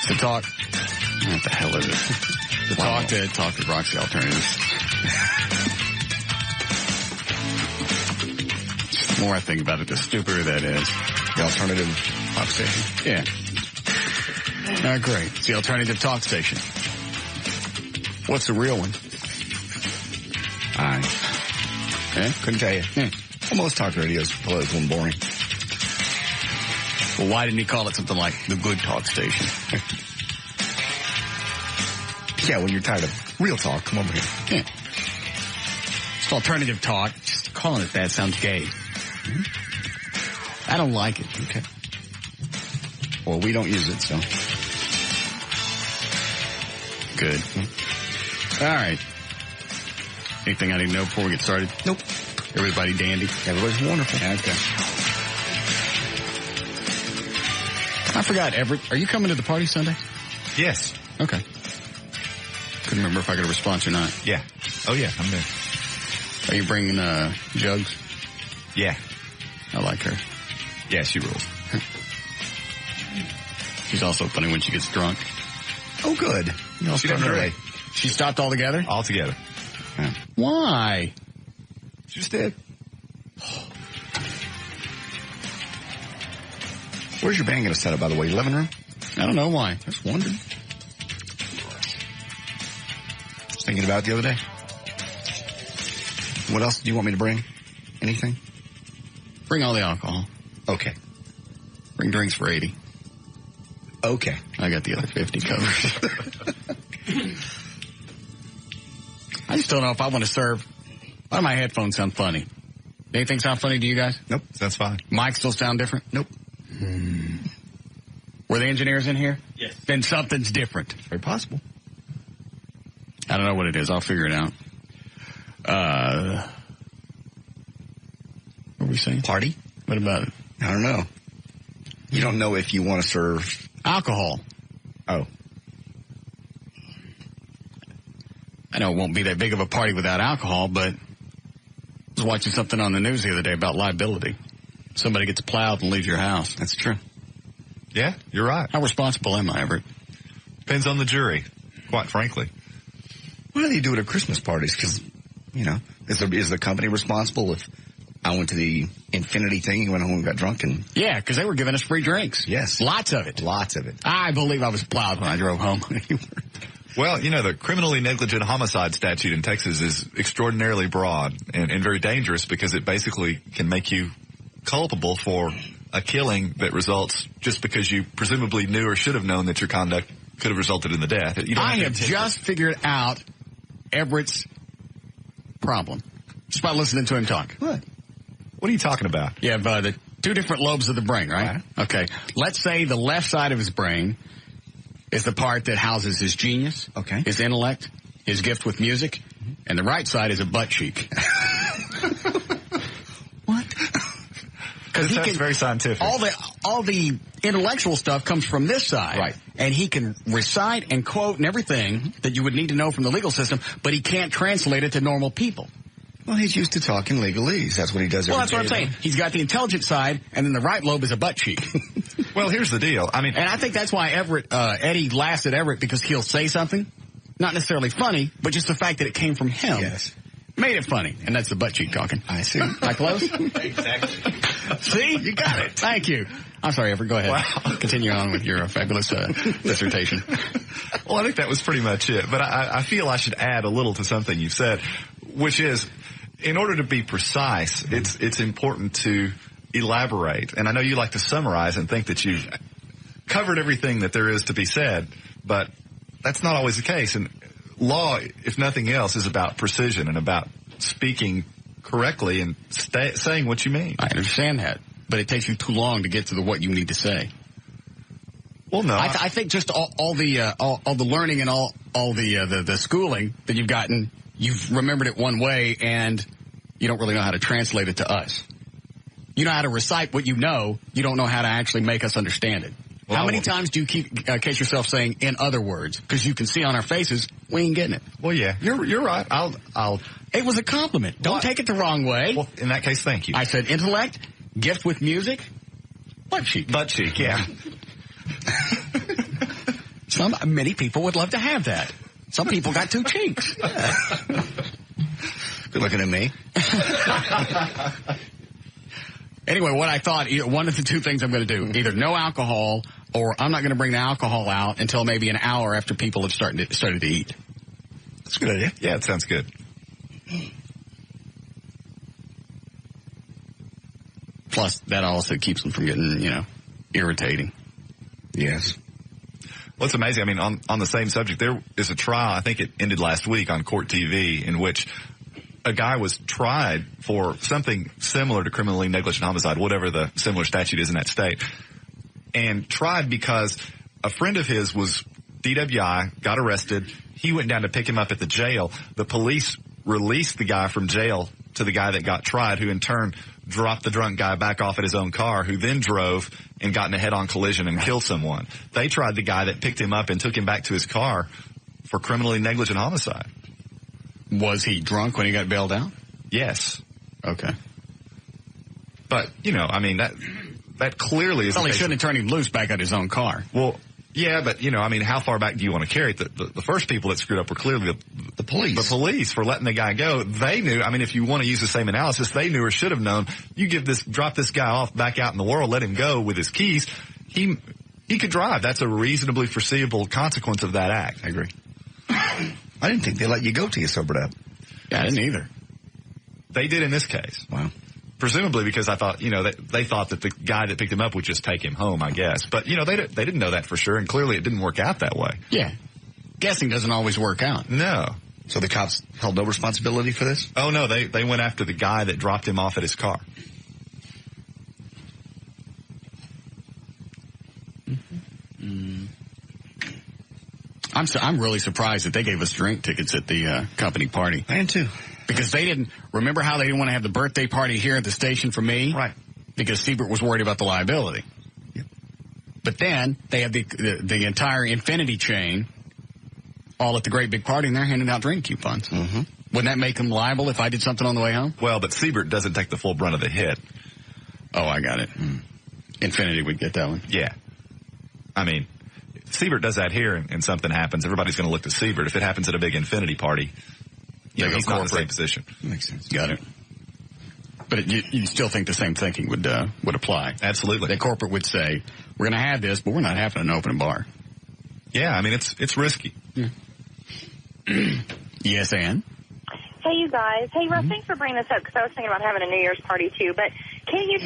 So talk. What the hell is it? The talk to Roxy Alternatives. The more I think about it, the stupider that is. The alternative talk station. Yeah. Great. It's the alternative talk station. What's the real one? Couldn't tell you. Yeah. Well, most talk radio is political and boring. Well, why didn't he call it something like the good talk station? Yeah, when you're tired of real talk, come over here. Yeah. It's alternative talk. Just calling it that sounds gay. I don't like it. Okay. Well, we don't use it, so. Good. All right. Anything I need to know before we get started? Nope. Everybody dandy? Everybody's wonderful. Okay. I forgot, Everett. Are you coming to the party Sunday? Yes. Okay. Couldn't remember if I got a response or not. Yeah. Oh, yeah, I'm there. Are you bringing Jugs? Yeah. I like her. Yeah, she rules. She's also funny when she gets drunk. Oh, good. She doesn't really. She stopped altogether? Altogether. Yeah. Why? She just did. Where's your band going to set up, by the way? Living room? I don't know why. Just wondering. Just thinking about it the other day. What else do you want me to bring? Anything? Bring all the alcohol. Okay. Bring drinks for 80. Okay. I got the other 50 covered. I just don't know if I want to serve. Why do my headphones sound funny? Anything sound funny to you guys? Nope, that's fine. Mics still sound different? Nope. Were the engineers in here? Yes. Then something's different. Very possible. I don't know what it is. I'll figure it out. What were we saying? Party? What about it? I don't know. You don't know if you want to serve alcohol. Oh. I know it won't be that big of a party without alcohol, but I was watching something on the news the other day about liability. Somebody gets plowed and leaves your house. That's true. Yeah, you're right. How responsible am I, Everett? Depends on the jury, quite frankly. Why do you do it at Christmas parties? Because, you know, is the company responsible if I went to the Infinity thing, went home and got drunk? And yeah, because they were giving us free drinks. Yes. Lots of it. Lots of it. I believe I was plowed when I drove home. Well, you know, the criminally negligent homicide statute in Texas is extraordinarily broad and very dangerous because it basically can make you culpable for a killing that results just because you presumably knew or should have known that your conduct could have resulted in the death. I have just figured out Everett's problem just by listening to him talk. What? What are you talking about? You have the two different lobes of the brain, right? Okay. Let's say the left side of his brain is the part that houses his genius, his intellect, his gift with music, and the right side is a butt cheek. What? Because that's very scientific. All the intellectual stuff comes from this side, right? And he can recite and quote and everything that you would need to know from the legal system, but he can't translate it to normal people. Well, he's used to talking legalese. That's what he does every day. Well, that's what I'm saying. He's got the intelligent side, and then the right lobe is a butt cheek. Well, here's the deal. I mean, and I think that's why Eddie laughs at Everett, because he'll say something, not necessarily funny, but just the fact that it came from him. Yes. Made it funny, and that's the butt cheek talking. I see. Am I close? Exactly. See? You got it. Thank you. I'm sorry, Everett. Go ahead. Wow. Continue on with your fabulous dissertation. Well, I think that was pretty much it. But I feel I should add a little to something you've said, which is, in order to be precise, it's important to elaborate. And I know you like to summarize and think that you've covered everything that there is to be said, but that's not always the case. And law, if nothing else, is about precision and about speaking correctly and saying what you mean. I understand that, but it takes you too long to get to what you need to say. Well, no. I think just all the learning and all the schooling that you've gotten, you've remembered it one way, and you don't really know how to translate it to us. You know how to recite what you know. You don't know how to actually make us understand it. Well, how many times do you catch yourself saying "in other words"? Because you can see on our faces we ain't getting it. Well, yeah, you're right. I'll. It was a compliment. Don't take it the wrong way. Well, in that case, thank you. I said intellect, gift with music, butt cheek. Butt cheek, yeah. Many people would love to have that. Some people got two cheeks. Good looking at me. Anyway, what I thought, one of the two things I'm going to do, either no alcohol or I'm not going to bring the alcohol out until maybe an hour after people have started to eat. That's a good idea. Yeah, it sounds good. Plus, that also keeps them from getting, irritating. Yes. Well, it's amazing. I mean, on the same subject, there is a trial, I think it ended last week on Court TV, in which a guy was tried for something similar to criminally negligent homicide, whatever the similar statute is in that state, and tried because a friend of his was DWI, got arrested. He went down to pick him up at the jail. The police released the guy from jail to the guy that got tried, who in turn dropped the drunk guy back off at his own car, who then drove and got in a head-on collision and killed someone. They tried the guy that picked him up and took him back to his car for criminally negligent homicide. Was he drunk when he got bailed out? Yes. Okay. But, that clearly is... Well, he shouldn't have turned him loose back at his own car. Well, yeah, but, how far back do you want to carry it? The first people that screwed up were clearly the police. The police for letting the guy go. They knew, if you want to use the same analysis, they knew or should have known, drop this guy off back out in the world, let him go with his keys. He could drive. That's a reasonably foreseeable consequence of that act. I agree. I didn't think they let you go till you sobered up. Yeah, I didn't either. They did in this case. Wow. Presumably because I thought, they thought that the guy that picked him up would just take him home, I guess. But, they didn't know that for sure, and clearly it didn't work out that way. Yeah. Guessing doesn't always work out. No. So the cops held no responsibility for this? Oh, no, they went after the guy that dropped him off at his car. Mm-hmm. I'm really surprised that they gave us drink tickets at the company party. I am too. Because they didn't, remember how they didn't want to have the birthday party here at the station for me? Right. Because Siebert was worried about the liability. Yep. But then they have the entire Infinity chain all at the great big party, and they're handing out drink coupons. Mm-hmm. Wouldn't that make them liable if I did something on the way home? Well, but Siebert doesn't take the full brunt of the hit. Oh, I got it. Infinity would get that one. Yeah. Siebert does that here and something happens. Everybody's going to look to Siebert. If it happens at a big Infinity party, he's not in the same position. Makes sense. Got it. But you still think the same thinking would apply? Absolutely. The corporate would say, we're going to have this, but we're not having an open bar. Yeah, it's risky. Yeah. Yes, Ann? Hey, you guys. Hey, Russ, thanks for bringing this up, because I was thinking about having a New Year's party, too. But can't you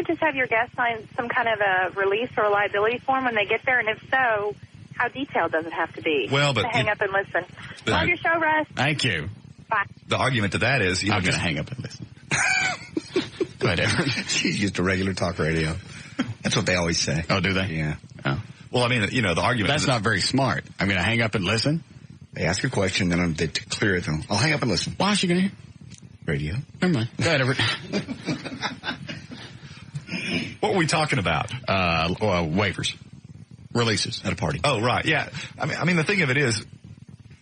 just have your guests sign some kind of a release or a liability form when they get there? And if so, how detailed does it have to be? Well, but... hang up and listen. Love your show, Russ. Thank you. Bye. The argument to that is... I'm going to hang up and listen. Go ahead, Aaron. She's just a regular talk radio. That's what they always say. Oh, do they? Yeah. Oh. Well, the argument... That's not very smart. I'm going to hang up and listen? They ask a question, then they clear it. I'll hang up and listen. Why is she going to hear? Radio. Never mind. Go ahead, Everett. What were we talking about? Waivers. Releases at a party. Oh, right. Yeah. The thing of it is,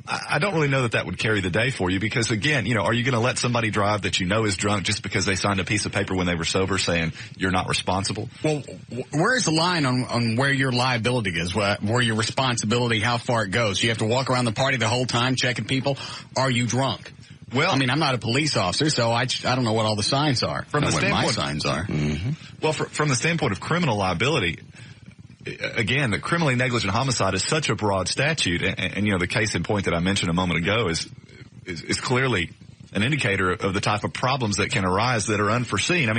I don't really know that would carry the day for you because, again, are you going to let somebody drive that you know is drunk just because they signed a piece of paper when they were sober saying you're not responsible? Well, where's the line on where your liability is, where your responsibility, how far it goes? You have to walk around the party the whole time checking people. Are you drunk? Well, I'm not a police officer, so I don't know what all the signs are. From the standpoint, what my signs are. Mm-hmm. Well, from the standpoint of criminal liability, again, the criminally negligent homicide is such a broad statute, and the case in point that I mentioned a moment ago is clearly an indicator of the type of problems that can arise that are unforeseen.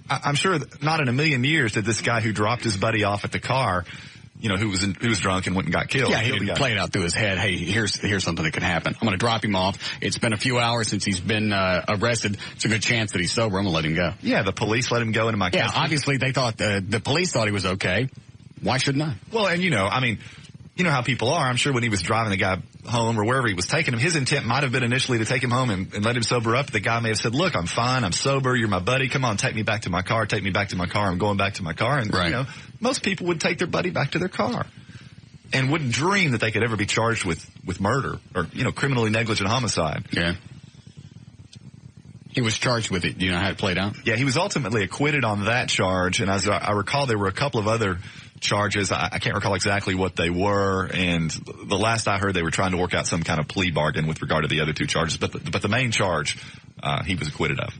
I'm sure that not in a million years did this guy who dropped his buddy off at the car, who was drunk and went and got killed. Yeah, he didn't play it out through his head. Hey, here's something that could happen. I'm going to drop him off. It's been a few hours since he's been arrested. It's a good chance that he's sober. I'm going to let him go. Yeah, the police let him go into my custody. Yeah, obviously they thought the police thought he was okay. Why shouldn't I? Well, and you know how people are. I'm sure when he was driving the guy home or wherever he was taking him, his intent might have been initially to take him home and let him sober up. The guy may have said, look, I'm fine. I'm sober. You're my buddy. Come on, take me back to my car. Take me back to my car. I'm going back to my car. And, right. Most people would take their buddy back to their car and wouldn't dream that they could ever be charged with murder or, criminally negligent homicide. Yeah. He was charged with it. Do you know how it played out? Yeah, he was ultimately acquitted on that charge. And as I recall, there were a couple of other charges. I can't recall exactly what they were, and the last I heard, they were trying to work out some kind of plea bargain with regard to the other two charges. But the main charge, he was acquitted of.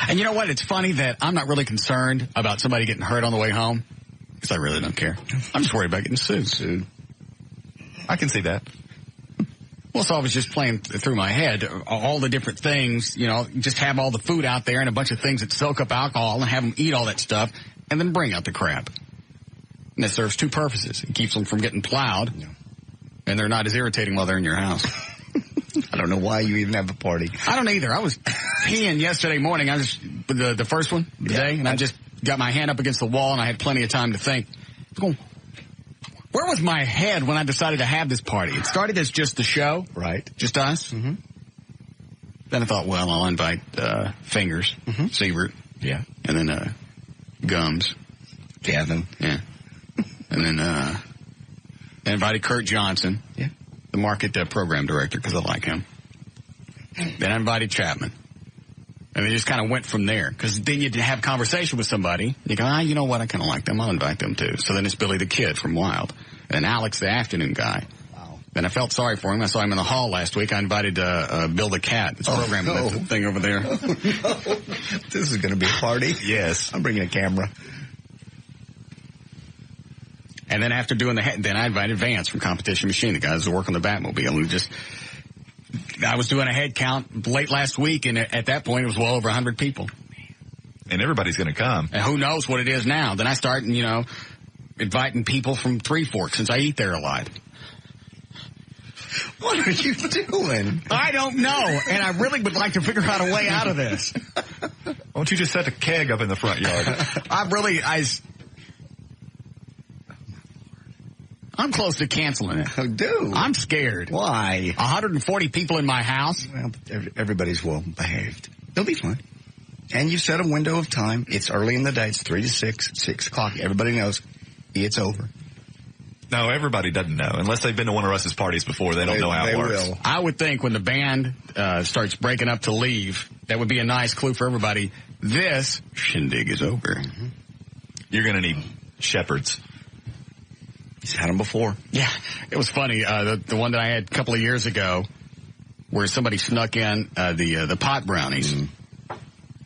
And you know what? It's funny that I'm not really concerned about somebody getting hurt on the way home, because I really don't care. I'm just worried about getting sued. I can see that. Well, so I was just playing through my head all the different things, you know, just have all the food out there and a bunch of things that soak up alcohol and have them eat all that stuff and then bring out the crap. And it serves two purposes. It keeps them from getting plowed, and they're not as irritating while they're in your house. I don't know why you even have a party. I don't either. I was peeing yesterday morning. I was the first one of the day, and I just got my hand up against the wall, and I had plenty of time to think. Where was my head when I decided to have this party? It started as just the show. Right. Just us. Mm-hmm. Then I thought, well, I'll invite Fingers, Siebert. Yeah. And then Gums. Gavin. Yeah. And then I invited Kurt Johnson, the market program director, because I like him. Then I invited Chapman. And they just kind of went from there. Because then you have conversation with somebody. You go, you know what? I kind of like them. I'll invite them too. So then it's Billy the Kid from Wild. And Alex, the afternoon guy. Wow. Then I felt sorry for him. I saw him in the hall last week. I invited Bill the Cat. This program, that thing over there. Oh, no. This is going to be a party. Yes. I'm bringing a camera. And then after doing then I invited Vance from Competition Machine, the guys who work on the Batmobile, who I was doing a head count late last week, and at that point it was well over 100 people. And everybody's going to come. And who knows what it is now. Then I start, inviting people from Three Forks, since I eat there a lot. What are you doing? I don't know, and I really would like to figure out a way out of this. Why don't you just set a keg up in the front yard? I'm close to canceling it. Oh, dude. I'm scared. Why? 140 people in my house. Well, everybody's well behaved. They'll be fine. And you set a window of time. It's early in the day. It's 3 to 6 o'clock. Everybody knows it's over. No, everybody doesn't know. Unless they've been to one of Russ's parties before, they don't know how it works. Will. I would think when the band starts breaking up to leave, that would be a nice clue for everybody. This shindig is over. Mm-hmm. You're going to need shepherds. He's had them before. Yeah, it was funny. The one that I had a couple of years ago, where somebody snuck in the pot brownies,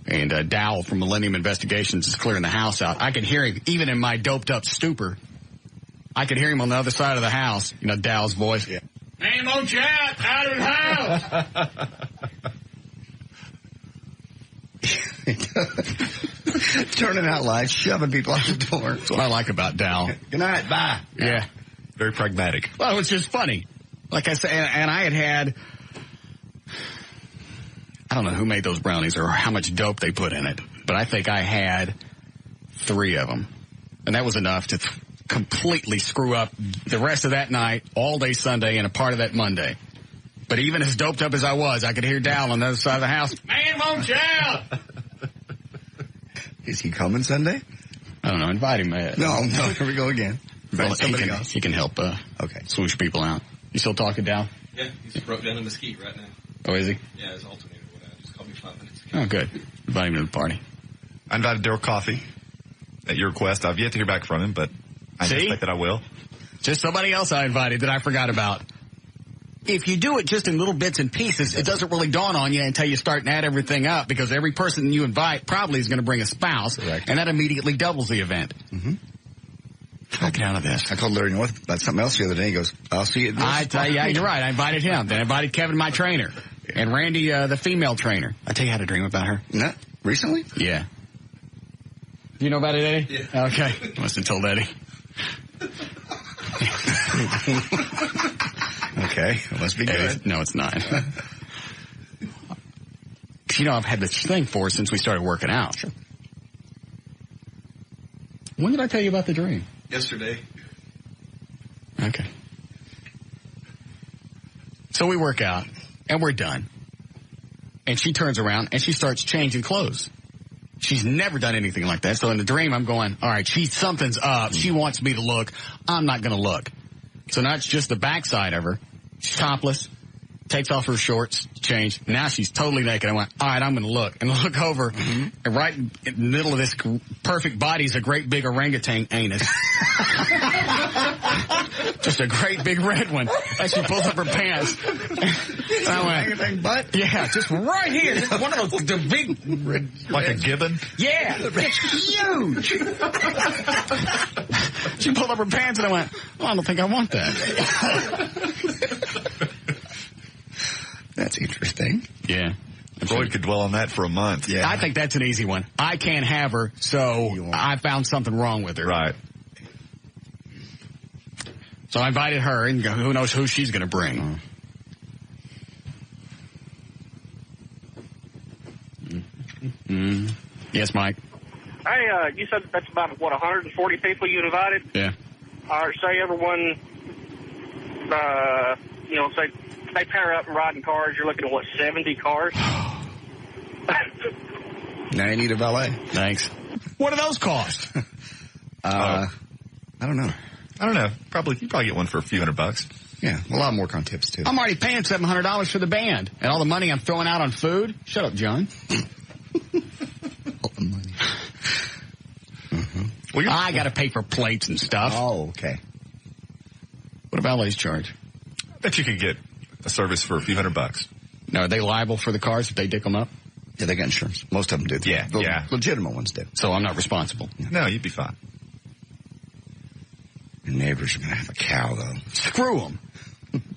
and Dowell from Millennium Investigations is clearing the house out. I could hear him, even in my doped up stupor. I could hear him on the other side of the house. Dowell's voice. Yeah. Hey, Mo Chat, out of the house. Turning out lights, shoving people out the door. That's what I like about Dowell. Good night, bye. Yeah. Very pragmatic. Well, it's just funny. Like I said, and I had, I don't know who made those brownies or how much dope they put in it, but I think I had 3 of them. And that was enough to completely screw up the rest of that night, all day Sunday, and a part of that Monday. But even as doped up as I was, I could hear Dowell on the other side of the house. Man, won't you out? Is he coming Sunday? I don't know. Invite him. No, here we go again. Well, he can help swoosh people out. You still talking, Dowell? Yeah, he's broke down in Mesquite right now. Oh, is he? Yeah, his alternator went out. Just called me 5 minutes ago. Oh, good. Invite him to the party. I invited Daryl Coffey at your request. I've yet to hear back from him, but I expect that I will. Just somebody else I invited that I forgot about. If you do it just in little bits and pieces, it doesn't really dawn on you until you start and add everything up, because every person you invite probably is going to bring a spouse, correct, and that immediately doubles the event. Mm-hmm. I'll get out of this. I called Larry North about something else the other day. He goes, I'll see you at this. I tell you, you're right. I invited him. Then I invited Kevin, my trainer, and Randy, the female trainer. I tell you, I had a dream about her. No, recently? Yeah. You know about it, Eddie? Yeah. Okay. I must have told Eddie. Okay, it must be good. No, it's not. I've had this thing for her since we started working out. Sure. When did I tell you about the dream? Yesterday. Okay. So we work out, and we're done. And she turns around, and she starts changing clothes. She's never done anything like that. So in the dream, I'm going, all right, something's up. She wants me to look. I'm not going to look. So now it's just the backside of her. She's topless. takes off her shorts, change. Now she's totally naked. I went, all right, I'm going to look. And look over, and right in the middle of this perfect body is a great big orangutan anus. Just a great big red one. As she pulls up her pants. And I went, Orangutan butt? yeah, just right here. Just one of those, the big... Like a gibbon? Yeah, it's huge. She pulled up her pants and I went, oh, I don't think I want that. That's interesting. Yeah. Floyd could dwell on that for a month. Yeah. I think that's an easy one. I can't have her, so I found something wrong with her. Right. So I invited her, and who knows who she's going to bring. Yes, Mike? Hey, you said that's about, 140 people you invited? Yeah. Say everyone, say they pair up and ride in cars, you're looking at, 70 cars? Now you need a valet. Thanks. What do those cost? I don't know. I don't know. You probably get one for a few $100. Yeah, a lot more on tips, too. I'm already paying $700 for the band. And all the money I'm throwing out on food? Shut up, John. All the money. Well, I got to pay for plates and stuff. Oh, okay. What do valets charge? I bet you could get a service for a few $100. Now, are they liable for the cars if they dick them up? Yeah, they got insurance. Most of them do. Yeah, The yeah. legitimate ones do. So I'm not responsible. No, you'd be fine. Your neighbors are going to have a cow, though. Screw them.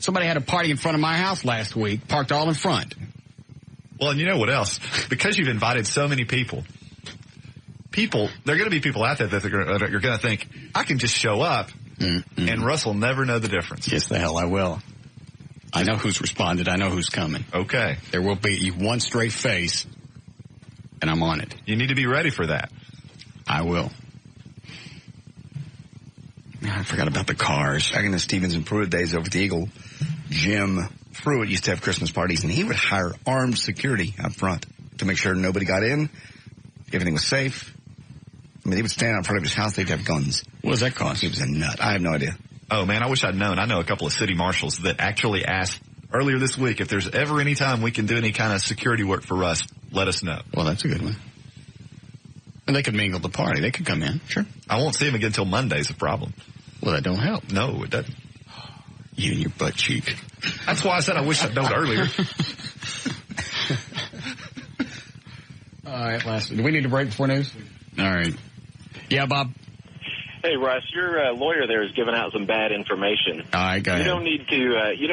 Somebody had a party in front of my house last week, parked all in front. Well, and you know what else? Because you've invited so many people, there are going to be people out there that you're going to think, I can just show up, and Russ will never know the difference. Yes, the hell I will. I know who's responded. I know who's coming. Okay. There will be one straight face, and I'm on it. You need to be ready for that. I will. I forgot about the cars. Back in the Stevens and Pruitt days over at the Eagle, Jim Pruitt used to have Christmas parties, and he would hire armed security up front to make sure nobody got in, everything was safe. I mean, he would stand out in front of his house. They'd have guns. What does that cost? He was a nut. I have no idea. Oh, man, I wish I'd known. I know a couple of city marshals that actually asked earlier this week if there's ever any time we can do any kind of security work for Russ, let us know. Well, that's a good one. And they could mingle the party. They could come in. Sure. I won't see him again until Monday's a problem. Well, that don't help. No, it doesn't. You and your butt cheek. That's why I said I wish I'd known earlier. All right, do we need to break before news? All right. Yeah, Bob? Hey, Russ, your lawyer there is giving out some bad information. All right, go ahead. You don't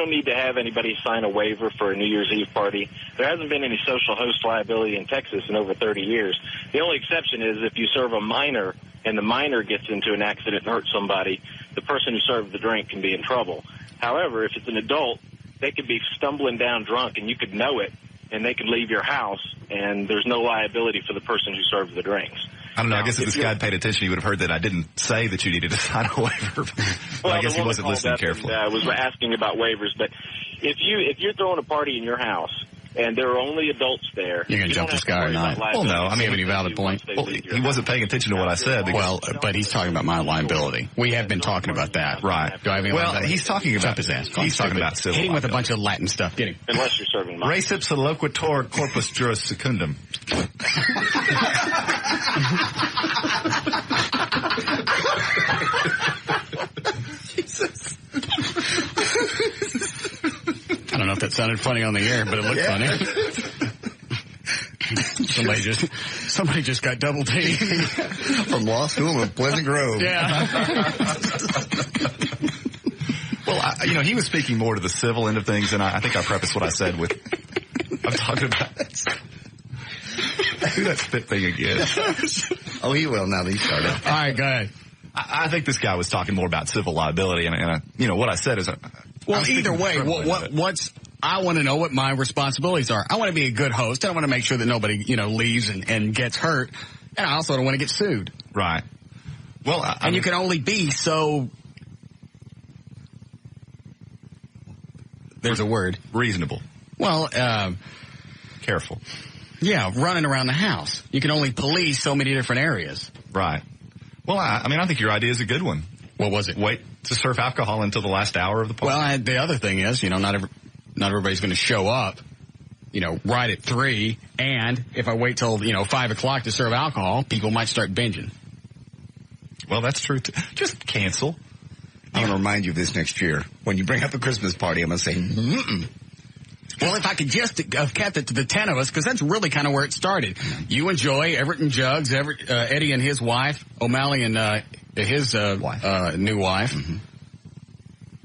need to have anybody sign a waiver for a New Year's Eve party. There hasn't been any social host liability in Texas in over 30 years. The only exception is if you serve a minor and the minor gets into an accident and hurts somebody, the person who served the drink can be in trouble. However, if it's an adult, they could be stumbling down drunk and you could know it, and they could leave your house, and there's no liability for the person who served the drinks. I don't know. I guess if this guy had paid attention, he would have heard that I didn't say that you needed to sign a waiver. Well, I guess he wasn't listening carefully. I was asking about waivers, but if you're throwing a party in your house and there are only adults there, you're going to jump this guy or not? Well, no. I mean, any valid point. Well, he wasn't paying attention to what I said. Well, but he's talking about my liability. We have been talking about that. Right. Do I have any liability? He's talking about his ass. He's talking about civil Hit him with a liability. bunch of Latin stuff. Get him. Unless you're serving minors. Res ipsa loquitur corpus juris secundum. Jesus. I don't know if that sounded funny on the air, but it looked funny. Somebody just got double teamed from law school in Pleasant Grove. Yeah. Well, he was speaking more to the civil end of things, and I think I prefaced what I said with, I'm talking about, do that spit thing again. Oh, he will now that he started. All right, go ahead. I think this guy was talking more about civil liability, and what I said is, well, either way, I want to know what my responsibilities are. I want to be a good host. I want to make sure that nobody, leaves and gets hurt. And I also don't want to get sued. Right. Well, and you can only be so. There's a word. Reasonable. Well, careful. Yeah, running around the house. You can only police so many different areas. Right. Well, I think your idea is a good one. What was it? Wait to serve alcohol until the last hour of the party. Well, the other thing is, not not everybody's going to show up, right at 3. And if I wait till, 5 o'clock to serve alcohol, people might start binging. Well, that's true, too. Just cancel. I'm going to remind you of this next year. When you bring up the Christmas party, I'm going to say, mm-mm. Well, if I could just have kept it to the 10 of us, because that's really kind of where it started. You and Joy, Everett and Jugs, Eddie and his wife, O'Malley and his new wife. Mm-hmm.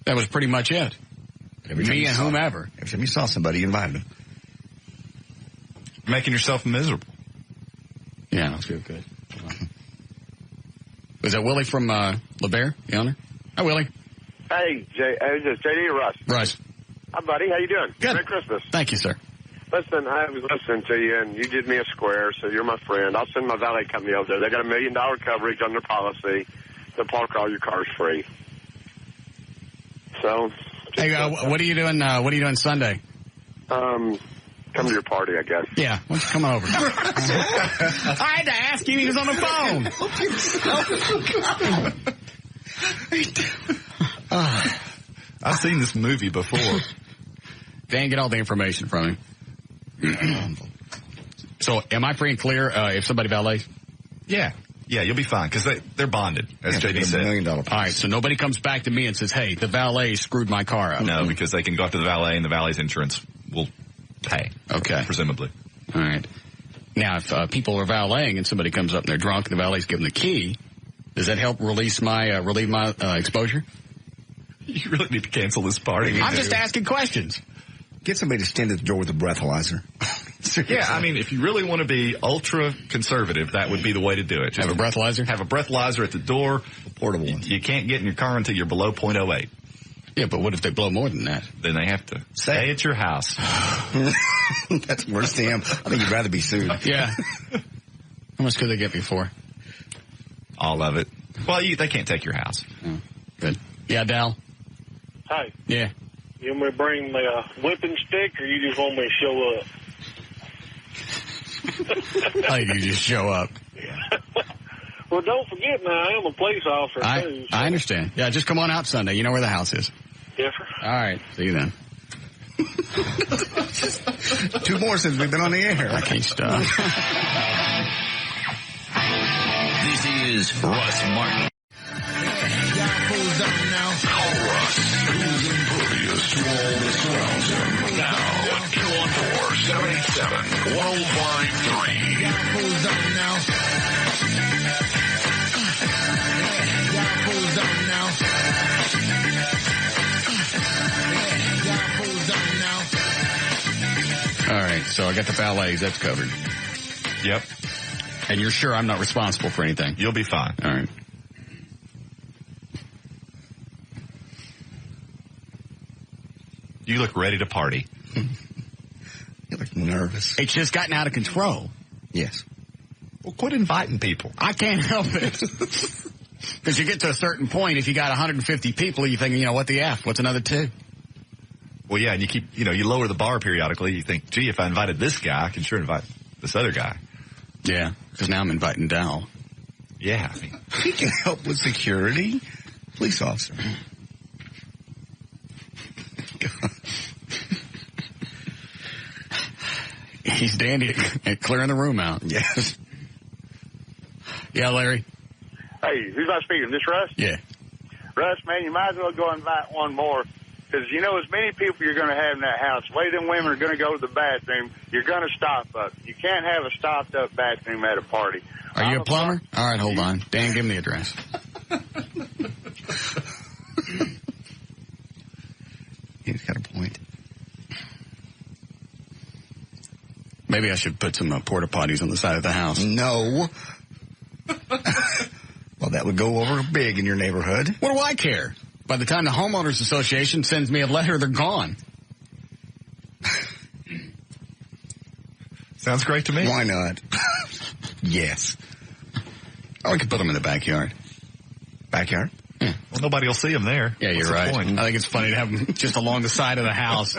That was pretty much it. Me and whomever. Every time you saw somebody, you invited them. Making yourself miserable. Yeah, that's good. Was that Willie from LeBaire, the owner? Hi, Willie. Hey, this is JD or Russ? Russ. Hi, buddy. How you doing? Good. Merry Christmas. Thank you, sir. Listen, I was listening to you, and you did me a square, so you're my friend. I'll send my valet company over there. They got $1 million coverage on their policy. They'll park all your cars free. So, hey, what are you doing? What are you doing Sunday? Come to your party, I guess. Yeah, why don't you come over? I had to ask him. He was on the phone. I've seen this movie before. Dan, get all the information from him. So, am I free and clear if somebody valets? Yeah, you'll be fine, because they're bonded, as JD said. $1 million. All right, so nobody comes back to me and says, hey, the valet screwed my car up. No, because they can go up to the valet, and the valet's insurance will pay. Okay. Presumably. All right. Now, if people are valeting and somebody comes up and they're drunk and the valet's giving the key, does that help relieve my exposure? You really need to cancel this party. I'm just asking questions. Get somebody to stand at the door with a breathalyzer. Yeah, I mean, if you really want to be ultra conservative, that would be the way to do it. Just have a breathalyzer? Have a breathalyzer at the door. A portable one. You can't get in your car until you're below .08. Yeah, but what if they blow more than that? Then they have to stay at your house. That's worse to him. I think you'd rather be sued. Yeah. How much could they get me for? All of it. Well, they can't take your house. Oh, good. Yeah, Dal? Hi. Yeah. You want me to bring my whipping stick, or you just want me to show up? I think you just show up. Well, don't forget now, I am a police officer, too. So. I understand. Yeah, just come on out Sunday. You know where the house is. Yes, sir. All right. See you then. 2 more since we've been on the air. I can't stop. This is Russ Martin. Russ, who's impervious to all that surrounds him. Now, 214-787-1053. All right, so I got the valets. That's covered. Yep. And you're sure I'm not responsible for anything? You'll be fine. All right. You look ready to party. You look nervous. It's just gotten out of control. Yes. Well, quit inviting people. I can't help it. Because you get to a certain point, if you got 150 people, you think, what the F? What's another 2? Well, yeah, and you keep, you lower the bar periodically. You think, gee, if I invited this guy, I can sure invite this other guy. Yeah, because now I'm inviting Dal. Yeah. I mean, he can help with security. Police officer. He's dandy at clearing the room out. Yes. Yeah, Larry? Hey, who's I speaking? This Russ? Yeah. Russ, man, you might as well go invite one more. Because, as many people you're going to have in that house, the way them women are going to go to the bathroom, you're going to stop up. You can't have a stopped-up bathroom at a party. Are you a plumber? All right, hold on. Dan, give me the address. He's got a point. Maybe I should put some porta potties on the side of the house. No. Well, that would go over big in your neighborhood. What do I care? By the time the homeowners association sends me a letter, they're gone. Sounds great to me. Why not? Yes. Oh, we could put them in the backyard. Backyard? Yeah. Well, nobody will see them there. Yeah, you're right. I think it's funny to have them just along the side of the house.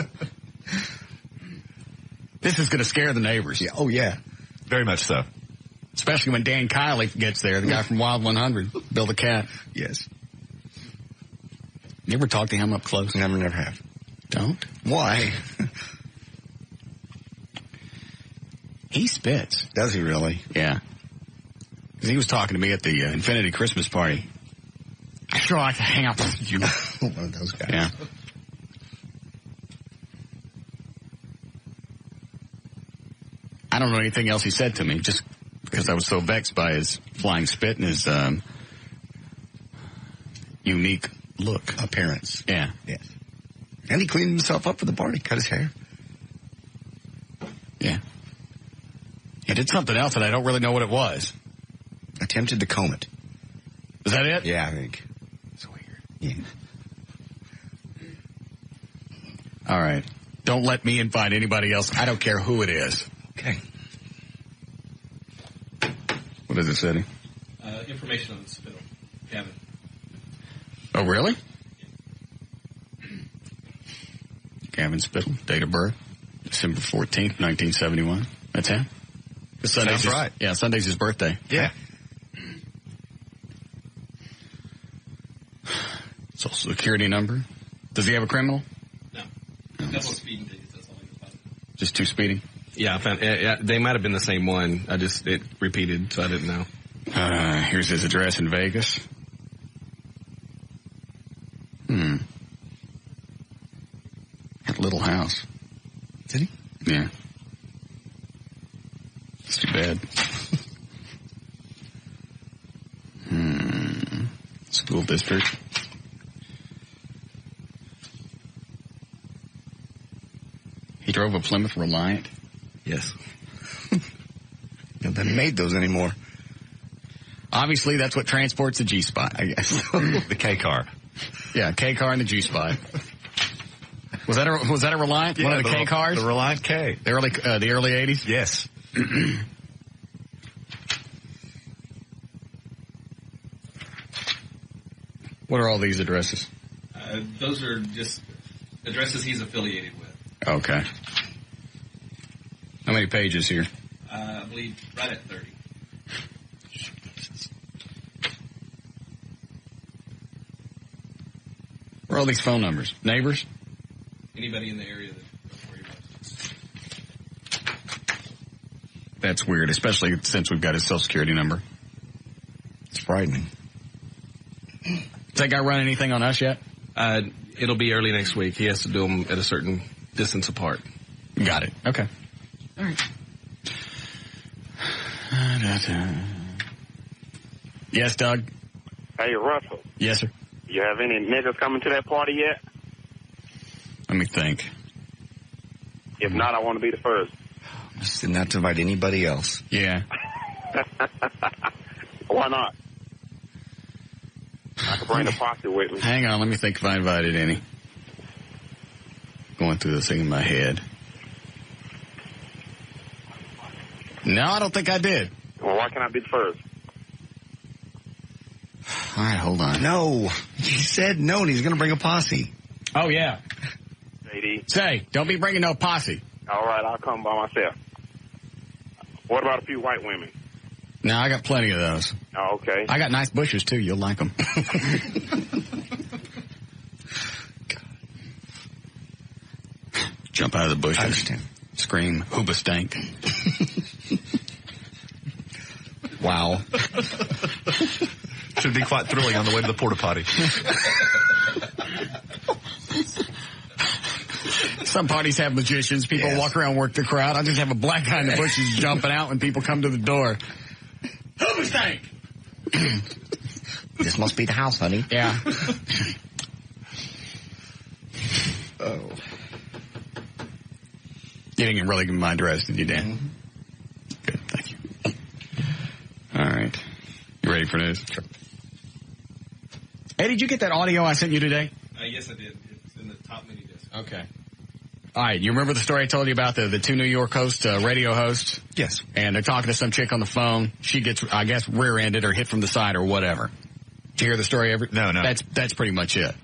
This is going to scare the neighbors. Yeah. Oh, yeah. Very much so. Especially when Dan Kiley gets there, the guy from Wild 100, Bill the Cat. Yes. You ever talk to him up close? Never have. Don't? Why? He spits. Does he really? Yeah. Because he was talking to me at the Infinity Christmas party. I sure like to hang out with you. One of those guys. Yeah. I don't know anything else he said to me, just because I was so vexed by his flying spit and his unique look. Appearance. Yeah. Yes. And he cleaned himself up for the party, cut his hair. Yeah. He did something else, and I don't really know what it was. Attempted to comb it. Is that it? Yeah, I think. It's weird. Yeah. All right. Don't let me invite anybody else. I don't care who it is. Okay. What is it, City? Information on the spittle. Kevin. Oh, really? Gavin Spittle, date of birth, December 14th, 1971. That's him? Sounds right. Yeah, Sunday's his birthday. Yeah. Social Security number. Does he have a criminal? No. Couple of speeding tickets, that's all I can find. Just 2 speeding? Yeah, I found, they might have been the same one. It repeated, so I didn't know. Here's his address in Vegas. That little house. Did he? Yeah. It's too bad. School district. He drove a Plymouth Reliant. Yes. They haven't made those anymore. Obviously, that's what transports the G-Spot, I guess. The K car. Yeah, K-Car and the G-Spot. Was that a Reliant? Yeah, one of the K cars? The Reliant K. The early 80s? Yes. What are all these addresses? Those are just addresses he's affiliated with. Okay. How many pages here? I believe right at 30. Where are all these phone numbers? Neighbors? Anybody in the area that's worried about it. That's weird, especially since we've got his Social Security number. It's frightening. Does that guy run anything on us yet? It'll be early next week. He has to do them at a certain distance apart. Got it. Okay. All right. Yes, Doug? Hey, Russell, Yes, sir. you have any niggas coming to that party yet? Let me think. If not, I want to be the first. Just not to invite anybody else. Yeah. Why not? I could bring the posse with me. Hang on, let me think if I invited any. Going through this thing in my head. No, I don't think I did. Well, why can't I be the first? All right, hold on. No. He said no, and he's going to bring a posse. Oh, yeah. JD. Say, don't be bringing no posse. All right, I'll come by myself. What about a few white women? No, I got plenty of those. Oh, okay. I got nice bushes, too. You'll like them. Jump out of the bushes. I understand. Scream, hooba stank. Wow. Should be quite thrilling on the way to the porta potty. Some parties have magicians. People walk around, work the crowd. I just have a black guy in the bushes jumping out when people come to the door. Hooba stank! This must be the house, honey. Yeah. Oh. You didn't really give me my address, did you, Dan? Mm-hmm. Good, thank you. All right. You ready for news? Sure. Hey, did you get that audio I sent you today? Yes, I did. It's in the top mini disc. Okay. All right. You remember the story I told you about the 2 New York hosts, radio hosts? Yes. And they're talking to some chick on the phone. She gets, I guess, rear-ended or hit from the side or whatever. Did you hear the story? No. That's pretty much it.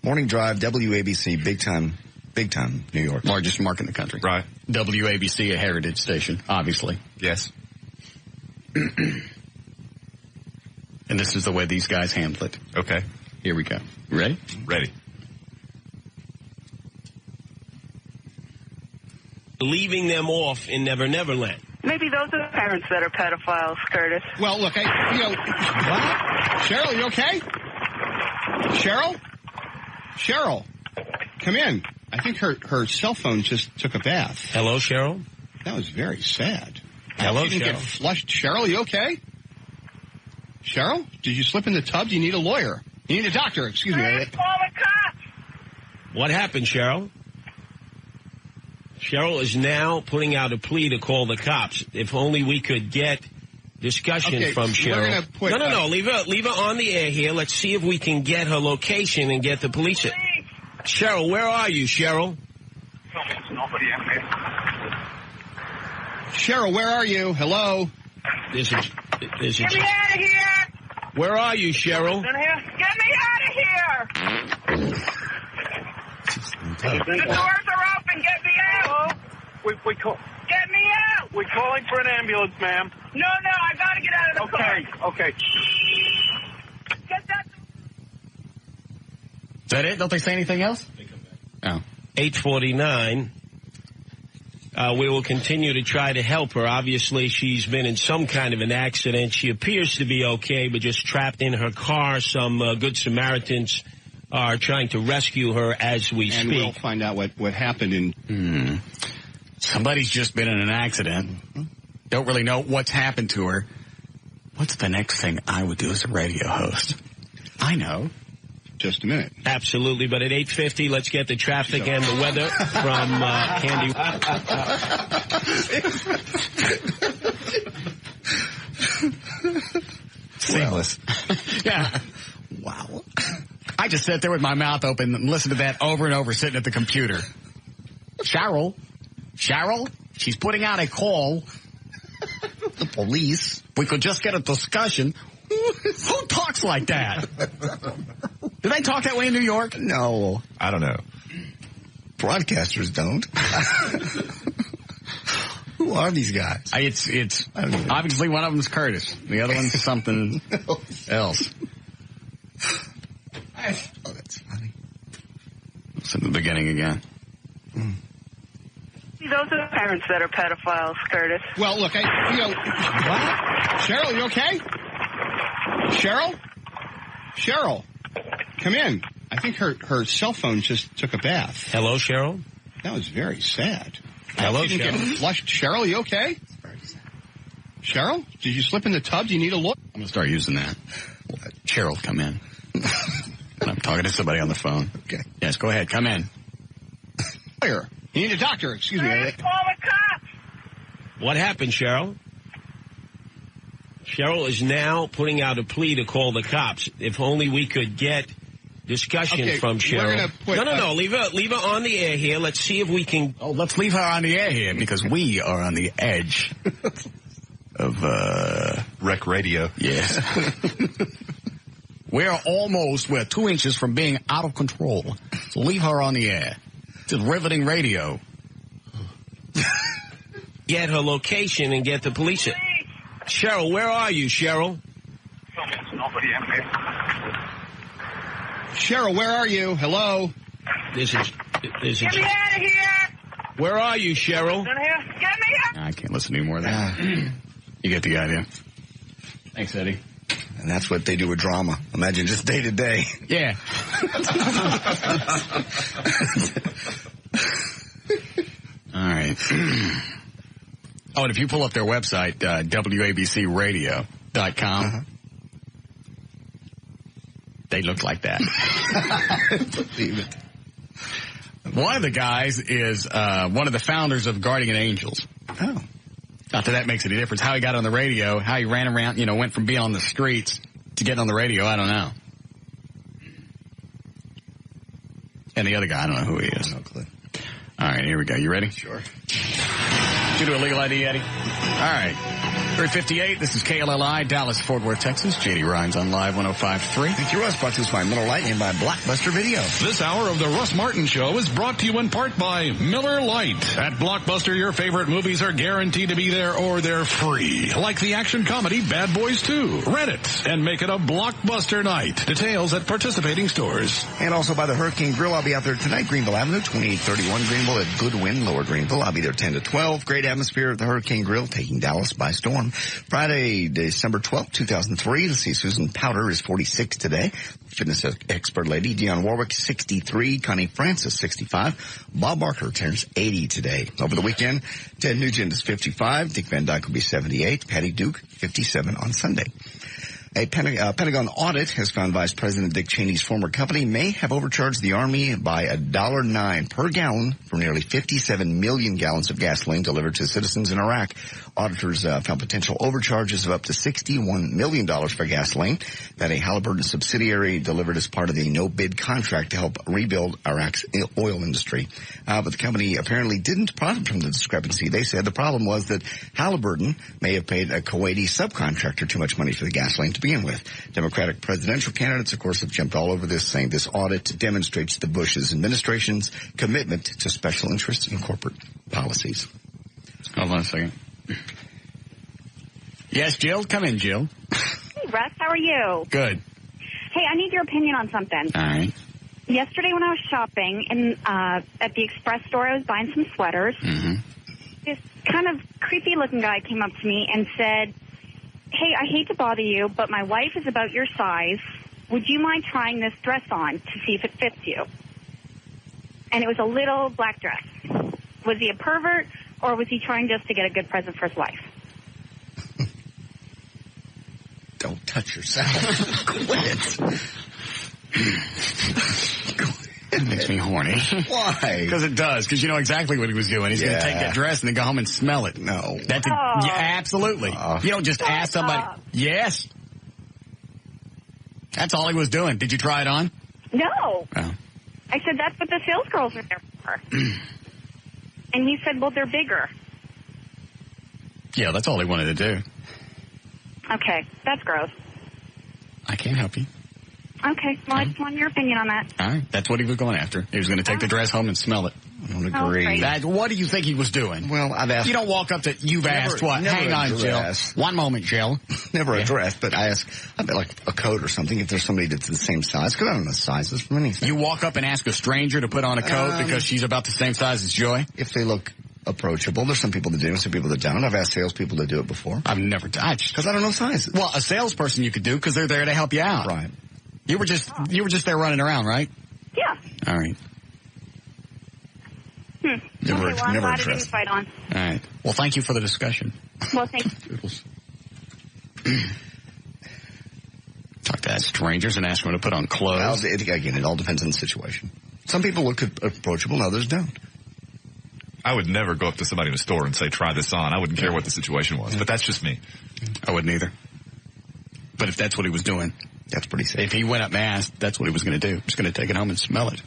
Morning Drive, WABC, big time, New York. Largest market in the country. Right. WABC, a heritage station, obviously. Yes. And this is the way these guys handle it. Okay. Here we go. You ready? Ready. leaving them off in Never Never Land. Maybe those are the parents that are pedophiles, Curtis. Well, look, what? Cheryl, you okay? Cheryl, come in. I think her cell phone just took a bath. Hello, Cheryl? That was very sad. Hello, She didn't Cheryl. get flushed. Cheryl, you okay? Cheryl, did you slip in the tub? Do you need a lawyer? You need a doctor, excuse me. Call the cops! What happened, Cheryl? Cheryl is now putting out a plea to call the cops. If only we could get discussion from Cheryl. No. Leave her on the air here. Let's see if we can get her location and get the police. Cheryl, where are you, Cheryl? Cheryl, where are you? Hello? Get me out of here! Where are you, Cheryl? Get me out of here! The doors are open. Get me out! Get me out! We're calling for an ambulance, ma'am. No, I gotta get out of the car. Okay. Get that. Is that it? Don't they say anything else? They come back. Oh. 8:49. We will continue to try to help her. Obviously, she's been in some kind of an accident. She appears to be okay, but just trapped in her car. Some Good Samaritans are trying to rescue her as we speak. And we'll find out what happened in... Somebody's just been in an accident. Don't really know what's happened to her. What's the next thing I would do as a radio host? I know. Just a minute. Absolutely, but at 8:50, let's get the traffic and the weather from Candy. Seamless. Yeah. Wow. I just sat there with my mouth open and listened to that over and over sitting at the computer. Cheryl, she's putting out a call. The police. We could just get a discussion. Who talks like that? Do they talk that way in New York? No. I don't know. Broadcasters don't. Who are these guys? It's obviously one of them's Curtis. The other one's something else. Oh, that's funny. Listen to the beginning again. Those are the parents that are pedophiles, Curtis. Well, look, what? Cheryl, you okay? Cheryl, come in. I think her cell phone just took a bath. Hello, Cheryl? That was very sad. Hello, She didn't get flushed. Cheryl, you okay? Cheryl, did you slip in the tub? Do you need a lawyer? I'm going to start using that. Cheryl, come in. I'm talking to somebody on the phone. Okay. Yes, go ahead. Come in. Lawyer. You need a doctor, excuse me. Call the cops! What happened, Cheryl? Cheryl is now putting out a plea to call the cops. If only we could get discussion from Cheryl. No. Leave her on the air here. Let's see if we can. Oh, let's leave her on the air here because we are on the edge of Rec Radio. Yes. We're 2 inches from being out of control. So leave her on the air. It's riveting radio. Get her location and get the police. Cheryl, where are you, Cheryl? Cheryl, where are you? Hello? Get me out of here! Where are you, Cheryl? Get me out! I can't listen anymore of that. You get the idea. Thanks, Eddie. And that's what they do with drama. Imagine just day to day. Yeah. All right. Oh, and if you pull up their website, WABCradio.com, they look like that. Believe it. One of the guys is one of the founders of Guardian Angels. Oh. Not that makes any difference. How he got on the radio, how he ran around, went from being on the streets to getting on the radio, I don't know. And the other guy, I don't know who he is. No clue. All right, here we go. You ready? Sure. Did you do a legal ID, Eddie? All right. 3:58, this is KLLI, Dallas, Fort Worth, Texas. J.D. Ryan's on Live 105.3. Thank you, Russ. Brought to us by Miller Lite and by Blockbuster Video. This hour of the Russ Martin Show is brought to you in part by Miller Lite. At Blockbuster, your favorite movies are guaranteed to be there or they're free. Like the action comedy Bad Boys 2. Rent it and make it a Blockbuster night. Details at participating stores. And also by the Hurricane Grill. I'll be out there tonight, Greenville Avenue, 2831 Greenville at Goodwin, Lower Greenville. I'll be there 10 to 12. Great atmosphere at the Hurricane Grill, taking Dallas by storm. Friday, December 12th, 2003. Let's see, Susan Powder is 46 today. Fitness expert lady. Dionne Warwick, 63. Connie Francis, 65. Bob Barker turns 80 today. Over the weekend, Ted Nugent is 55. Dick Van Dyke will be 78. Patty Duke, 57 on Sunday. A Pentagon audit has found Vice President Dick Cheney's former company may have overcharged the Army by $1.09 per gallon for nearly 57 million gallons of gasoline delivered to citizens in Iraq. Auditors found potential overcharges of up to $61 million for gasoline that a Halliburton subsidiary delivered as part of the no-bid contract to help rebuild Iraq's oil industry. But the company apparently didn't profit from the discrepancy. They said the problem was that Halliburton may have paid a Kuwaiti subcontractor too much money for the gasoline to begin with. Democratic presidential candidates, of course, have jumped all over this, saying this audit demonstrates the Bush administration's commitment to special interests and corporate policies. Hold on a second. Yes, Jill? Come in, Jill. Hey, Russ, how are you? Good. Hey, I need your opinion on something. All right. Yesterday when I was shopping at the Express store, I was buying some sweaters. Mm-hmm. This kind of creepy-looking guy came up to me and said, hey, I hate to bother you, but my wife is about your size. Would you mind trying this dress on to see if it fits you? And it was a little black dress. Was he a pervert, or was he trying just to get a good present for his wife? Don't touch yourself. Quit. It makes me horny. Why? Because it does. Because you know exactly what he was doing. He's going to take that dress and then go home and smell it. No. Yeah, absolutely. You don't just ask somebody. Yes. That's all he was doing. Did you try it on? No. Oh. I said, that's what the sales girls are there for. And he said, well, they're bigger. Yeah, that's all he wanted to do. Okay, that's gross. I can't help you. Okay, well, I just want your opinion on that. All right, that's what he was going after. He was going to take the dress home and smell it. I don't agree. What do you think he was doing? Well, I've asked. You don't walk up to, asked what? Hang on, Jill. One moment, Jill. Never a dress, but I ask, I bet like a coat or something if there's somebody that's the same size, because I don't know sizes from anything. You walk up and ask a stranger to put on a coat because she's about the same size as Joy? If they look approachable. There's some people that do, some people that don't. I've asked salespeople to do it before. I've never touched. Because I don't know sizes. Well, a salesperson you could do because they're there to help you out. Right. You were just there running around, right? Yeah. All right. Never, okay, well, I'm never glad it didn't fight on. All right. Well, thank you for the discussion. Well, thank you. Talk to strangers and ask them to put on clothes. Well, again, it all depends on the situation. Some people look approachable and others don't. I would never go up to somebody in a store and say, try this on. I wouldn't care what the situation was, but that's just me. I wouldn't either. But if that's what he was doing. That's pretty safe. If he went up and asked, that's what he was going to do. He was going to take it home and smell it.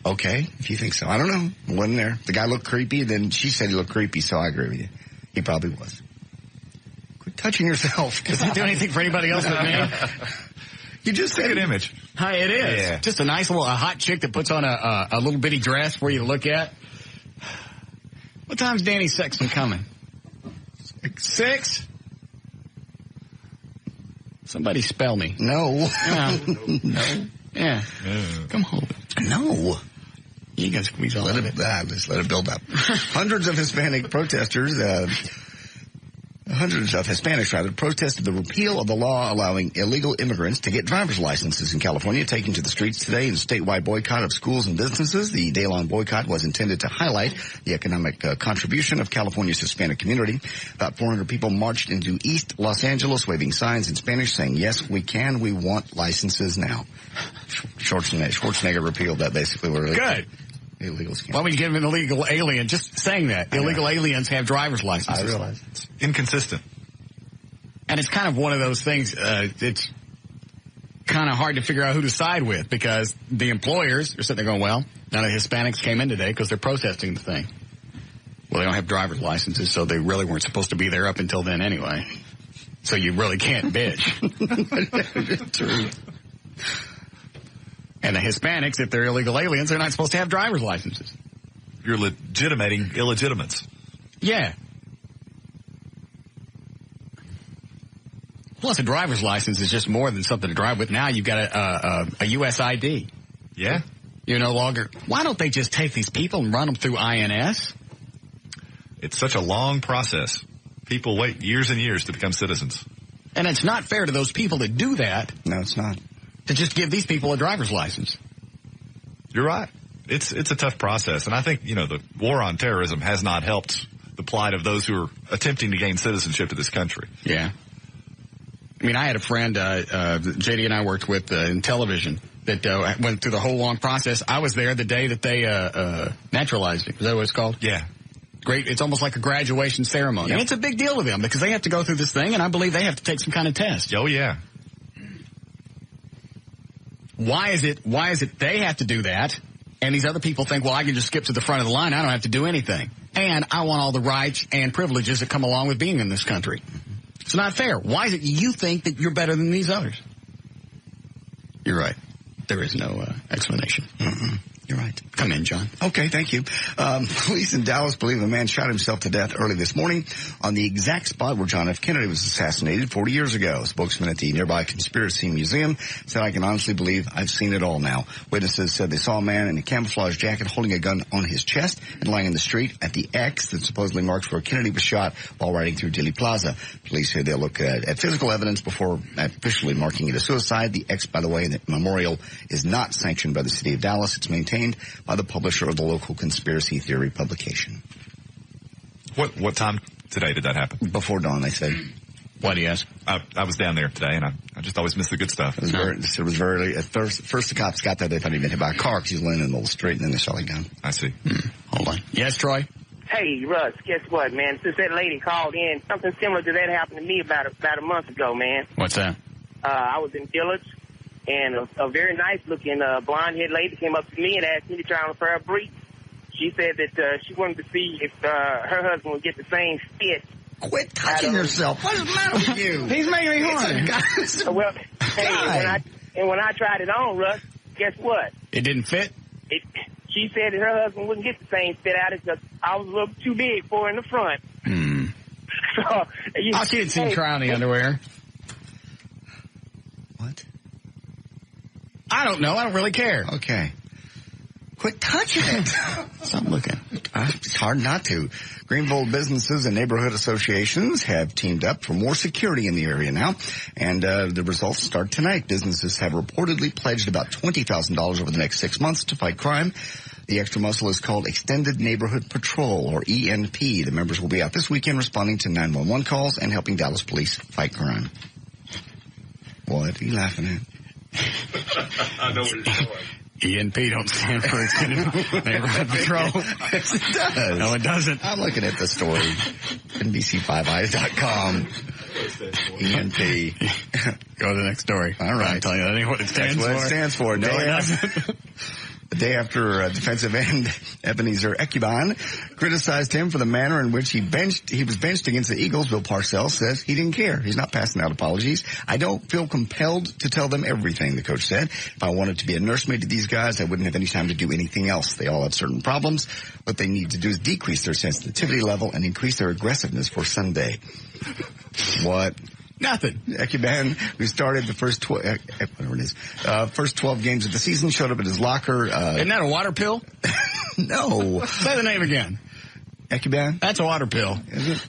Okay, if you think so. I don't know. I wasn't there. The guy looked creepy, then she said he looked creepy, so I agree with you. He probably was. Quit touching yourself. Does he do anything for anybody else but me? You just said an image. Hi, it is. Yeah. Just a nice little hot chick that puts on a little bitty dress for you to look at. What time's Danny Sexton coming? 6? Somebody spell me. No. Yeah. No. Yeah. Come hold it. No. You guys squeeze all let of it. it. Just let it build up. Hundreds of Hispanics protested the repeal of the law allowing illegal immigrants to get driver's licenses in California, taking to the streets today in a statewide boycott of schools and businesses. The day-long boycott was intended to highlight the economic contribution of California's Hispanic community. About 400 people marched into East Los Angeles, waving signs in Spanish saying, "Yes, we can. We want licenses now." Schwarzenegger repealed that basically. Good. Illegals. Why would you give him an illegal alien? Just saying that. Illegal aliens have driver's licenses. I realize. It's inconsistent. And it's kind of one of those things, it's kind of hard to figure out who to side with because the employers are sitting there going, well, none of the Hispanics came in today because they're protesting the thing. Well, they don't have driver's licenses, so they really weren't supposed to be there up until then anyway. So you really can't bitch. True. And the Hispanics, if they're illegal aliens, they're not supposed to have driver's licenses. You're legitimating illegitimates. Yeah. Plus, a driver's license is just more than something to drive with. Now you've got a U.S. ID. Yeah. You're no longer... Why don't they just take these people and run them through INS? It's such a long process. People wait years and years to become citizens. And it's not fair to those people that do that. No, it's not. To just give these people a driver's license. You're right. It's a tough process. And I think, the war on terrorism has not helped the plight of those who are attempting to gain citizenship to this country. Yeah. I mean, I had a friend, JD and I worked with in television that went through the whole long process. I was there the day that they naturalized it. Is that what it's called? Yeah. Great. It's almost like a graduation ceremony. Yep. And it's a big deal to them because they have to go through this thing, and I believe they have to take some kind of test. Oh, yeah. Why is it they have to do that, and these other people think, well, I can just skip to the front of the line. I don't have to do anything. And I want all the rights and privileges that come along with being in this country. It's not fair. Why is it you think that you're better than these others? You're right. There is no explanation. Mm-mm. You're right. Come in, John. Okay, thank you. Police in Dallas believe a man shot himself to death early this morning on the exact spot where John F. Kennedy was assassinated 40 years ago. A spokesman at the nearby Conspiracy Museum said, I can honestly believe I've seen it all now. Witnesses said they saw a man in a camouflage jacket holding a gun on his chest and lying in the street at the X that supposedly marks where Kennedy was shot while riding through Dealey Plaza. Police say they'll look at physical evidence before officially marking it a suicide. The X, by the way, the memorial is not sanctioned by the city of Dallas. It's maintained by the publisher of the local conspiracy theory publication. What time today did that happen? Before dawn, they said. Why do you ask? I was down there today, and I just always miss the good stuff. It was very at first the cops got there, they thought he'd been hit by a car because he was laying in the middle of the street, and then they shot him down. I see. Hold on. Yes, Troy? Hey, Russ, guess what, man? Since that lady called in, something similar to that happened to me about a month ago, man. What's that? I was in Dillard. And a very nice-looking blonde-haired lady came up to me and asked me to try on a pair of briefs. She said that she wanted to see if her husband would get the same fit. Quit touching yourself. What is the matter with you? He's making me horny. Well, hey, when I tried it on, Russ, guess what? It didn't fit? She said that her husband wouldn't get the same fit out of it because I was a little too big for her in the front. So, she didn't seem try on the underwear. What? I don't know. I don't really care. Okay. Quit touching it. Stop looking. It's hard not to. Greenville businesses and neighborhood associations have teamed up for more security in the area now, and the results start tonight. Businesses have reportedly pledged about $20,000 over the next 6 months to fight crime. The extra muscle is called Extended Neighborhood Patrol, or ENP. The members will be out this weekend responding to 911 calls and helping Dallas police fight crime. What are you laughing at? I know what you're doing. ENP don't stand for Extended Neighborhood Patrol. Yes, it does. No, it doesn't. I'm looking at the story. NBC5eyes.com. ENP. Go to the next story. All right. I'll tell you, that ain't what it stands for. That's what it stands for. No, it doesn't. The day after defensive end Ebenezer Ekuban criticized him for the manner in which he was benched against the Eagles, Bill Parcells says he didn't care. He's not passing out apologies. I don't feel compelled to tell them everything, the coach said. If I wanted to be a nursemaid to these guys, I wouldn't have any time to do anything else. They all have certain problems. What they need to do is decrease their sensitivity level and increase their aggressiveness for Sunday. What? Nothing. Ekuban, who started the first 12 games of the season, showed up at his locker. Isn't that a water pill? No. Say the name again. Ekuban? That's a water pill. Is it?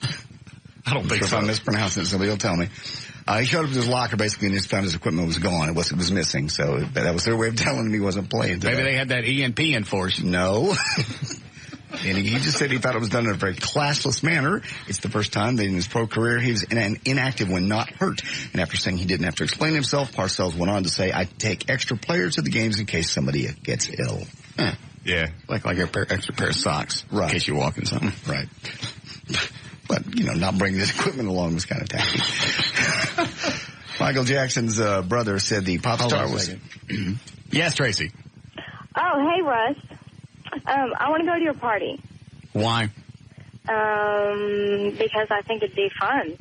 I don't think so. If I'm mispronouncing it, somebody will tell me. He showed up at his locker basically and just found his equipment was gone. It was missing. So that was their way of telling him he wasn't playing today. Maybe they had that ENP enforced. No. And he just said he thought it was done in a very classless manner. It's the first time that in his pro career he was inactive when not hurt. And after saying he didn't have to explain himself, Parcells went on to say, I take extra players to the games in case somebody gets ill. Huh. Yeah. Like an extra pair of socks. Right. In case you walk in something. Right. But, not bringing his equipment along was kind of tacky. Michael Jackson's brother said the pop star was... Yes, Tracy. Oh, hey, Russ. I want to go to your party. Why? Because I think it'd be fun.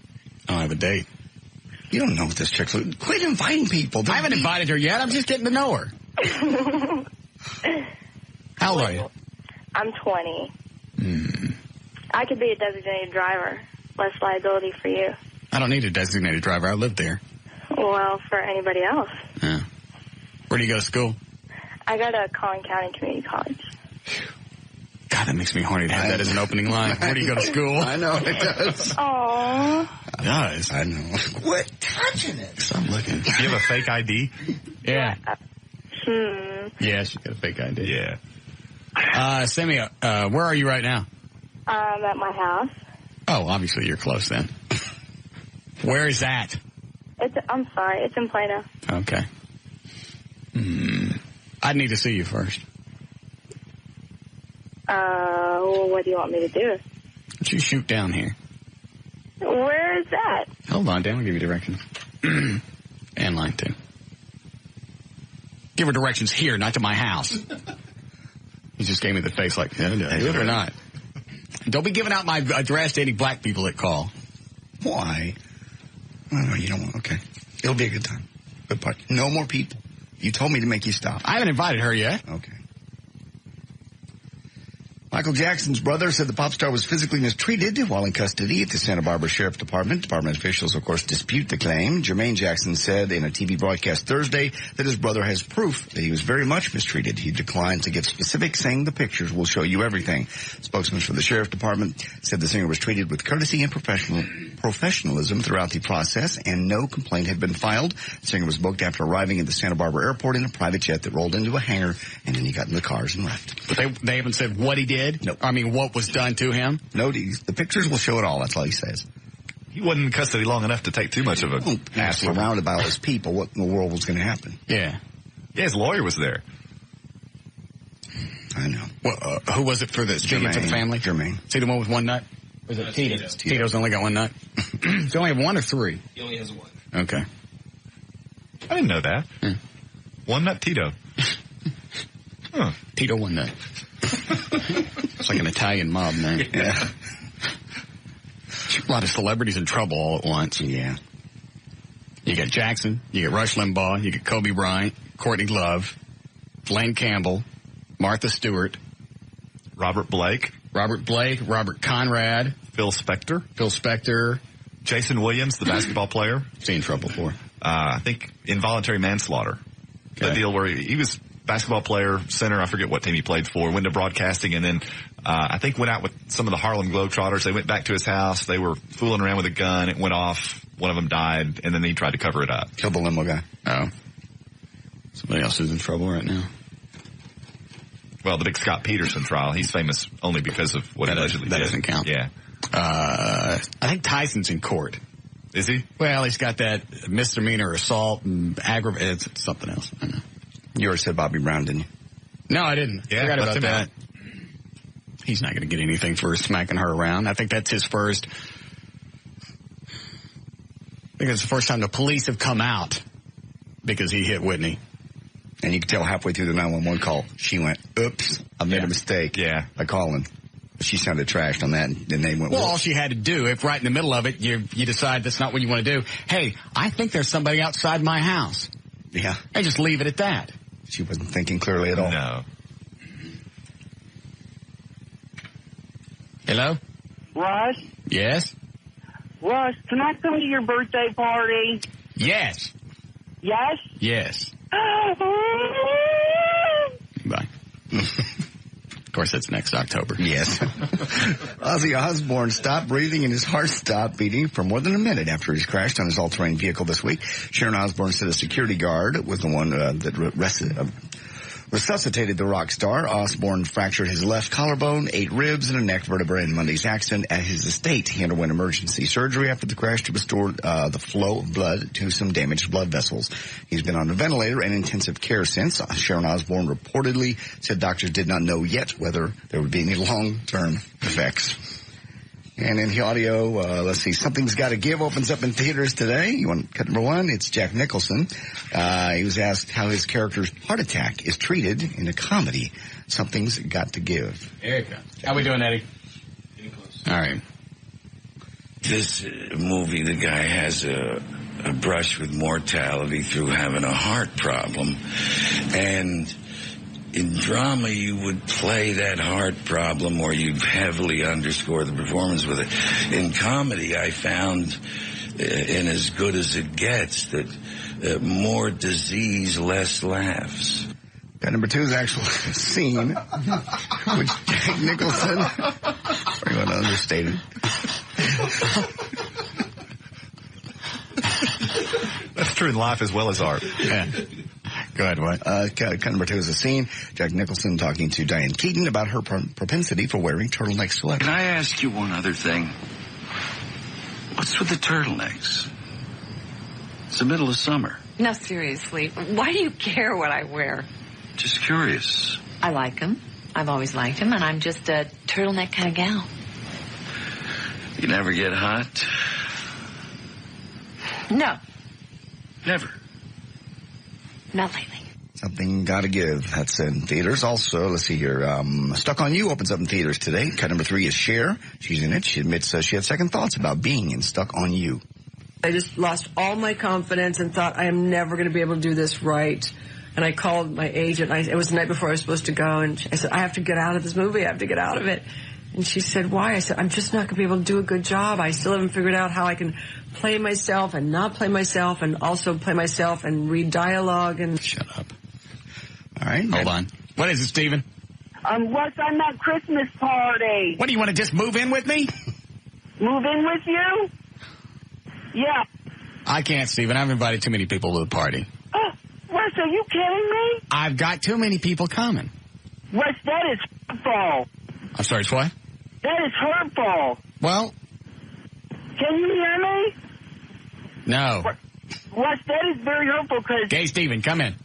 I don't have a date. You don't know what this chick's like. Quit inviting people. I haven't invited her yet. I'm just getting to know her. How old are you? I'm 20. I could be a designated driver. Less liability for you. I don't need a designated driver. I live there. Well, for anybody else. Yeah. Where do you go to school? I go to Collin County Community College. God, that makes me horny to have that as an opening line. Where do you go to school? I know, it does. Aww. It does. I know. Quit touching it. Stop looking. Do you have a fake ID? Yeah. Yeah, she's got a fake ID. Yeah. Send me where are you right now? I'm at my house. Oh, obviously you're close then. Where is that? I'm sorry, it's in Plano. Okay. I'd need to see you first. Well, what do you want me to do? Why don't you shoot down here? Where is that? Hold on, Dan. I'll give you directions. And line 2. Give her directions here, not to my house. He just gave me the face like, yeah, do it or not. Don't be giving out my address to any black people that call. Why? Oh, you don't want. Okay. It'll be a good time. Good part. No more people. You told me to make you stop. I haven't invited her yet. Okay. Michael Jackson's brother said the pop star was physically mistreated while in custody at the Santa Barbara Sheriff's Department. Department officials, of course, dispute the claim. Jermaine Jackson said in a TV broadcast Thursday that his brother has proof that he was very much mistreated. He declined to give specifics, saying the pictures will show you everything. Spokesman for the Sheriff's Department said the singer was treated with courtesy and professionalism throughout the process, and no complaint had been filed. The singer was booked after arriving at the Santa Barbara airport in a private jet that rolled into a hangar, and then he got in the cars and left. But they haven't said what he did? Nope. I mean, what was done to him? No, the pictures will show it all. That's all he says. He wasn't in custody long enough to take too much of a ask around about his people, what in the world was going to happen. Yeah. Yeah, his lawyer was there. I know. Well, who was it for the speaking for the family? Jermaine. See the one with one nut? Or is it Tito? Tito's only got one nut. Does he only have one or 3? He only has 1. Okay. I didn't know that. One nut Tito. Huh. Tito one nut. It's like an Italian mob name. Yeah. A lot of celebrities in trouble all at once. Yeah. You got Jackson, you got Rush Limbaugh, you got Kobe Bryant, Courtney Love, Lane Campbell, Martha Stewart, Robert Blake, Robert Conrad, Phil Spector, Jason Williams, the basketball player. Is he in trouble for? I think involuntary manslaughter. Okay. The deal where he was basketball player, center, I forget what team he played for, went to broadcasting, and then I think went out with some of the Harlem Globetrotters. They went back to his house. They were fooling around with a gun. It went off. One of them died, and then he tried to cover it up. Killed the limo guy. Oh. Somebody else is in trouble right now. Well, the big Scott Peterson trial, he's famous only because of what he allegedly did. That doesn't count. Yeah. I think Tyson's in court. Is he? Well, he's got that misdemeanor assault and aggravated. It's something else. I know. You already said Bobby Brown, didn't you? No, I didn't. Yeah, forgot about that. Out. He's not going to get anything for smacking her around. I think that's his first. I think it's the first time the police have come out because he hit Whitney. And you could tell halfway through the 911 call, she went, oops, I made a mistake by calling. She sounded trashed on that, and then they went, well, all she had to do, if right in the middle of it, you decide that's not what you want to do, hey, I think there's somebody outside my house. Yeah. And just leave it at that. She wasn't thinking clearly at all. No. Hello? Russ? Yes? Russ, can I come to your birthday party? Yes. Yes? Yes. Bye. Of course, that's next October. Yes. Ozzy Osbourne stopped breathing and his heart stopped beating for more than a minute after he crashed on his all-terrain vehicle this week. Sharon Osbourne said a security guard was the one that resuscitated the rock star. Osbourne fractured his left collarbone, 8 ribs, and a neck vertebra in Monday's accident at his estate. He underwent emergency surgery after the crash to restore the flow of blood to some damaged blood vessels. He's been on a ventilator and intensive care since. Sharon Osbourne reportedly said doctors did not know yet whether there would be any long-term effects. And in the audio, let's see, Something's Gotta Give opens up in theaters today. You want cut number 1? It's Jack Nicholson. He was asked how his character's heart attack is treated in a comedy. Something's Got to Give. There you go. How we doing, Eddie? All right. This movie, the guy has a brush with mortality through having a heart problem. And in drama, you would play that heart problem or you'd heavily underscore the performance with it. In comedy, I found, in As Good as It Gets, that more disease, less laughs. Got number 2 is actual scene, which Jack Nicholson, we're going to understate it. That's true in life as well as art. Yeah. Go ahead, what? Cut number 2 is a scene. Jack Nicholson talking to Diane Keaton about her propensity for wearing turtlenecks to Can I ask you one other thing? What's with the turtlenecks? It's the middle of summer. No, seriously. Why do you care what I wear? Just curious. I like them. I've always liked them, and I'm just a turtleneck kind of gal. You never get hot? No, Never. not lately. Something Gotta Give. That's in theaters. Also, let's see here. Stuck on You opens up in theaters today. Cut number 3 is Cher. She's in it. She admits she had second thoughts about being in Stuck on You. I just lost all my confidence and thought I am never going to be able to do this right. And I called my agent. It was the night before I was supposed to go. And I said, I have to get out of this movie. I have to get out of it. And she said, why? I said, I'm just not going to be able to do a good job. I still haven't figured out how I can play myself and not play myself and also play myself and read dialogue. And Shut up. All right. Hold on. What is it, Stephen? What's on that Christmas party? What, do you want to just move in with me? Move in with you? Yeah. I can't, Stephen. I've invited too many people to the party. Wes, are you kidding me? I've got too many people coming. Wes, that is hurtful. I'm sorry, it's what? That is hurtful. Well. Can you hear me? No. Wes, that is very hurtful because... Okay, Stephen, come in.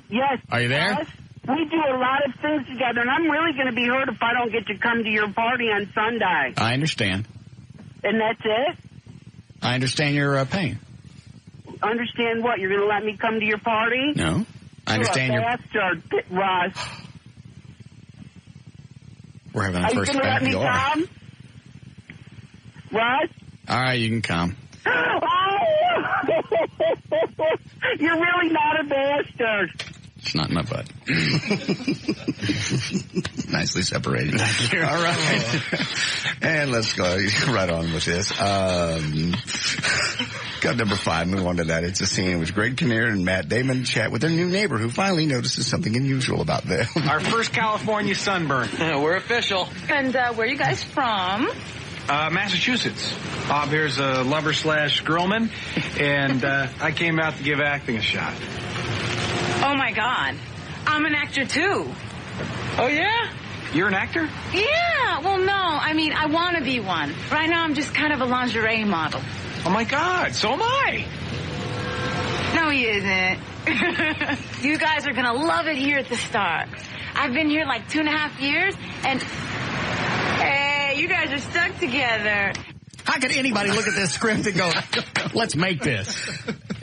Yes. Are you there? Wes, we do a lot of things together, and I'm really going to be hurt if I don't get to come to your party on Sunday. I understand. And that's it? I understand your pain. Understand what? You're going to let me come to your party? No. I understand you're a bastard, Russ. We're having our first back door. Are you going to let me come? Russ? All right, you can come. Oh! You're really not a bastard. It's not in my butt. Nicely separated. Thank you. All right. And let's go right on with this. Got number 5. Move on to that. It's a scene in which Greg Kinnear and Matt Damon chat with their new neighbor who finally notices something unusual about them. Our first California sunburn. We're official. And where are you guys from? Massachusetts. Bob here's a lover/girlman, and I came out to give acting a shot. Oh, my God. I'm an actor, too. Oh, yeah? You're an actor? Yeah. Well, no. I mean, I want to be one. Right now, I'm just kind of a lingerie model. Oh, my God. So am I. No, he isn't. You guys are going to love it here at the Star. I've been here like 2.5 years, and... Hey, you guys are stuck together. How could anybody look at this script and go, let's make this?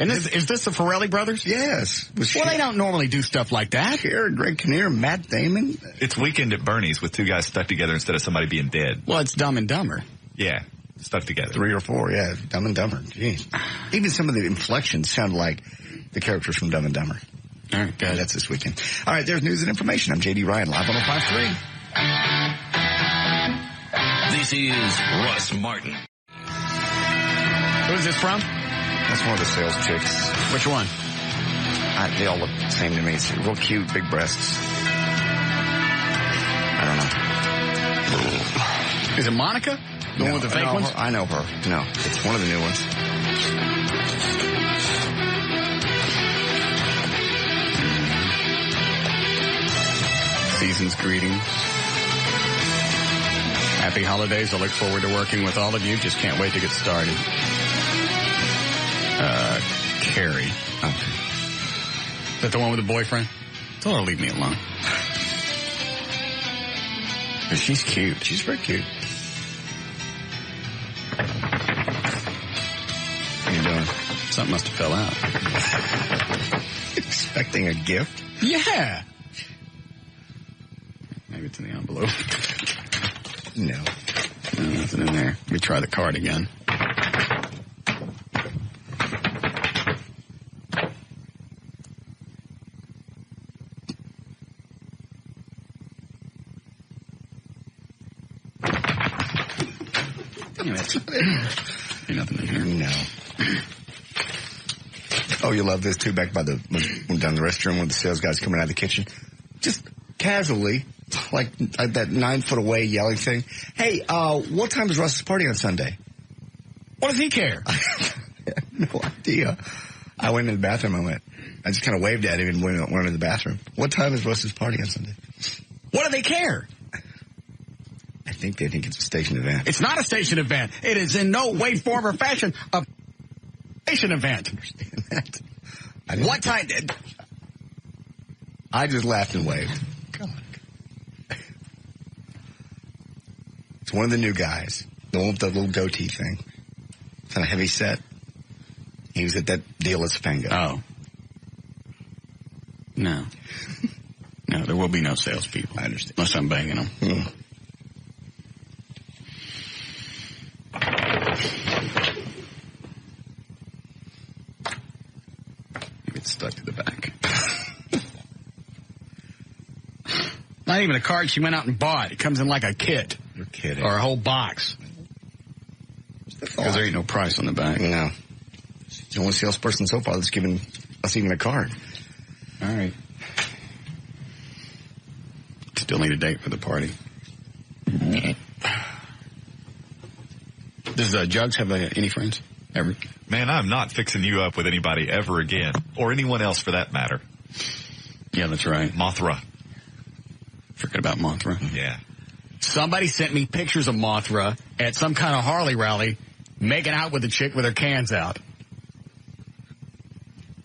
And is this the Farrelly brothers? Yes. Well, they don't normally do stuff like that. Cher, Greg Kinnear, Matt Damon. It's Weekend at Bernie's with 2 guys stuck together instead of somebody being dead. Well, it's Dumb and Dumber. Yeah, stuck together. 3 or 4, yeah. Dumb and Dumber. Jeez. Even some of the inflections sound like the characters from Dumb and Dumber. All right, guys. That's this weekend. All right, there's news and information. I'm J.D. Ryan, live on 105.3. This is Russ Martin. Who's this from? That's one of the sales chicks. Which one? They all look the same to me. It's real cute, big breasts. I don't know. Is it Monica? The one with the fake ones? I know her. No, it's one of the new ones. Season's greetings. Happy holidays. I look forward to working with all of you. Just can't wait to get started. Carrie. Okay. Is that the one with the boyfriend? Tell her to leave me alone. But she's cute. She's very cute. How you doing? Something must have fell out. Expecting a gift? Yeah. Maybe it's in the envelope. No. Nothing in there. Let me try the card again. Ain't nothing in here. No. Oh, you love this too. Back by when down the restroom, when the sales guys coming out of the kitchen, just casually, like that 9 foot away yelling thing. Hey, what time is Russ's party on Sunday? What does he care? I have no idea. I went in the bathroom. I just kind of waved at him and went into the bathroom. What time is Russ's party on Sunday? What do they care? I think they think it's a station event. It's not a station event. It is in no way, form, or fashion a station event. I understand that. What time? I just laughed and waved. Come on. It's one of the new guys. The one with the little goatee thing. Kind of heavy set. He was at that deal at Spango. Oh. No. No, there will be no salespeople. I understand. Unless I'm banging them. Mm. It's stuck to the back. Not even a card she went out and bought. It comes in like a kit. You're kidding. Or a whole box. Because there ain't no price on the back. No. She's the only salesperson so far that's given us even a card. All right. Still need a date for the party. Does Jugs have any friends? Ever? Man, I'm not fixing you up with anybody ever again. Or anyone else for that matter. Yeah, that's right. Mothra. Forget about Mothra. Yeah. Somebody sent me pictures of Mothra at some kind of Harley rally making out with a chick with her cans out.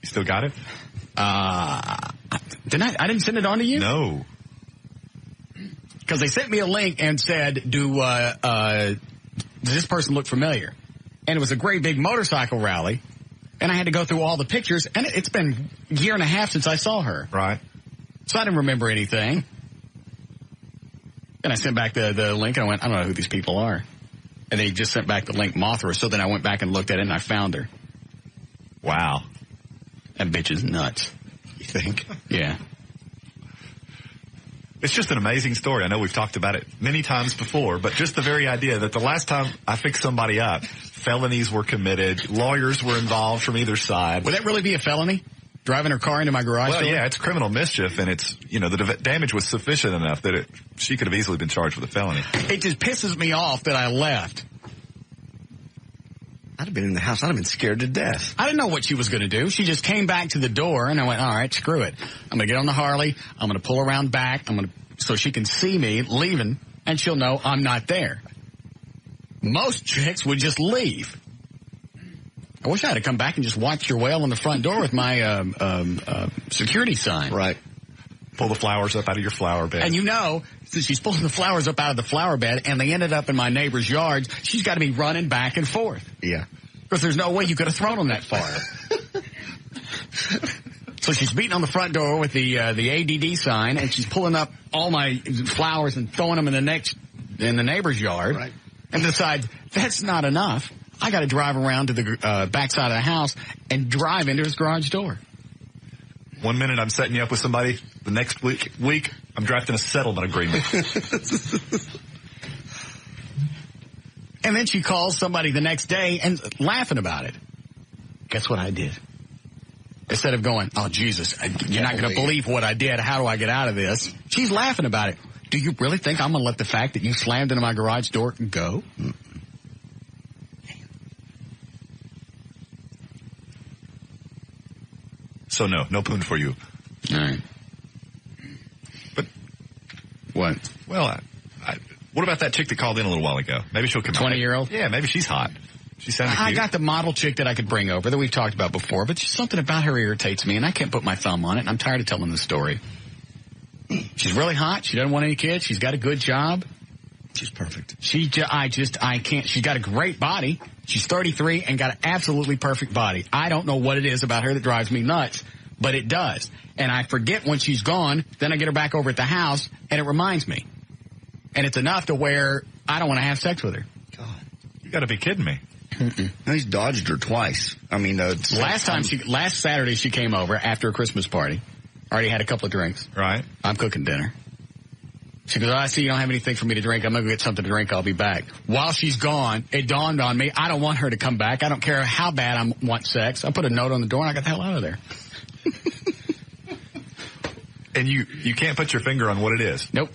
You still got it? Didn't I didn't send it on to you? No. Because they sent me a link and said, does this person look familiar? And it was a great big motorcycle rally. And I had to go through all the pictures. And it's been a year and a half since I saw her. Right. So I didn't remember anything. And I sent back the link and I went, I don't know who these people are. And they just sent back the link Mothra. So then I went back and looked at it and I found her. Wow. That bitch is nuts. You think? Yeah. It's just an amazing story. I know we've talked about it many times before, but just the very idea that the last time I fixed somebody up, felonies were committed, lawyers were involved from either side. Would that really be a felony? Driving her car into my garage door? Yeah, it's criminal mischief, and it's, the damage was sufficient enough that she could have easily been charged with a felony. It just pisses me off that I left. I'd have been in the house. I'd have been scared to death. I didn't know what she was going to do. She just came back to the door, and I went, all right, screw it. I'm going to get on the Harley. I'm going to pull around back. So she can see me leaving, and she'll know I'm not there. Most chicks would just leave. I wish I had to come back and just watch your whale on the front door with my security sign. Right. Pull the flowers up out of your flower bed. And since she's pulling the flowers up out of the flower bed and they ended up in my neighbor's yard, she's got to be running back and forth. Yeah. Because there's no way you could have thrown them that far. So she's beating on the front door with the ADD sign, and she's pulling up all my flowers and throwing them in the neighbor's yard. Right. And decides that's not enough. I got to drive around to the backside of the house and drive into his garage door. 1 minute I'm setting you up with somebody. The next week I'm drafting a settlement agreement. And then she calls somebody the next day and laughing about it. Guess what I did? Instead of going, oh, Jesus, you're not going to believe what I did. How do I get out of this? She's laughing about it. Do you really think I'm going to let the fact that you slammed into my garage door go? Mm-mm. So no poon for you. All right. But what? Well, what about that chick that called in a little while ago? Maybe she'll come 20-year-old? Yeah, maybe she's hot. She sounded cute. I got the model chick that I could bring over that we've talked about before, but something about her irritates me, and I can't put my thumb on it, and I'm tired of telling the story. She's really hot. She doesn't want any kids. She's got a good job. She's perfect. I can't. She's got a great body. She's 33 and got an absolutely perfect body. I don't know what it is about her that drives me nuts, but it does. And I forget when she's gone, then I get her back over at the house, and it reminds me. And it's enough to where I don't want to have sex with her. God. You got to be kidding me. No, he's dodged her twice. I mean, last Saturday she came over after a Christmas party. Already had a couple of drinks. Right. I'm cooking dinner. She goes, I see you don't have anything for me to drink. I'm going to go get something to drink. I'll be back. While she's gone, it dawned on me, I don't want her to come back. I don't care how bad I want sex. I put a note on the door and I got the hell out of there. And you can't put your finger on what it is? Nope.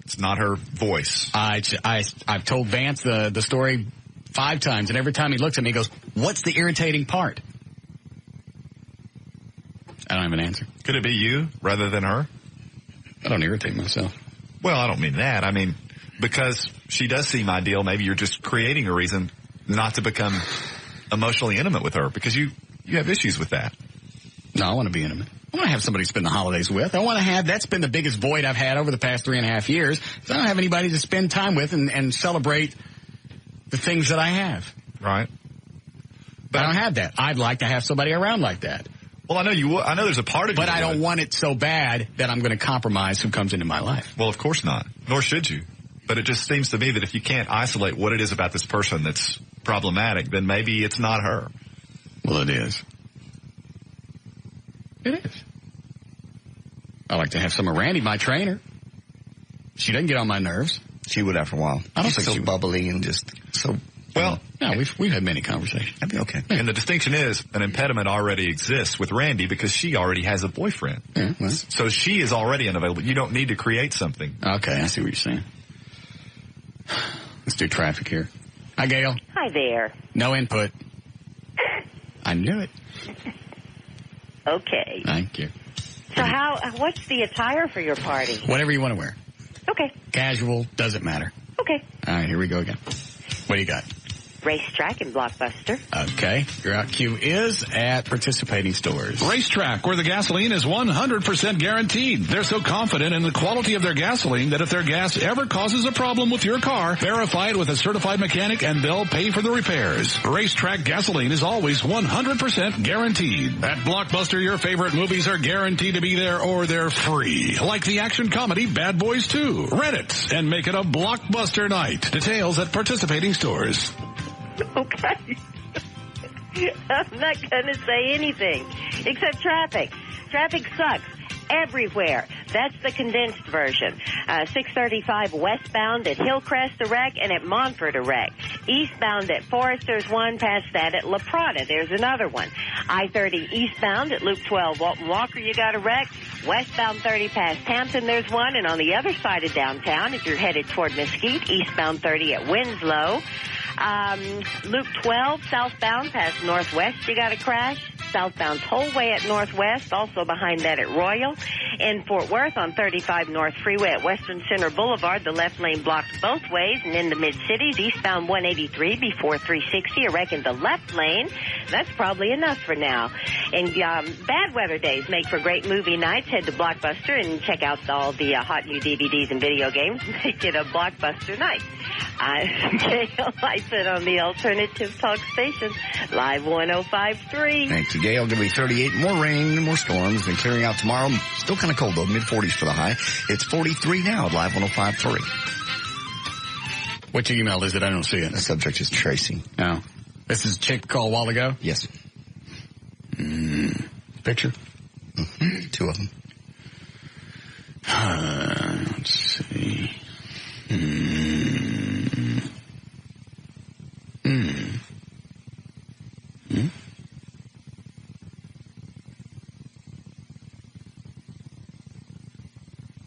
It's not her voice. I've told Vance the story 5 times, and every time he looks at me, he goes, what's the irritating part? I don't have an answer. Could it be you rather than her? I don't irritate myself. Well, I don't mean that. I mean, because she does seem ideal, maybe you're just creating a reason not to become emotionally intimate with her, because you have issues with that. No, I want to be intimate. I want to have somebody to spend the holidays with. I want to have, that's been the biggest void I've had over the past 3.5 years. I don't have anybody to spend time with and celebrate the things that I have. Right. But I don't have that. I'd like to have somebody around like that. Well, I know there's a part of you. But I don't want it so bad that I'm going to compromise who comes into my life. Well, of course not. Nor should you. But it just seems to me that if you can't isolate what it is about this person that's problematic, then maybe it's not her. Well, it is. It is. I like to have some of Randy, my trainer. She doesn't get on my nerves. She would after a while. I don't think so she would. bubbly and just so... Well, no, we've had many conversations. That'd be okay. And the distinction is an impediment already exists with Randy because she already has a boyfriend. Yeah, well. So she is already unavailable. You don't need to create something. Okay, I see what you're saying. Let's do traffic here. Hi, Gail. Hi there. No input. I knew it. Okay. Thank you. So what's the attire for your party? Whatever you want to wear. Okay. Casual, doesn't matter. Okay. All right, here we go again. What do you got? Racetrack and Blockbuster. Okay. Your out cue is at participating stores. Racetrack, where the gasoline is 100% guaranteed. They're so confident in the quality of their gasoline that if their gas ever causes a problem with your car, verify it with a certified mechanic and they'll pay for the repairs. Racetrack gasoline is always 100% guaranteed. At Blockbuster, your favorite movies are guaranteed to be there or they're free. Like the action comedy Bad Boys 2. Rent it and make it a Blockbuster night. Details at participating stores. Okay. I'm not going to say anything except traffic. Traffic sucks everywhere. That's the condensed version. 635 westbound at Hillcrest a wreck and at Montfort a wreck. Eastbound at Foresters 1, past that at La Prada. There's another one. I-30 eastbound at Loop 12 Walton Walker, you got a wreck. Westbound 30 past Hampton, there's one. And on the other side of downtown, if you're headed toward Mesquite, eastbound 30 at Winslow. Loop 12, southbound past Northwest, you got a crash. Southbound Tollway at Northwest, also behind that at Royal. In Fort Worth on 35 North Freeway at Western Center Boulevard, the left lane blocked both ways. And in the mid-cities, eastbound 183 before 360, a wreck in the left lane. That's probably enough for now. And bad weather days make for great movie nights. Head to Blockbuster and check out all the hot new DVDs and video games. Make it a Blockbuster night. KLLI said on the Alternative Talk Station, Live 105.3. Thanks, Gail. Going to be 38, more rain, more storms, and clearing out tomorrow. Still kind of cold, though, mid-40s for the high. It's 43 now at Live 105.3. Which email is it? I don't see it. The subject is Tracy. Oh. This is a chick call a while ago? Yes. Picture? Mm-hmm. 2 of them. Let's see.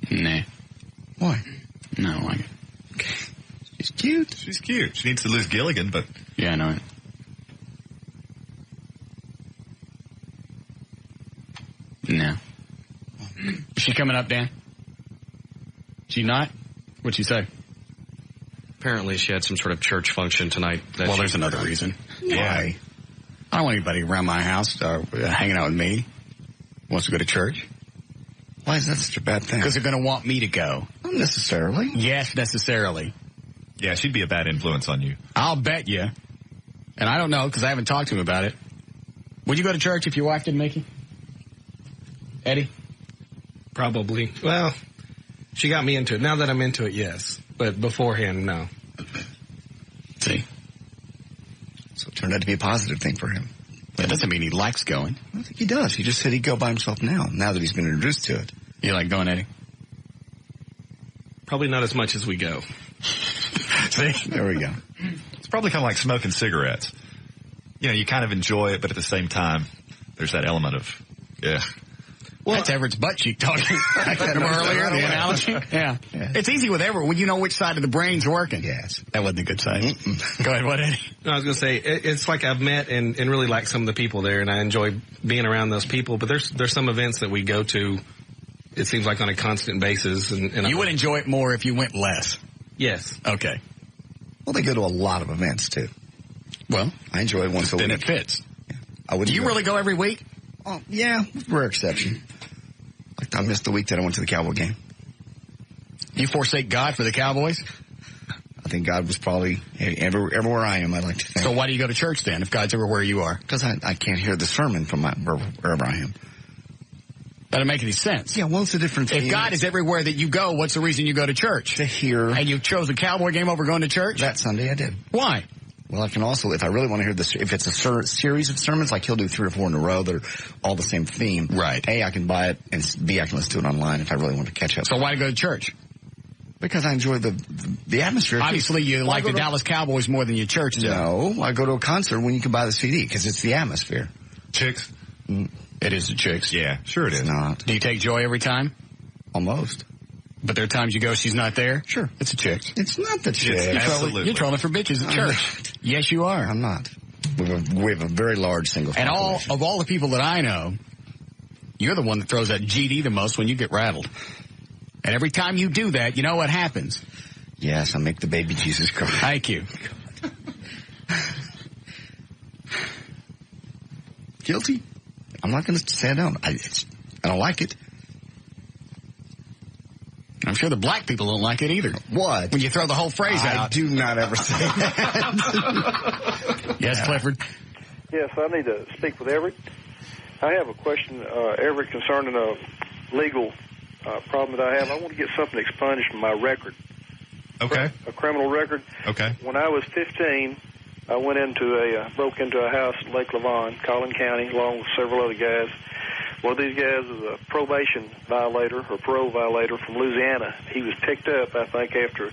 Nah. Why? No, I don't like it. Okay. She's cute. She's cute. She needs to lose Gilligan, but... Yeah, I know it. No. Is she coming up, Dan? She not? What'd she say? Apparently she had some sort of church function tonight. Well, there's another reason. Yeah. I don't want anybody around my house hanging out with me. Wants to go to church. Why is that such a bad thing? Because they're going to want me to go. Not necessarily. Yes, necessarily. Yeah, she'd be a bad influence on you. I'll bet you. And I don't know because I haven't talked to him about it. Would you go to church if your wife didn't make you? Eddie? Probably. Well, she got me into it. Now that I'm into it, yes. but beforehand, no. See? So it turned out to be a positive thing for him. That doesn't mean he likes going. I don't think he does. He just said he'd go by himself now that he's been introduced to it. You like going, Eddie? Probably not as much as we go. See? There we go. It's probably kind of like smoking cigarettes. You know, you kind of enjoy it, but at the same time, there's that element of, yeah. Well, that's Everett's butt cheek talking. Remember earlier, the analogy? Yeah. It's easy with Everett when you know which side of the brain's working. Yes. That wasn't a good side. Go ahead, what, Eddie? No, I was going to say, it's like I've met and really like some of the people there, and I enjoy being around those people, but there's some events that we go to, it seems like on a constant basis. And you would enjoy it more if you went less. Yes. Okay. Well, they go to a lot of events, too. Well, I enjoy it once a week. Then it fits. Yeah. Do you really go every week? Oh, yeah, rare exception. Like I missed the week that I went to the Cowboy game. You forsake God for the Cowboys? I think God was probably everywhere I am, I'd like to think. So why do you go to church then, if God's everywhere you are? Because I can't hear the sermon from wherever I am. That doesn't make any sense. Yeah, well, it's a different thing. If God is everywhere that you go, what's the reason you go to church? To hear. And you chose the Cowboy game over going to church? That Sunday I did. Why? Well, I can also, if I really want to hear this, if it's a series of sermons, like he'll do 3 or 4 in a row that are all the same theme. Right. A, I can buy it, and B, I can listen to it online if I really want to catch up. So why go to church? Because I enjoy the atmosphere. Obviously, you like the Dallas Cowboys more than your church do. No, I go to a concert when you can buy the CD, because it's the atmosphere. Chicks? It is the Chicks. Yeah, sure it is. It's not. Do you take joy every time? Almost. But there are times you go, she's not there? Sure. It's a Chicks. It's not the Chicks. Absolutely. You're trolling for bitches at church. Yes, you are. I'm not. We have a very large single And population. of all the people that I know, you're the one that throws that GD the most when you get rattled. And every time you do that, you know what happens? Yes, I make the baby Jesus cry. Thank you. Guilty? I'm not going to say I don't. I don't like it. I'm sure the black people don't like it either. What? When you throw the whole phrase out. I do not ever say that. Yes, Clifford? Yes, I need to speak with Everett. I have a question, Everett, concerning a legal problem that I have. I want to get something expunged from my record. Okay. A criminal record. Okay. When I was 15, I went broke into a house in Lake Lavon, Collin County, along with several other guys. One of these guys is a probation violator or parole violator from Louisiana. He was picked up, I think, after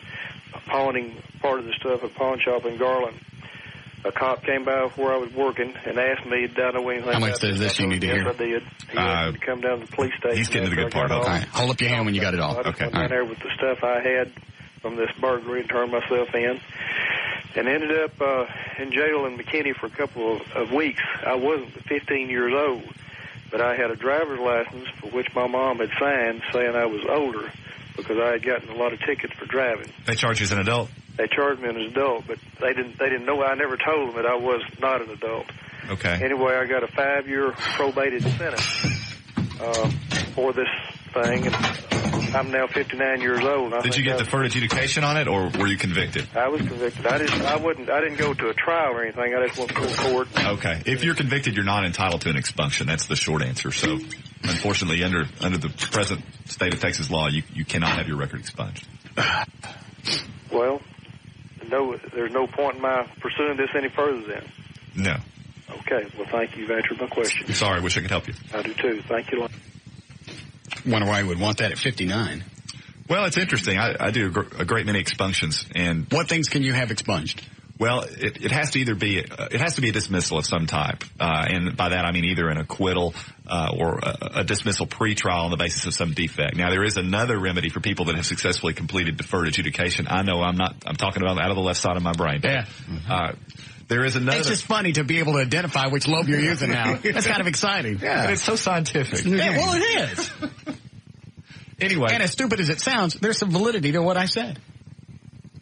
pawning part of the stuff at a pawn shop in Garland. A cop came by where I was working and asked me, did I know anything How much of this you need to hear? Yes, I did. He asked me to come down to the police station. He's getting to the good part. All right. Hold up your hand when you got it all. I just went down there with the stuff I had from this burglary and turned myself in. And ended up in jail in McKinney for a couple of weeks. I wasn't 15 years old, but I had a driver's license for which my mom had signed saying I was older because I had gotten a lot of tickets for driving. They charge you as an adult? They charged me as an adult, but they didn't know. I never told them that I was not an adult. Okay. Anyway, I got a 5-year probated sentence for this thing, and I'm now 59 years old. Did you get deferred adjudication on it, or were you convicted? I was convicted. I didn't go to a trial or anything. I just went to court. Okay. If you're convicted, you're not entitled to an expunction. That's the short answer. So, unfortunately, under the present state of Texas law, you cannot have your record expunged. Well, no, there's no point in my pursuing this any further then. No. Okay. Well, thank you. You've answered my question. Sorry. I wish I could help you. I do too. Thank you. Wonder why you would want that at 59. Well, it's interesting. I do a great many expunctions, and what things can you have expunged? Well, it has to either be it has to be a dismissal of some type, and by that I mean either an acquittal or a dismissal pre-trial on the basis of some defect. Now, there is another remedy for people that have successfully completed deferred adjudication. I know I'm talking about out of the left side of my brain. Yeah. There is another. It's just funny to be able to identify which lobe you're using now. That's kind of exciting. Yeah. And it's so scientific. Yeah, well, it is. Anyway. And as stupid as it sounds, there's some validity to what I said.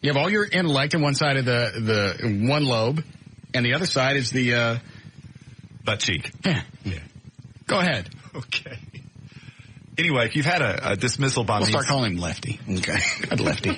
You have all your intellect in one side of the one lobe, and the other side is the butt cheek. Yeah. Go ahead. Okay. Anyway, if you've had a dismissal by we'll start calling him Lefty. Okay. Lefty.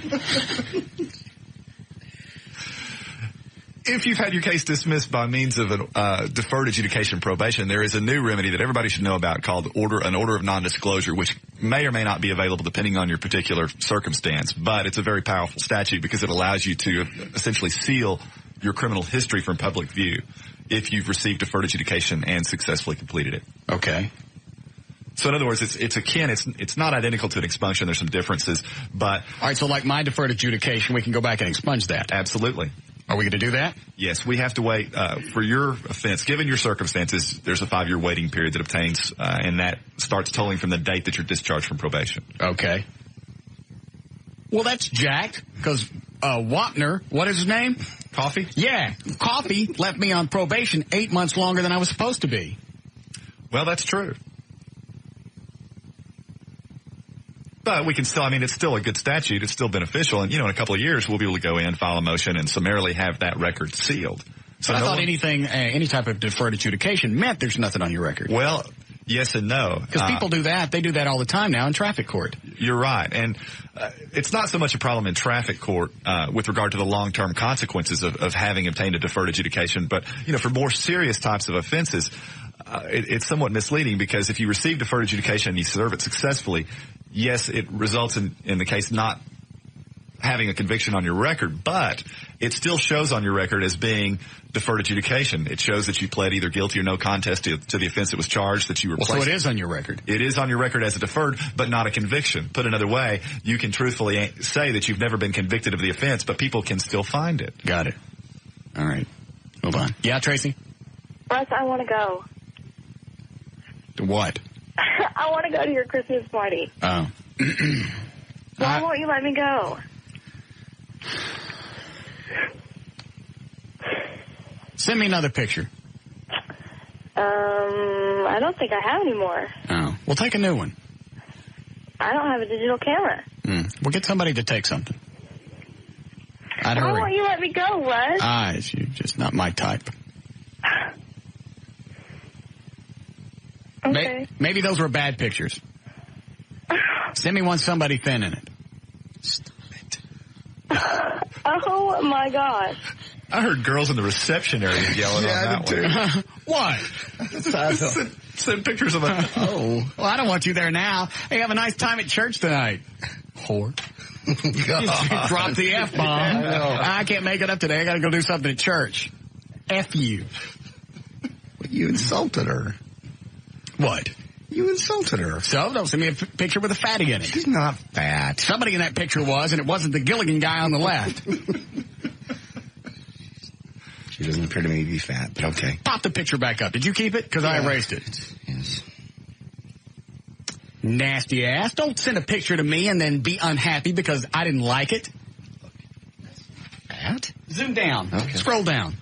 If you've had your case dismissed by means of a deferred adjudication probation, there is a new remedy that everybody should know about called an order of nondisclosure, which may or may not be available depending on your particular circumstance, but it's a very powerful statute because it allows you to essentially seal your criminal history from public view if you've received deferred adjudication and successfully completed it. Okay. So in other words, it's akin, it's not identical to an expunction. There's some differences, but... All right, so like my deferred adjudication, we can go back and expunge that. Absolutely. Are we going to do that? Yes, we have to wait for your offense. Given your circumstances, there's a 5-year waiting period that obtains, and that starts tolling from the date that you're discharged from probation. Okay. Well, that's jacked, because Wapner, what is his name? Coffee? Yeah, Coffee left me on probation 8 months longer than I was supposed to be. Well, that's true. But we can still, it's still a good statute. It's still beneficial. And, in a couple of years, we'll be able to go in, file a motion, and summarily have that record sealed. So but I thought any type of deferred adjudication meant there's nothing on your record. Well, yes and no. Because people do that. They do that all the time now in traffic court. You're right. And it's not so much a problem in traffic court with regard to the long-term consequences of having obtained a deferred adjudication. But, for more serious types of offenses, it's somewhat misleading because if you receive deferred adjudication and you serve it successfully, yes, it results in the case not having a conviction on your record, but it still shows on your record as being deferred adjudication. It shows that you pled either guilty or no contest to the offense that was charged, that you were placed. So it is on your record. It is on your record as a deferred, but not a conviction. Put another way, you can truthfully say that you've never been convicted of the offense, but people can still find it. Got it. All right. Hold on. Yeah, Tracy? Russ, I want to go. To what? I want to go to your Christmas party. Oh. Why won't you let me go? Send me another picture. I don't think I have any more. Oh. We'll take a new one. I don't have a digital camera. We'll get somebody to take something. I'd Why hurry. won't you let me go, Russ? You're just not my type. Okay. Maybe those were bad pictures. Send me one somebody thin in it. Stop it. Oh, my gosh. I heard girls in the reception area yelling on that one. What? Send pictures of it. Oh. Well, I don't want you there now. Hey, have a nice time at church tonight. Whore. Drop the F-bomb. I can't make it up today. I got to go do something at church. F you. You insulted her. What? You insulted her. So, don't send me a picture with a fatty in it. She's not fat. Somebody in that picture was, and it wasn't the Gilligan guy on the left. She doesn't appear to me to be fat, but okay. Pop the picture back up. Did you keep it? Because I erased it. Yes. Nasty ass. Don't send a picture to me and then be unhappy because I didn't like it. Fat? Zoom down. Okay. Scroll down.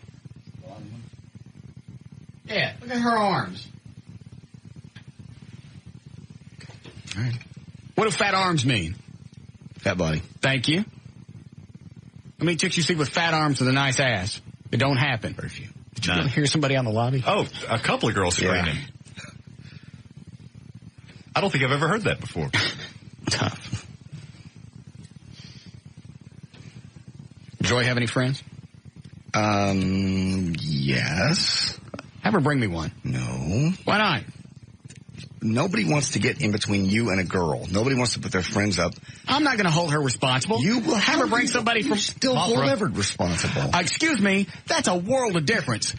Yeah, look at her arms. All right. What do fat arms mean? Fat body. Thank you. How many chicks you see with fat arms with a nice ass? It don't happen. Very few. Did you hear somebody on the lobby? Oh, a couple of girls screaming. Yeah. I don't think I've ever heard that before. Tough. Joy have any friends? Yes. Have her bring me one. No. Why not? Nobody wants to get in between you and a girl. Nobody wants to put their friends up. I'm not going to hold her responsible. You will have her bring somebody from... Still hold Everett responsible. Excuse me, that's a world of difference.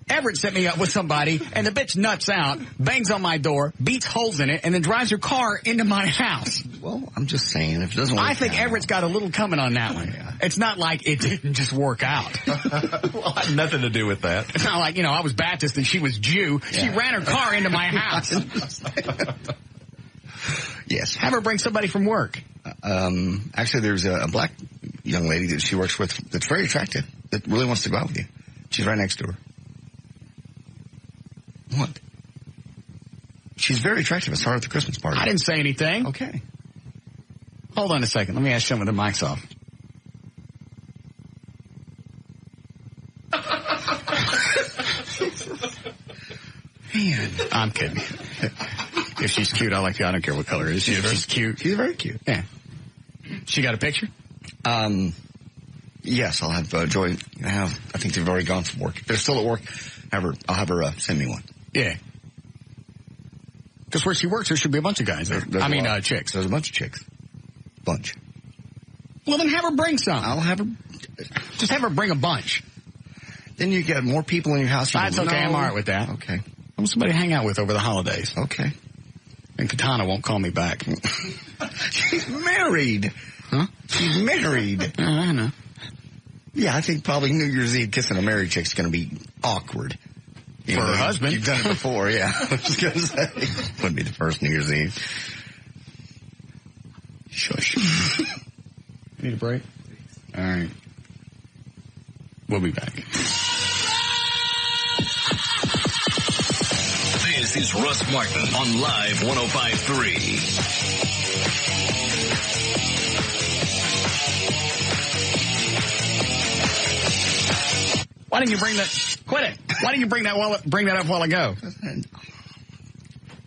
Everett set me up with somebody, and the bitch nuts out, bangs on my door, beats holes in it, and then drives her car into my house. Well, I'm just saying, if it doesn't work I think Everett's got a little coming on that one. Yeah. It's not like it didn't just work out. Well, I had nothing to do with that. It's not like, I was Baptist and she was Jew. Yeah. She ran her car into my house. Yes. Have her bring somebody from work. Actually, there's a black young lady that she works with that's very attractive, that really wants to go out with you. She's right next to her. What? She's very attractive. I saw her at the Christmas party. I didn't say anything. Okay. Hold on a second. Let me ask some of the mics off. Man, I'm kidding. If she's cute, I like you. I don't care what color it is. If she's cute. She's very cute. Yeah. She got a picture? Yes, I'll have Joy. I think they've already gone from work. If they're still at work, I'll have her send me one. Yeah. Because where she works, there should be a bunch of guys there. Chicks. There's a bunch of chicks. Bunch. Well, then have her bring some. I'll have her. Just have her bring a bunch. Then you get more people in your house. That's okay. I'm all right with that. Okay. I want somebody to hang out with over the holidays. Okay. And Katana won't call me back. She's married. Huh? She's married. I know. Yeah, I think probably New Year's Eve kissing a married chick's going to be awkward. For her husband. You've done it before, yeah. I was going to say. Wouldn't be the first New Year's Eve. Shush. Need a break? All right. We'll be back. This is Russ Martin on Live 105.3. Why didn't you bring that? Quit it. Why didn't you bring that up while ago?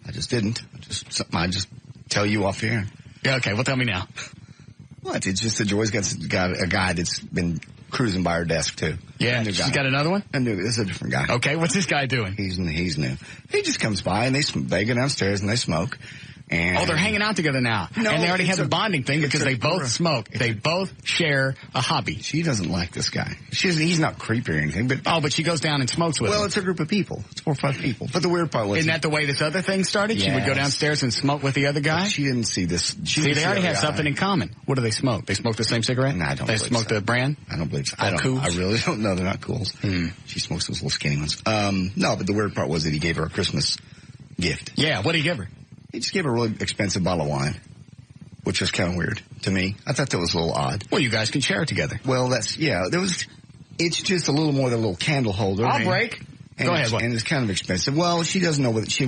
I just didn't. I just tell you off the air. Yeah, okay. Well, tell me now. What? It's just that Joy's got a guy that's been cruising by her desk, too. Yeah, she's got another one? This is a different guy. Okay, what's this guy doing? He's new. He just comes by, and they go downstairs, and they smoke. And they're hanging out together now. No, and they already have a bonding thing because they both smoke. They both share a hobby. She doesn't like this guy. He's not creepy or anything. But she goes down and smokes with him. Well, it's a group of people. It's 4 or 5 people. But the weird part was... Isn't that the way this other thing started? Yes. She would go downstairs and smoke with the other guy? But she didn't see this. They already have something in common. What do they smoke? They smoke the same cigarette? No, I don't believe so. They smoke the brand? I don't believe so. I really don't know. They're not Cools. She smokes those little skinny ones. No, but the weird part was that he gave her a Christmas gift. Yeah, what did he give her? He just gave her a really expensive bottle of wine, which was kind of weird to me. I thought that was a little odd. Well, you guys can share it together. Well, it's just a little more than a little candle holder. I'll break. Go ahead. And it's kind of expensive. Well, she doesn't know whether she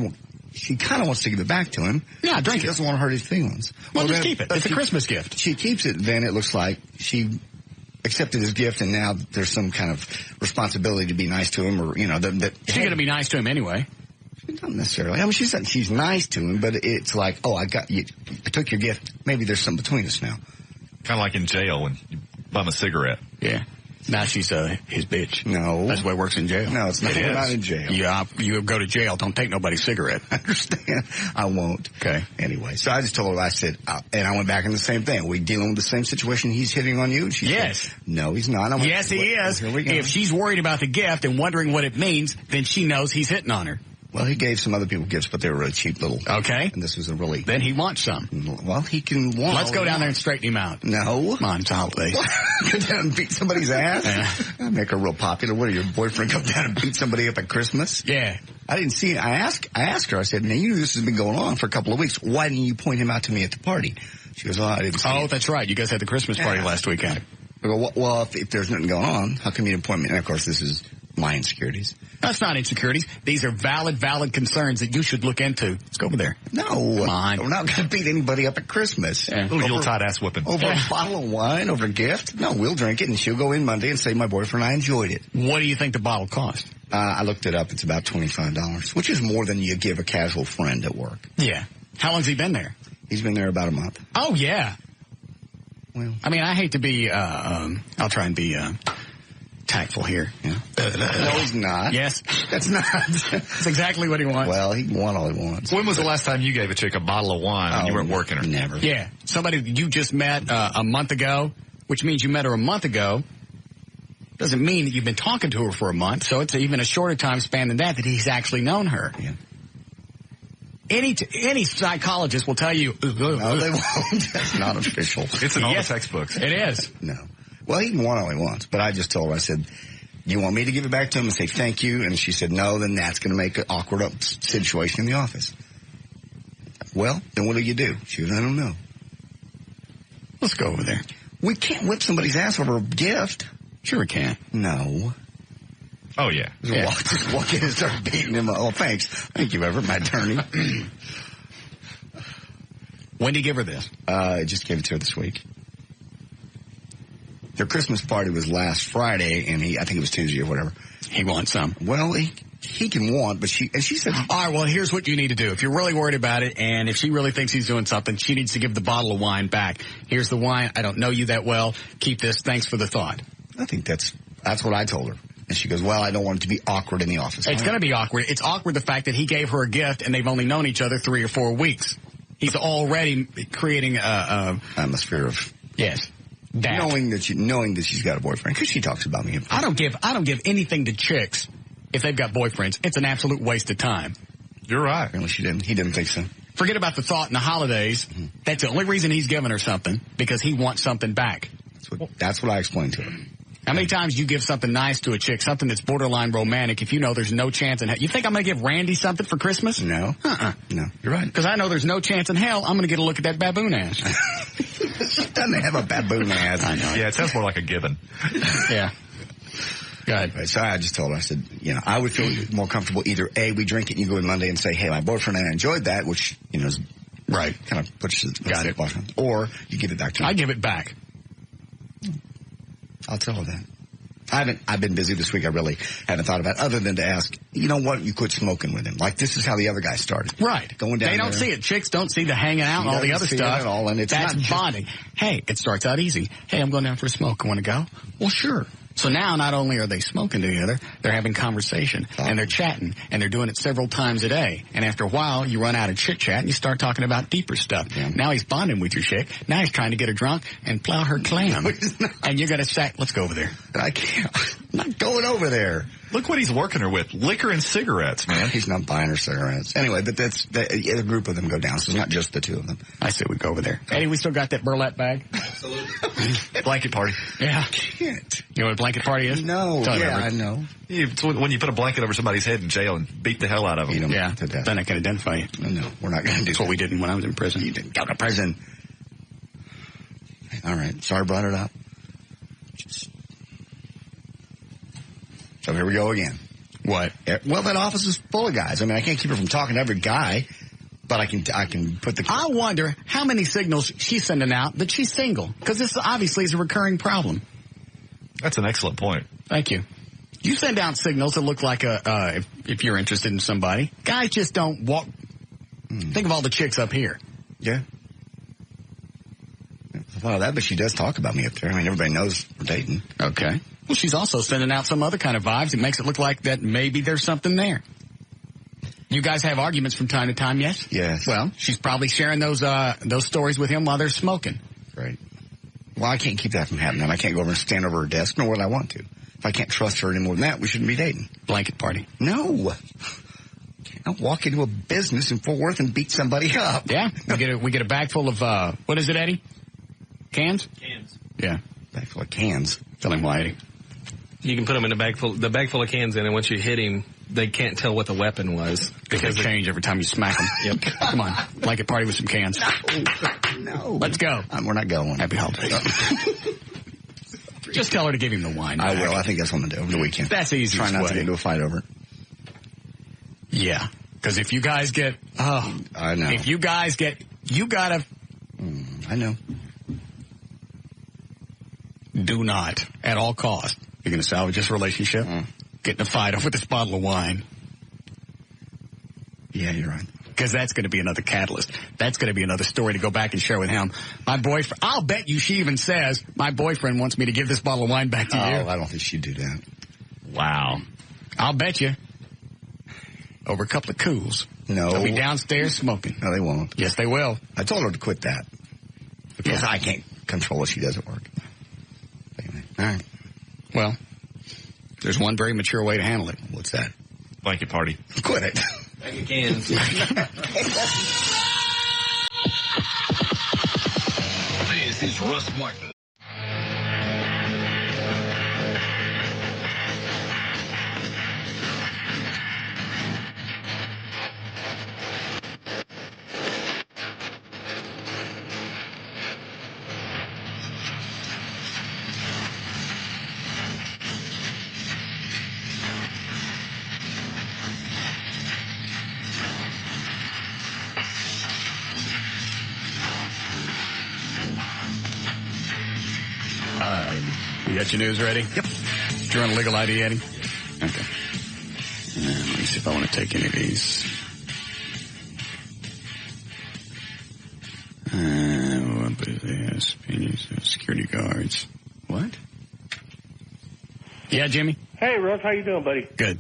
kind of wants to give it back to him. Yeah, drink it. She doesn't want to hurt his feelings. Well, just keep it. It's a Christmas gift. She keeps it, then it looks like she accepted his gift, and now there's some kind of responsibility to be nice to him, or, she's going to be nice to him anyway. Not necessarily. I mean, she's nice to him, but it's like, I got you. I took your gift. Maybe there's something between us now. Kind of like in jail when you bum a cigarette. Yeah. Now she's his bitch. No. That's the way it works in jail. No, it's not. We're not in jail. You go to jail. Don't take nobody's cigarette. I understand. I won't. Okay. Anyway, so I just told her, I said, and I went back in the same thing. Are we dealing with the same situation? He's hitting on you? She said, no, he's not. Yes, he is. If she's worried about the gift and wondering what it means, then she knows he's hitting on her. Well, he gave some other people gifts, but they were really cheap little. Okay. And this was a really... Then he wants some. Well, he can want... Let's go down there and straighten him out. No. Come on, it's holidays. Go down and beat somebody's ass? Yeah. That'd make her real popular. What, your boyfriend come down and beat somebody up at Christmas? Yeah. I didn't see it. I asked her, I said, now you knew this has been going on for a couple of weeks. Why didn't you point him out to me at the party? She goes, I didn't see it. Oh, that's right. You guys had the Christmas party last weekend. I go, well, if there's nothing going on, how come you didn't point me? And of course, this is my insecurities. That's not insecurities. These are valid concerns that you should look into. Let's go over there. No. Come on. We're not going to beat anybody up at Christmas. Yeah. Little Yuletide ass whipping. Over a bottle of wine, over a gift? No, we'll drink it, and she'll go in Monday and say, my boyfriend and I enjoyed it. What do you think the bottle cost? I looked it up. It's about $25, which is more than you give a casual friend at work. Yeah. How long's he been there? He's been there about a month. Oh, yeah. Well, I mean, I hate to be, I'll try and be, tactful here. Yeah. No, he's not. Yes. That's not. That's exactly what he wants. Well, he can want all he wants. When was the last time you gave a chick a bottle of wine when you weren't working her? Never. Yeah. Somebody you just met a month ago, which means you met her a month ago. Doesn't mean that you've been talking to her for a month, so it's even a shorter time span than that he's actually known her. Yeah. Any psychologist will tell you. No, they won't. That's not official. It's in all the textbooks. It is. No. Well, he can want all he wants, but I just told her, I said, you want me to give it back to him and say thank you? And she said, no, then that's going to make an awkward situation in the office. Well, then what do you do? She goes, I don't know. Let's go over there. We can't whip somebody's ass over a gift. Sure we can. No. Oh, yeah. Just walk in and start beating him up. Oh, thanks. Thank you, Everett, my attorney. When did you give her this? I just gave it to her this week. Their Christmas party was last Friday, and I think it was Tuesday or whatever. He wants some. Well, he can want, but she said... All right, well, here's what you need to do. If you're really worried about it, and if she really thinks he's doing something, she needs to give the bottle of wine back. Here's the wine. I don't know you that well. Keep this. Thanks for the thought. I think that's what I told her. And she goes, well, I don't want it to be awkward in the office. It's going to be awkward. It's awkward the fact that he gave her a gift and they've only known each other 3 or 4 weeks. He's already creating a atmosphere of knowing that she's got a boyfriend, because she talks about me. I don't give anything to chicks if they've got boyfriends. It's an absolute waste of time. You're right. Apparently he didn't think so. Forget about the thought in the holidays. Mm-hmm. That's the only reason he's giving her something, because he wants something back. That's what I explained to her. How many times you give something nice to a chick, something that's borderline romantic, if you know there's no chance in hell? You think I'm going to give Randy something for Christmas? No. No, you're right. Because I know there's no chance in hell I'm going to get a look at that baboon ass. She doesn't have a baboon ass. I know. Yeah, it sounds more like a given. Yeah. Good. Right, so I just told her, I said, I would feel more comfortable either A, we drink it and you go in Monday and say, hey, my boyfriend and I enjoyed that, which, is right. Kind of puts it. Or you give it back to me. I give it back. I'll tell her that. I've been busy this week. I really haven't thought about it, other than to ask, you know what, you quit smoking with him. Like, this is how the other guy started. Right. Going down They don't see it. Chicks don't see the hanging out and all the other stuff. At all, and it's that's not bonding. Hey, it starts out easy. Hey, I'm going down for a smoke. Want to go? Well, sure. So now not only are they smoking together, they're having conversation, and they're chatting, and they're doing it several times a day. And after a while, you run out of chit-chat, and you start talking about deeper stuff. Yeah. Now he's bonding with your chick. Now he's trying to get her drunk and plow her clam. And you're going to say, let's go over there. I can't. I'm not going over there. Look what he's working her with. Liquor and cigarettes, man. He's not buying her cigarettes. Anyway, but a group of them go down, so it's not just the two of them. I say we go over there. Eddie, we still got that burlap bag? Absolutely. Blanket party. Yeah. I can't. You know what a blanket party is? No. I know. It's when you put a blanket over somebody's head in jail and beat the hell out of them. Yeah. Then I can identify you. No, we're not going to do That's what we did when I was in prison. You didn't go to prison. All right. Sorry I brought it up. So here we go again. What? Well, that office is full of guys. I mean, I can't keep her from talking to every guy, but I can put the... I wonder how many signals she's sending out that she's single, because this obviously is a recurring problem. That's an excellent point. Thank you. You send out signals that look like if you're interested in somebody. Guys just don't walk... Think of all the chicks up here. Yeah. Well, that, but she does talk about me up there. I mean, everybody knows we're dating. Okay. Well, she's also sending out some other kind of vibes. It makes it look like that maybe there's something there. You guys have arguments from time to time, yes? Yes. Well, she's probably sharing those stories with him while they're smoking. Right. Well, I can't keep that from happening. I can't go over and stand over her desk, nor would I want to. If I can't trust her any more than that, we shouldn't be dating. Blanket party. No. Can't walk into a business in Fort Worth and beat somebody up. Yeah. We get a bag full of, what is it, Eddie? Cans? Cans. Yeah. Bag full of cans. Tell him why, Eddie. You can put them in the bag full of cans in, and once you hit him, they can't tell what the weapon was. Because they change every time you smack them. Yep. Come on. Blanket party with some cans. No. Let's go. We're not going. Happy holidays. Just tell her to give him the wine. I will. I think that's what I'm going to do over the weekend. That's easy. Try not to get into a fight over it. Yeah. Because if you guys get... I know. If you guys get... You got to... I know. Do not, at all costs, you're going to salvage this relationship, get in a fight over this bottle of wine. Yeah, you're right. Because that's going to be another catalyst. That's going to be another story to go back and share with him. My boyfriend, I'll bet you she even says, my boyfriend wants me to give this bottle of wine back to you. I don't think she'd do that. Wow. I'll bet you. Over a couple of cools. No. They'll be downstairs smoking. No, they won't. Yes, they will. I told her to quit that. Because I can't control what she does at work. All right. Well, there's one very mature way to handle it. What's that? Blanket party. Quit it. Bag of cans. This is Russ Martin. You got your news ready? Yep. Do you want a legal ID, Eddie? Okay. Let me see if I want to take any of these. What is this? Security guards. What? Yeah, Jimmy? Hey, Russ, how you doing, buddy? Good.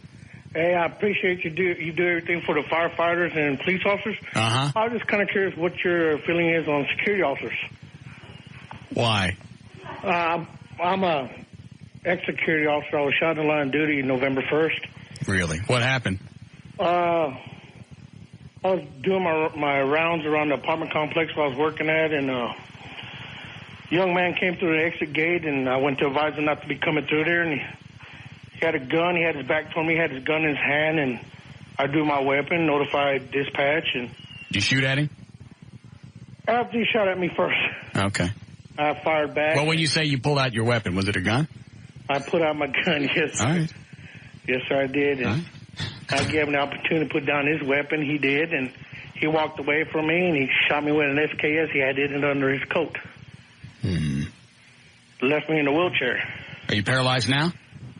Hey, I appreciate you do everything for the firefighters and police officers. Uh-huh. I was just kind of curious what your feeling is on security officers. Why? I'm a ex-security officer. I was shot in the line of duty November 1st. Really? What happened? I was doing my rounds around the apartment complex where I was working at, and a young man came through the exit gate, and I went to advise him not to be coming through there, and he had a gun. He had his back toward me. He had his gun in his hand, and I drew my weapon, notified dispatch, and... Did you shoot at him? After he shot at me first. Okay. I fired back. Well, when you say you pulled out your weapon, was it a gun? I put out my gun, yes. All right. Yes, sir, I did. And I gave him the opportunity to put down his weapon. He did, and he walked away from me, and he shot me with an SKS. He had it under his coat. Left me in a wheelchair. Are you paralyzed now?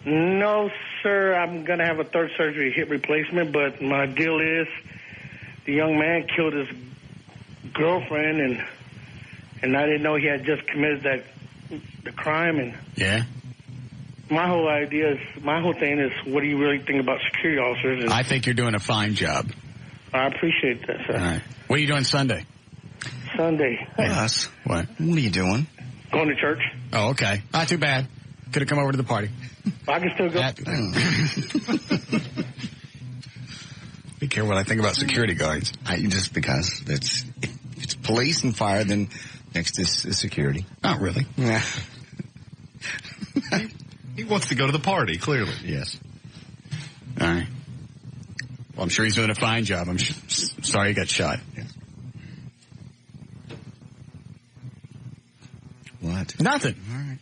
No, sir. I'm going to have a third surgery hip replacement, but my deal is the young man killed his girlfriend, and I didn't know he had just committed the crime. And yeah. My whole thing is, what do you really think about security officers? And I think you're doing a fine job. I appreciate that, sir. All right. What are you doing Sunday? Sunday. Us. What? What are you doing? Going to church. Oh, okay. Not too bad. Could have come over to the party. I can still go. Be careful what I think about security guards. Just because it's police and fire, then next is security. Not really. Yeah. He wants to go to the party, clearly. Yes. All right. Well, I'm sure he's doing a fine job. I'm sorry he got shot. Yes. What? Nothing. All right.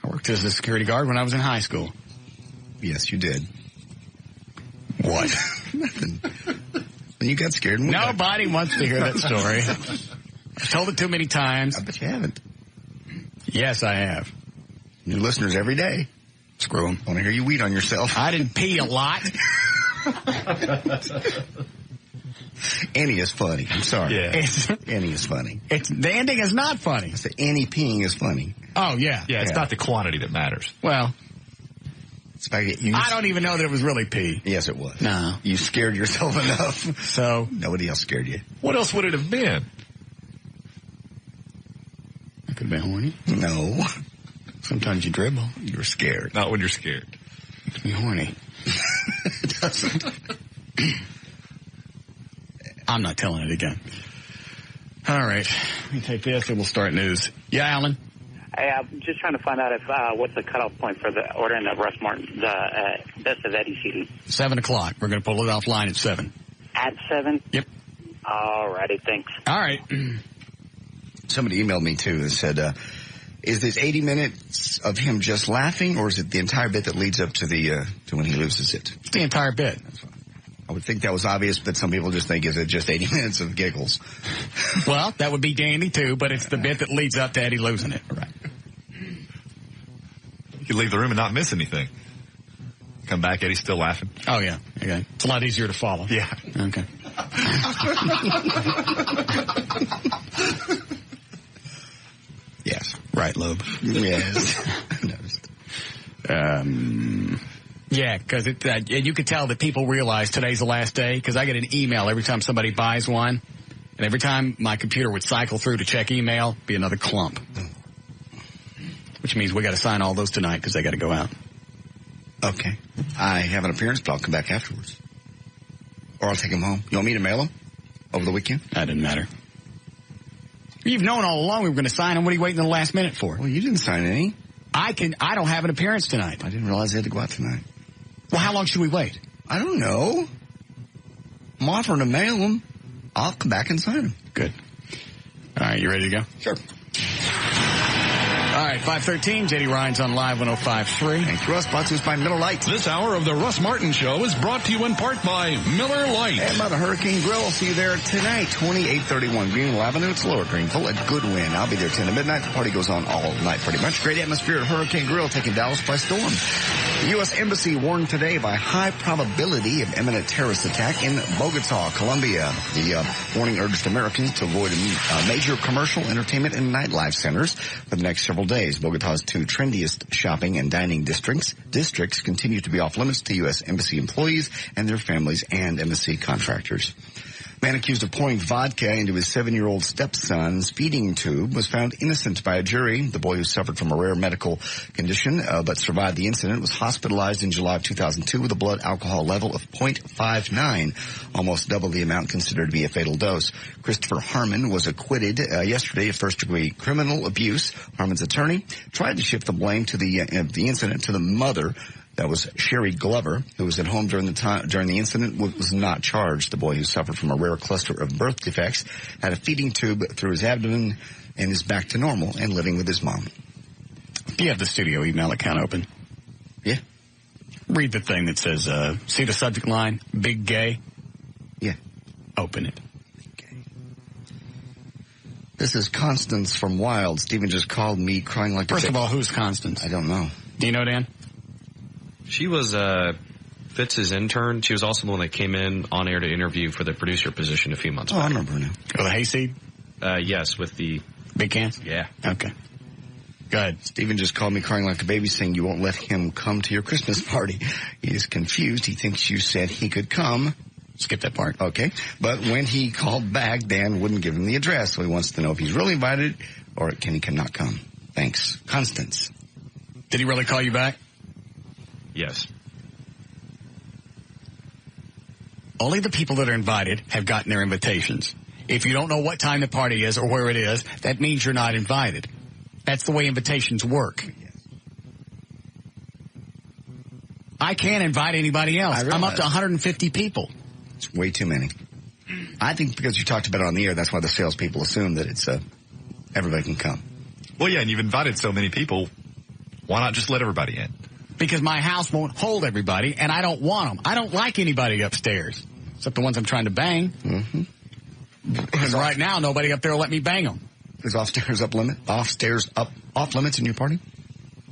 I worked as a security guard when I was in high school. Yes, you did. What? Nothing. When you got scared. Nobody wants to hear that story. I've told it too many times. I bet you haven't. Yes, I have. New listeners every day. Screw them. Want to hear you weed on yourself. I didn't pee a lot. Annie is funny. I'm sorry. Yeah. Annie is funny. The ending is not funny. I said Annie peeing is funny. Oh, yeah. Yeah, it's not the quantity that matters. Well, I don't even know that it was really pee. Yes, it was. No. You scared yourself enough. So. Nobody else scared you. What else would it have been? I could have been horny. No. Sometimes you dribble. You were scared. Not when you're scared. It can be horny. It doesn't. I'm not telling it again. All right. Let me take this and we'll start news. Yeah, Alan? Hey, I'm just trying to find out if what's the cutoff point for the ordering of Russ Martin, the Best of Eddie CD. 7 o'clock. We're going to pull it offline at 7. At 7? Yep. All righty, thanks. All right. Somebody emailed me, too, and said, is this 80 minutes of him just laughing, or is it the entire bit that leads up to to when he loses it? It's the entire bit. I would think that was obvious, but some people just think, is it just 80 minutes of giggles? Well, that would be dandy, too, but it's the bit that leads up to Eddie losing it. Right. You could leave the room and not miss anything. Come back, Eddie's still laughing. Oh, yeah. Okay. It's a lot easier to follow. Yeah. Okay. Yes. Right, Loeb. Yes. Yeah, because you could tell that people realize today's the last day, because I get an email every time somebody buys one, and every time my computer would cycle through to check email, be another clump. Which means we got to sign all those tonight because they got to go out. Okay. I have an appearance, but I'll come back afterwards. Or I'll take them home. You want me to mail them over the weekend? That didn't matter. You've known all along we were going to sign them. What are you waiting in the last minute for? Well, you didn't sign any. I don't have an appearance tonight. I didn't realize I had to go out tonight. Well, how long should we wait? I don't know. I'm offering to mail them. I'll come back and sign them. Good. All right, you ready to go? Sure. All right, 5:13, J.D. Ryan's on Live 105.3. Thank you, Russ. Brought to us by Miller Lite. This hour of the Russ Martin Show is brought to you in part by Miller Lite. And by the Hurricane Grill. I'll see you there tonight, 2831 Greenville Avenue. It's Lower Greenville at Goodwin. I'll be there 10 to midnight. The party goes on all night pretty much. Great atmosphere at Hurricane Grill, taking Dallas by storm. The U.S. Embassy warned today by high probability of imminent terrorist attack in Bogota, Colombia. The warning urged Americans to avoid major commercial, entertainment, and nightlife centers for the next several days. Bogota's two trendiest shopping and dining districts continue to be off limits to U.S. Embassy employees and their families and embassy contractors. Man accused of pouring vodka into his 7-year-old stepson's feeding tube was found innocent by a jury. The boy, who suffered from a rare medical condition but survived the incident, was hospitalized in July of 2002 with a blood alcohol level of 0.59, almost double the amount considered to be a fatal dose. Christopher Harmon was acquitted yesterday of first-degree criminal abuse. Harmon's attorney tried to shift the blame to the incident to the mother. That was Sherry Glover, who was at home during the incident, was not charged. The boy, who suffered from a rare cluster of birth defects, had a feeding tube through his abdomen and is back to normal and living with his mom. Do you have the studio email account open? Yeah. Read the thing that says, see the subject line, big gay? Yeah. Open it. Okay. This is Constance from Wild. Stephen just called me crying like a First of all, who's Constance? I don't know. Do you know, Dan? She was Fitz's intern. She was also the one that came in on air to interview for the producer position a few months back. I remember now. Oh, the hayseed? Yes, with the big cans? Yeah. Okay. Go ahead. Stephen just called me crying like a baby, saying you won't let him come to your Christmas party. He is confused. He thinks you said he could come. Skip that part. Okay. But when he called back, Dan wouldn't give him the address, so he wants to know if he's really invited or he cannot come. Thanks. Constance. Did he really call you back? Yes. Only the people that are invited have gotten their invitations. If you don't know what time the party is or where it is, that means you're not invited. That's the way invitations work. I can't invite anybody else. I'm up to 150 people. It's way too many. I think because you talked about it on the air, that's why the salespeople assume that it's everybody can come. Well, yeah, and you've invited so many people. Why not just let everybody in? Because my house won't hold everybody, and I don't want them. I don't like anybody upstairs, except the ones I'm trying to bang. Mm-hmm. Because right now, nobody up there will let me bang them. Is off limits in your party?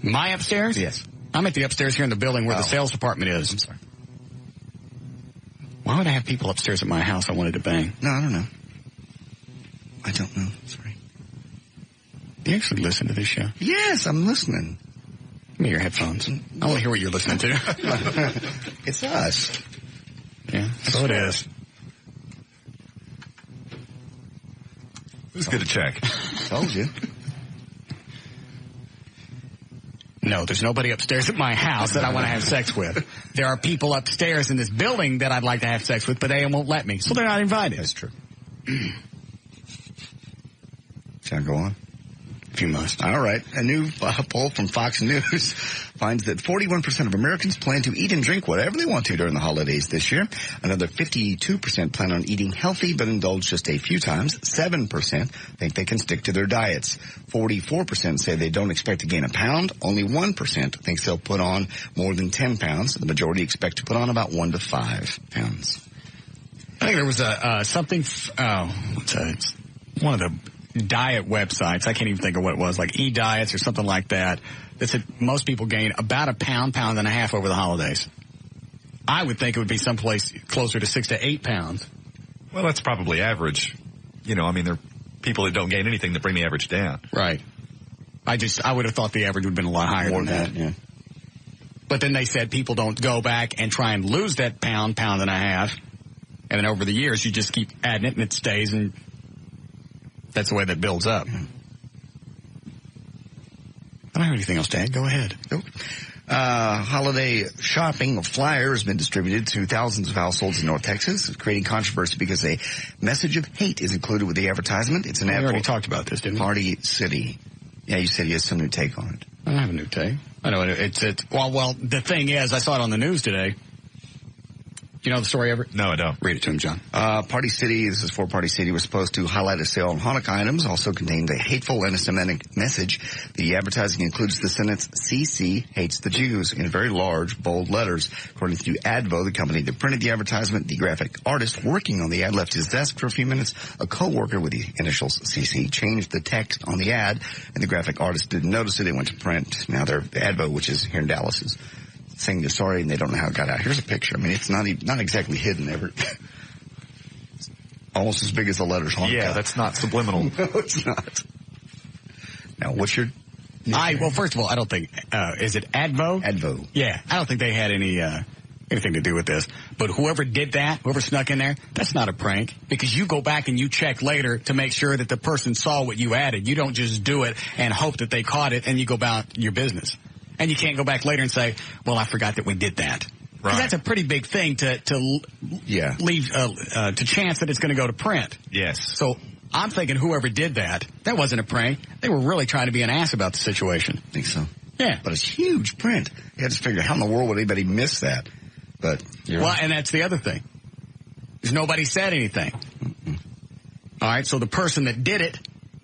My upstairs? Yes. I'm at the upstairs here in the building where the sales department is. I'm sorry. Why would I have people upstairs at my house I wanted to bang? No, I don't know. I don't know. Sorry. Do you actually listen to this show? Yes, I'm listening. Give me your headphones. I want to hear what you're listening to. It's us. Yeah, so it is. Who's going to check? Told you. No, there's nobody upstairs at my house that I want to have sex with. There are people upstairs in this building that I'd like to have sex with, but they won't let me, so they're not invited. That's true. Shall I go on? If you must. All right. A new poll from Fox News finds that 41% of Americans plan to eat and drink whatever they want to during the holidays this year. Another 52% plan on eating healthy but indulge just a few times. 7% think they can stick to their diets. 44% say they don't expect to gain a pound. Only 1% thinks they'll put on more than 10 pounds. The majority expect to put on about 1 to 5 pounds. I think there was it's one of the diet websites. I can't even think of what it was, like eDiets or something like that said most people gain about a pound and a half over the holidays. I would think it would be someplace closer to 6 to 8 pounds. Well, that's probably average. There are people that don't gain anything that bring the average down. Right. I would have thought the average would have been a lot higher than that. Yeah. But then they said people don't go back and try and lose that pound and a half. And then over the years, you just keep adding it and it stays, and that's the way that builds up. I don't have anything else to add. Go ahead. Nope. Holiday shopping flyer has been distributed to thousands of households in North Texas, creating controversy because a message of hate is included with the advertisement. It's an We already talked about this, didn't we? Party City. Yeah, you said you had some new take on it. I don't have a new take. I know well, the thing is, I saw it on the news today. Do you know the story, Everett? No, I don't. Read it to him, John. Party City, this is for Party City, was supposed to highlight a sale on Hanukkah items, also contained a hateful anti-Semitic message. The advertising includes the sentence, CC hates the Jews, in very large, bold letters. According to Advo, the company that printed the advertisement, the graphic artist working on the ad left his desk for a few minutes. A co-worker with the initials CC changed the text on the ad, and the graphic artist didn't notice it. It went to print. Now Advo, which is here in Dallas, is saying they're sorry and they don't know how it got out. Here's a picture. I mean, it's not exactly hidden ever. Almost as big as the letters on. Yeah, that's not subliminal. No, it's not. Now, what's your... Well, first of all, I don't think, is it Advo? Advo. Yeah, I don't think they had anything to do with this. But whoever did that, whoever snuck in there, that's not a prank. Because you go back and you check later to make sure that the person saw what you added. You don't just do it and hope that they caught it and you go about your business. And you can't go back later and say, well, I forgot that we did that. Because that's a pretty big thing to leave to chance that it's going to go to print. Yes. So I'm thinking whoever did that wasn't a prank. They were really trying to be an ass about the situation. I think so. Yeah. But it's huge print. You had to figure, how in the world would anybody miss that? But and that's the other thing. Is nobody said anything. Mm-mm. All right, so the person that did it,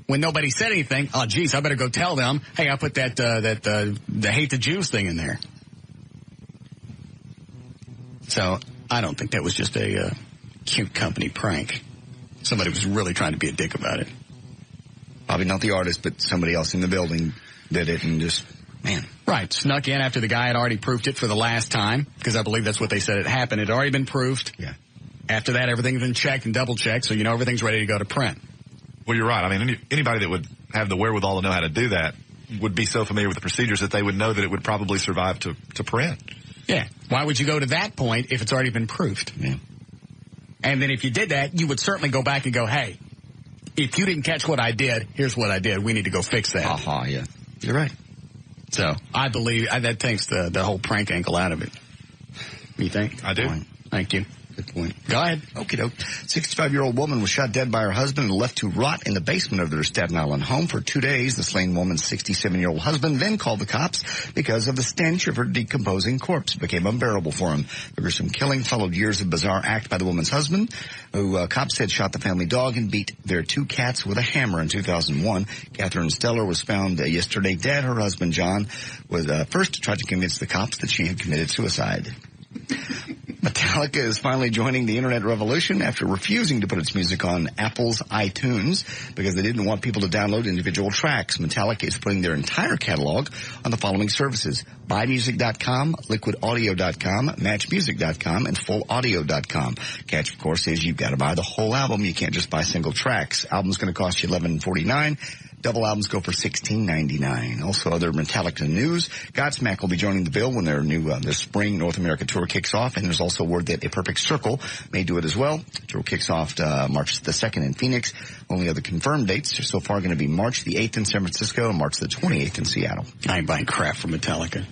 when nobody said anything, oh, geez, I better go tell them, hey, I put the hate the Jews thing in there. So I don't think that was just a cute company prank. Somebody was really trying to be a dick about it. Probably not the artist, but somebody else in the building did it and just, man. Right, snuck in after the guy had already proofed it for the last time, because I believe that's what they said had happened. It had already been proofed. Yeah. After that, everything's been checked and double-checked, so you know everything's ready to go to print. Well, you're right. I mean, anybody that would have the wherewithal to know how to do that would be so familiar with the procedures that they would know that it would probably survive to print. Yeah. Why would you go to that point if it's already been proofed? Yeah. And then if you did that, you would certainly go back and go, hey, if you didn't catch what I did, here's what I did. We need to go fix that. Yeah. You're right. So I believe that takes the whole prank angle out of it. You think? I do. Thank you. Good point. Go ahead. Okie doke. 65-year-old woman was shot dead by her husband and left to rot in the basement of their Staten Island home for 2 days. The slain woman's 67-year-old husband then called the cops because of the stench of her decomposing corpse. It became unbearable for him. The gruesome killing followed years of bizarre act by the woman's husband, who cops said shot the family dog and beat their 2 cats with a hammer in 2001. Catherine Steller was found yesterday dead. Her husband, John, was first tried to convince the cops that she had committed suicide. Metallica is finally joining the internet revolution after refusing to put its music on Apple's iTunes because they didn't want people to download individual tracks. Metallica is putting their entire catalog on the following services: buymusic.com, liquidaudio.com, matchmusic.com, and fullaudio.com. Catch, of course, is you've got to buy the whole album. You can't just buy single tracks. Album's going to cost you $11.49. Double albums go for $16.99. Also, other Metallica news. Godsmack will be joining the bill when their new their spring North America tour kicks off, and there's also word that A Perfect Circle may do it as well. The tour kicks off March the 2nd in Phoenix. Only other confirmed dates are so far going to be March the 8th in San Francisco and March the 28th in Seattle. I ain't buying crap from Metallica.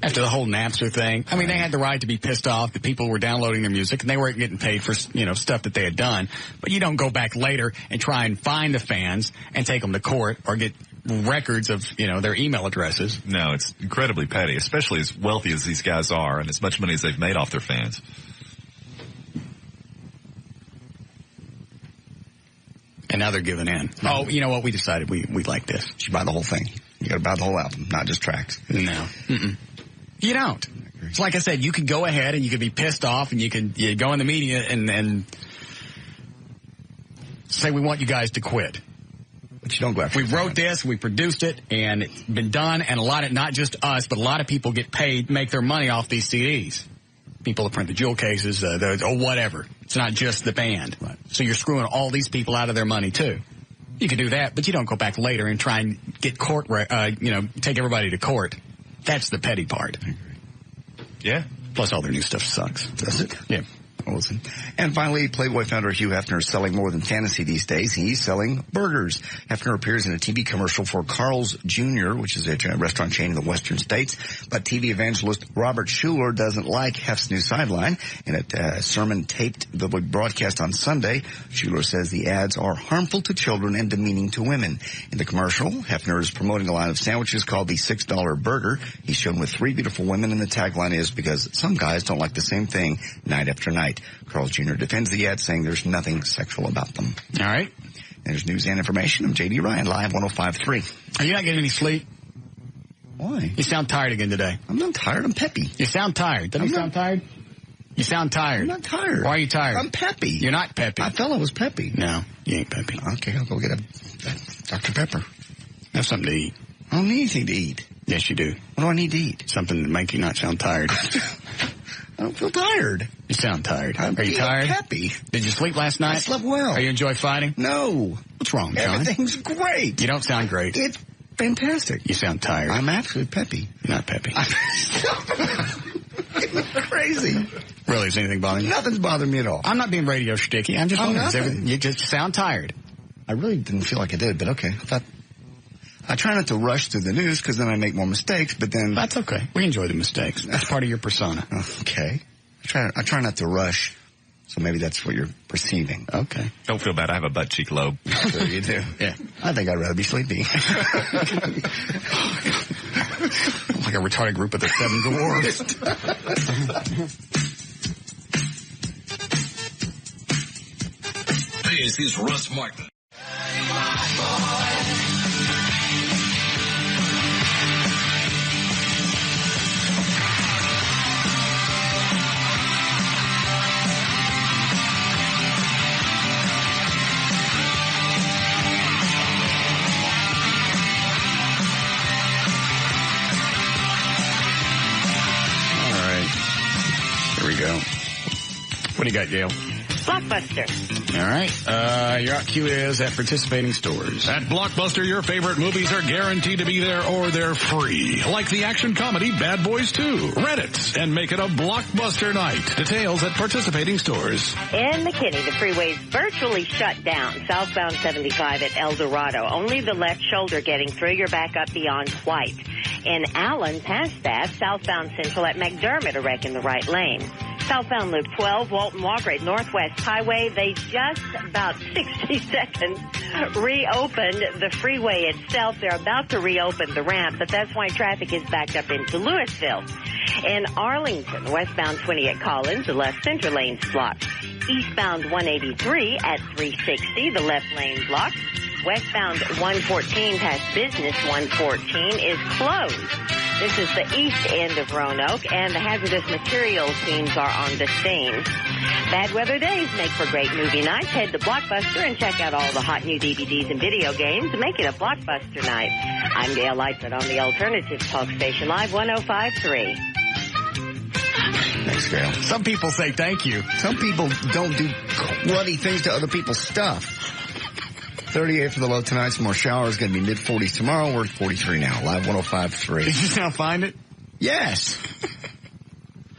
After the whole Napster thing, I mean, they had the right to be pissed off that people were downloading their music and they weren't getting paid for, stuff that they had done. But you don't go back later and try and find the fans and take them to court or get records of, their email addresses. No, it's incredibly petty, especially as wealthy as these guys are and as much money as they've made off their fans. And now they're giving in. Oh, you know what? We decided we like this. You should buy the whole thing. You got to buy the whole album, not just tracks. No. Mm-mm. You don't. It's like I said, you could go ahead and you could be pissed off and you go in the media and say we want you guys to quit. But you don't go after We wrote this, we produced it, and it's been done, and not just us, but a lot of people get paid, make their money off these CDs. People that print the jewel cases, or whatever. It's not just the band. Right. So you're screwing all these people out of their money too. You can do that, but you don't go back later and try and get take everybody to court. That's the petty part. Yeah. Plus all their new stuff sucks. Does it? Yeah. Awesome. And finally, Playboy founder Hugh Hefner is selling more than fantasy these days. He's selling burgers. Hefner appears in a TV commercial for Carl's Jr., which is a restaurant chain in the western states. But TV evangelist Robert Schuller doesn't like Hef's new sideline. In a sermon taped the broadcast on Sunday, Schuller says the ads are harmful to children and demeaning to women. In the commercial, Hefner is promoting a line of sandwiches called the $6 Burger. He's shown with 3 beautiful women, and the tagline is, because some guys don't like the same thing night after night. Carl Jr. defends the ad, saying there's nothing sexual about them. All right. There's news and information. I'm J.D. Ryan, live 105.3. Are you not getting any sleep? Why? You sound tired again today. I'm not tired. I'm peppy. You sound tired. Doesn't you sound tired? You sound tired. I'm not tired. Why are you tired? I'm peppy. You're not peppy. I felt I was peppy. No, you ain't peppy. Okay, I'll go get a Dr. Pepper. Have something to eat. I don't need anything to eat. Yes, you do. What do I need to eat? Something to make you not sound tired. I don't feel tired. You sound tired. Are you tired? Happy. Did you sleep last night? I slept well. Are you enjoy fighting? No. What's wrong, John? Everything's great. You don't sound great. It's fantastic. You sound tired. I'm actually peppy. You're not peppy. Crazy. Really, is anything bothering you? Nothing's bothering me at all. I'm not being radio sticky. I'm just wondering. You just sound tired. I really didn't feel like I did, but okay. I try not to rush through the news because then I make more mistakes, but then... That's okay. We enjoy the mistakes. That's part of your persona. Okay. I try not to rush, so maybe that's what you're perceiving. Okay. Don't feel bad. I have a butt cheek lobe. Sure you do. Yeah. I think I'd rather be sleepy. Like a retarded group of the Seven Dwarfs. This is Russ Martin. Here we go. What do you got, Gail? Blockbuster. All right. Your out cue is at participating stores. At Blockbuster, your favorite movies are guaranteed to be there or they're free. Like the action comedy Bad Boys 2. Rent it and make it a Blockbuster night. Details at participating stores. In McKinney, the freeway's virtually shut down. Southbound 75 at El Dorado. Only the left shoulder getting through. You're back up beyond White. In Allen, past that, southbound Central at McDermott, a wreck in the right lane. Southbound Loop 12, Walton Walker Northwest Highway. They just about 60 seconds reopened the freeway itself. They're about to reopen the ramp, but that's why traffic is backed up into Louisville. In Arlington, westbound 20 at Collins, the left center lane's blocked. Eastbound 183 at 360, the left lane blocked. Westbound 114 past Business 114 is closed. This is the east end of Roanoke, and the hazardous materials teams are on the scene. Bad weather days make for great movie nights. Head to Blockbuster and check out all the hot new DVDs and video games to make it a Blockbuster night. I'm Gail Lightfoot on the Alternative Talk Station Live 105.3. Thanks, Gail. Some people say thank you. Some people don't do cruddy things to other people's stuff. 38 for the low tonight. Some more showers. Going to be mid-40s tomorrow. We're at 43 now. Live 105.3. Did you now find it? Yes. What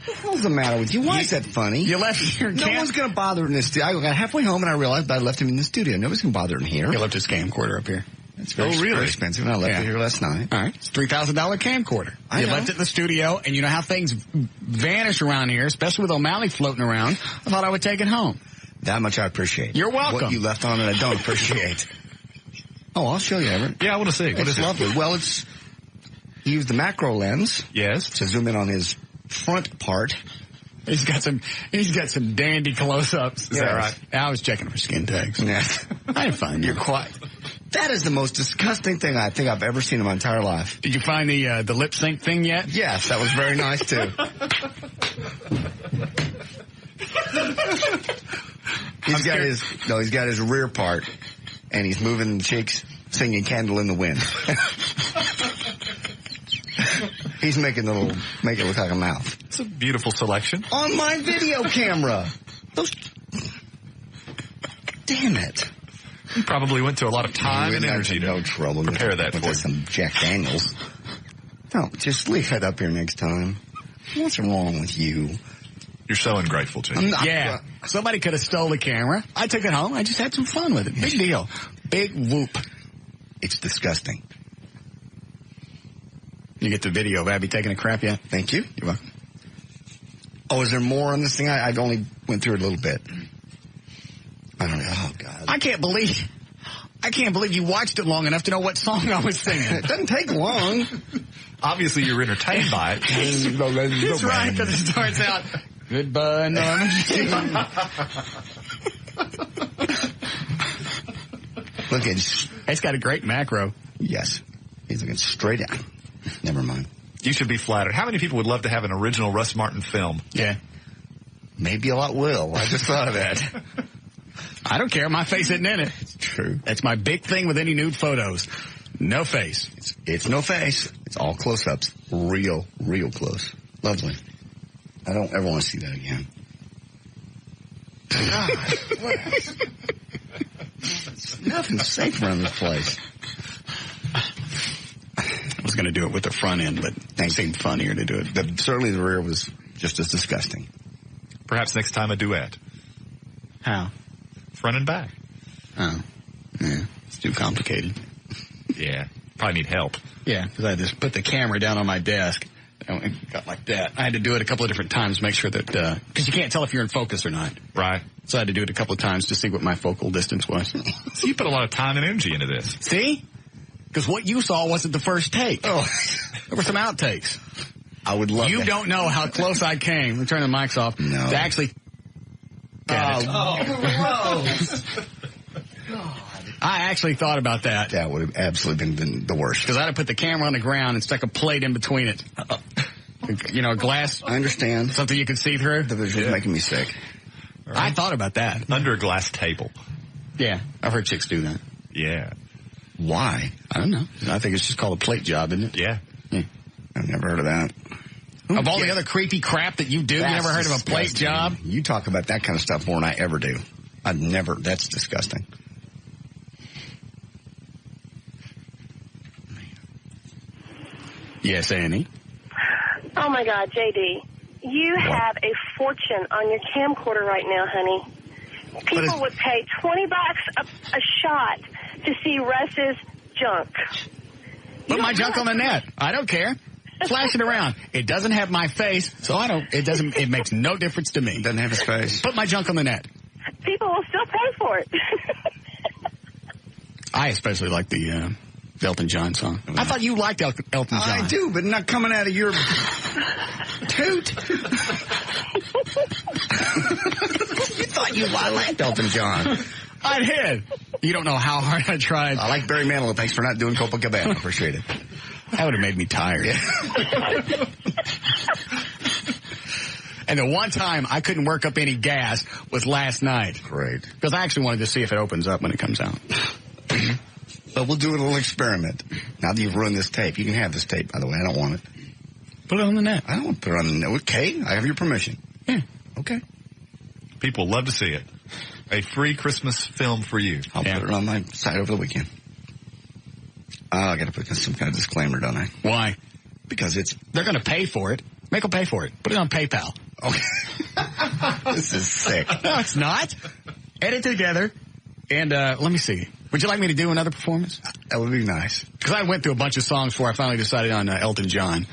the hell's the matter with you? Why is that funny? You left your No one's going to bother in this studio. I got halfway home and I realized I left him in the studio. Nobody's going to bother in here. You left his camcorder up here. It's very expensive, and I left it here last night. All right. It's $3,000 camcorder. You left it in the studio, and you know how things vanish around here, especially with O'Malley floating around. I thought I would take it home. That much I appreciate. You're welcome. What you left on it, I don't appreciate. Oh, I'll show you, Everett. Yeah, I want to see. It's lovely. Well, he used the macro lens. Yes. To zoom in on his front part. He's got some dandy close-ups. Is that right? I was checking for skin tags. Yeah. I didn't find You're quiet. That is the most disgusting thing I think I've ever seen in my entire life. Did you find the lip sync thing yet? Yes, that was very nice too. He's got his rear part, and he's moving the cheeks, singing "Candle in the Wind." He's making it look like a mouth. It's a beautiful selection. On my video camera. Damn it. You probably went to a lot of time and energy to prepare that for some Jack Daniels. No, just leave that up here next time. What's wrong with you? You're so ungrateful, Jim. Yeah. Somebody could have stole the camera. I took it home. I just had some fun with it. Big deal. Big whoop. It's disgusting. You get the video of Abby taking a crap yet? Thank you. You're welcome. Oh, is there more on this thing? I only went through it a little bit. I don't know. Oh, God. I can't believe you watched it long enough to know what song I was singing. It doesn't take long. Obviously, you're entertained by it. That's right, because it starts out, goodbye, Norman. Look, it's got a great macro. Yes. He's looking straight at. Never mind. You should be flattered. How many people would love to have an original Russ Martin film? Yeah. Maybe a lot will. I just thought of that. I don't care. My face isn't in it. It's true. That's my big thing with any nude photos. No face. It's no face. It's all all close-ups. Real close. Lovely. I don't ever want to see that again. God, nothing's safe around this place. I was going to do it with the front end, but it seemed funnier to do it. Certainly the rear was just as disgusting. Perhaps next time a duet. How? Front and back. Oh. Yeah. It's too complicated. Yeah. Probably need help. Yeah, because I just put the camera down on my desk. And it got like that. I had to do it a couple of different times to make sure that, because you can't tell if you're in focus or not. Right. So I had to do it a couple of times to see what my focal distance was. So you put a lot of time and energy into this. See? Because what you saw wasn't the first take. Oh. There were some outtakes. I would love You that. don't know how close I came. Let me turn the mics off. No. To actually... gross. I actually thought about that. That would have absolutely been the worst. Because I'd have put the camera on the ground and stuck a plate in between it. You know, a glass. I understand. Something you could see through. The visual's making me sick. Right. I thought about that. Under a glass table. Yeah. I've heard chicks do that. Yeah. Why? I don't know. I think it's just called a plate job, isn't it? Yeah. I've never heard of that. Of all the other creepy crap that you do, you never heard of a plate job? You talk about that kind of stuff more than I ever do. That's disgusting. Yes, Annie? Oh, my God, JD. You have a fortune on your camcorder right now, honey. People would pay $20 a shot to see Russ's junk. Put my junk on the net. I don't care. Flash it around. It doesn't have my face, so it makes no difference to me. It doesn't have his face. Put my junk on the net. People will still pay for it. I especially like the Elton John song. I thought you liked Elton John. I do, but not coming out of your toot. You thought I liked Elton John. I did. You don't know how hard I tried. I like Barry Manilow. Thanks for not doing Copacabana. Appreciate it. That would have made me tired. Yeah. And the one time I couldn't work up any gas was last night. Great. Because I actually wanted to see if it opens up when it comes out. But we'll do a little experiment. Now that you've ruined this tape. You can have this tape, by the way. I don't want it. Put it on the net. I don't want to put it on the net. Okay, I have your permission. Yeah. Okay. People love to see it. A free Christmas film for you. I'll put it on my site over the weekend. I got to put some kind of disclaimer, don't I? Why? Because they're going to pay for it. Make them pay for it. Put it on PayPal. Okay. This is sick. No, it's not. Edit together. And let me see. Would you like me to do another performance? That would be nice. Because I went through a bunch of songs before I finally decided on Elton John.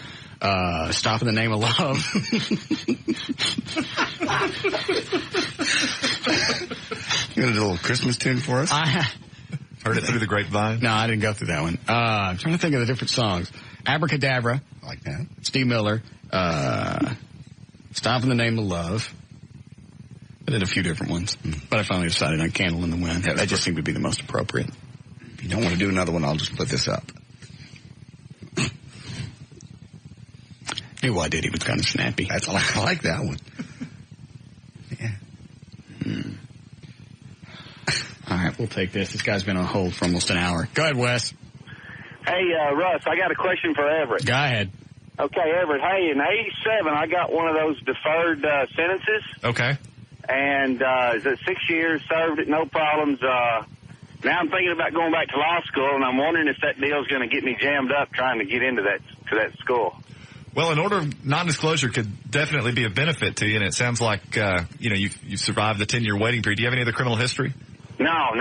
Stop in the Name of Love. You got a little Christmas tune for us? I heard it through the grapevine. No, I didn't go through that one. I'm trying to think of the different songs. Abracadabra. I like that. Steve Miller. Stop in the Name of Love. I did a few different ones. But I finally decided on Candle in the Wind. Yeah, that just seemed to be the most appropriate. If you don't want to do another one, I'll just put this up. Knew I did. He was kind of snappy. I like that one. Yeah. All right, we'll take this. This guy's been on hold for almost an hour. Go ahead, Wes. Hey, Russ, I got a question for Everett. Go ahead. Okay, Everett, hey, in 87, I got one of those deferred sentences. Okay. And it's 6 years, served it, no problems. Now I'm thinking about going back to law school, and I'm wondering if that deal's going to get me jammed up trying to get into that school. Well, an order of non-disclosure could definitely be a benefit to you, and it sounds like you've survived the 10-year waiting period. Do you have any other criminal history? No.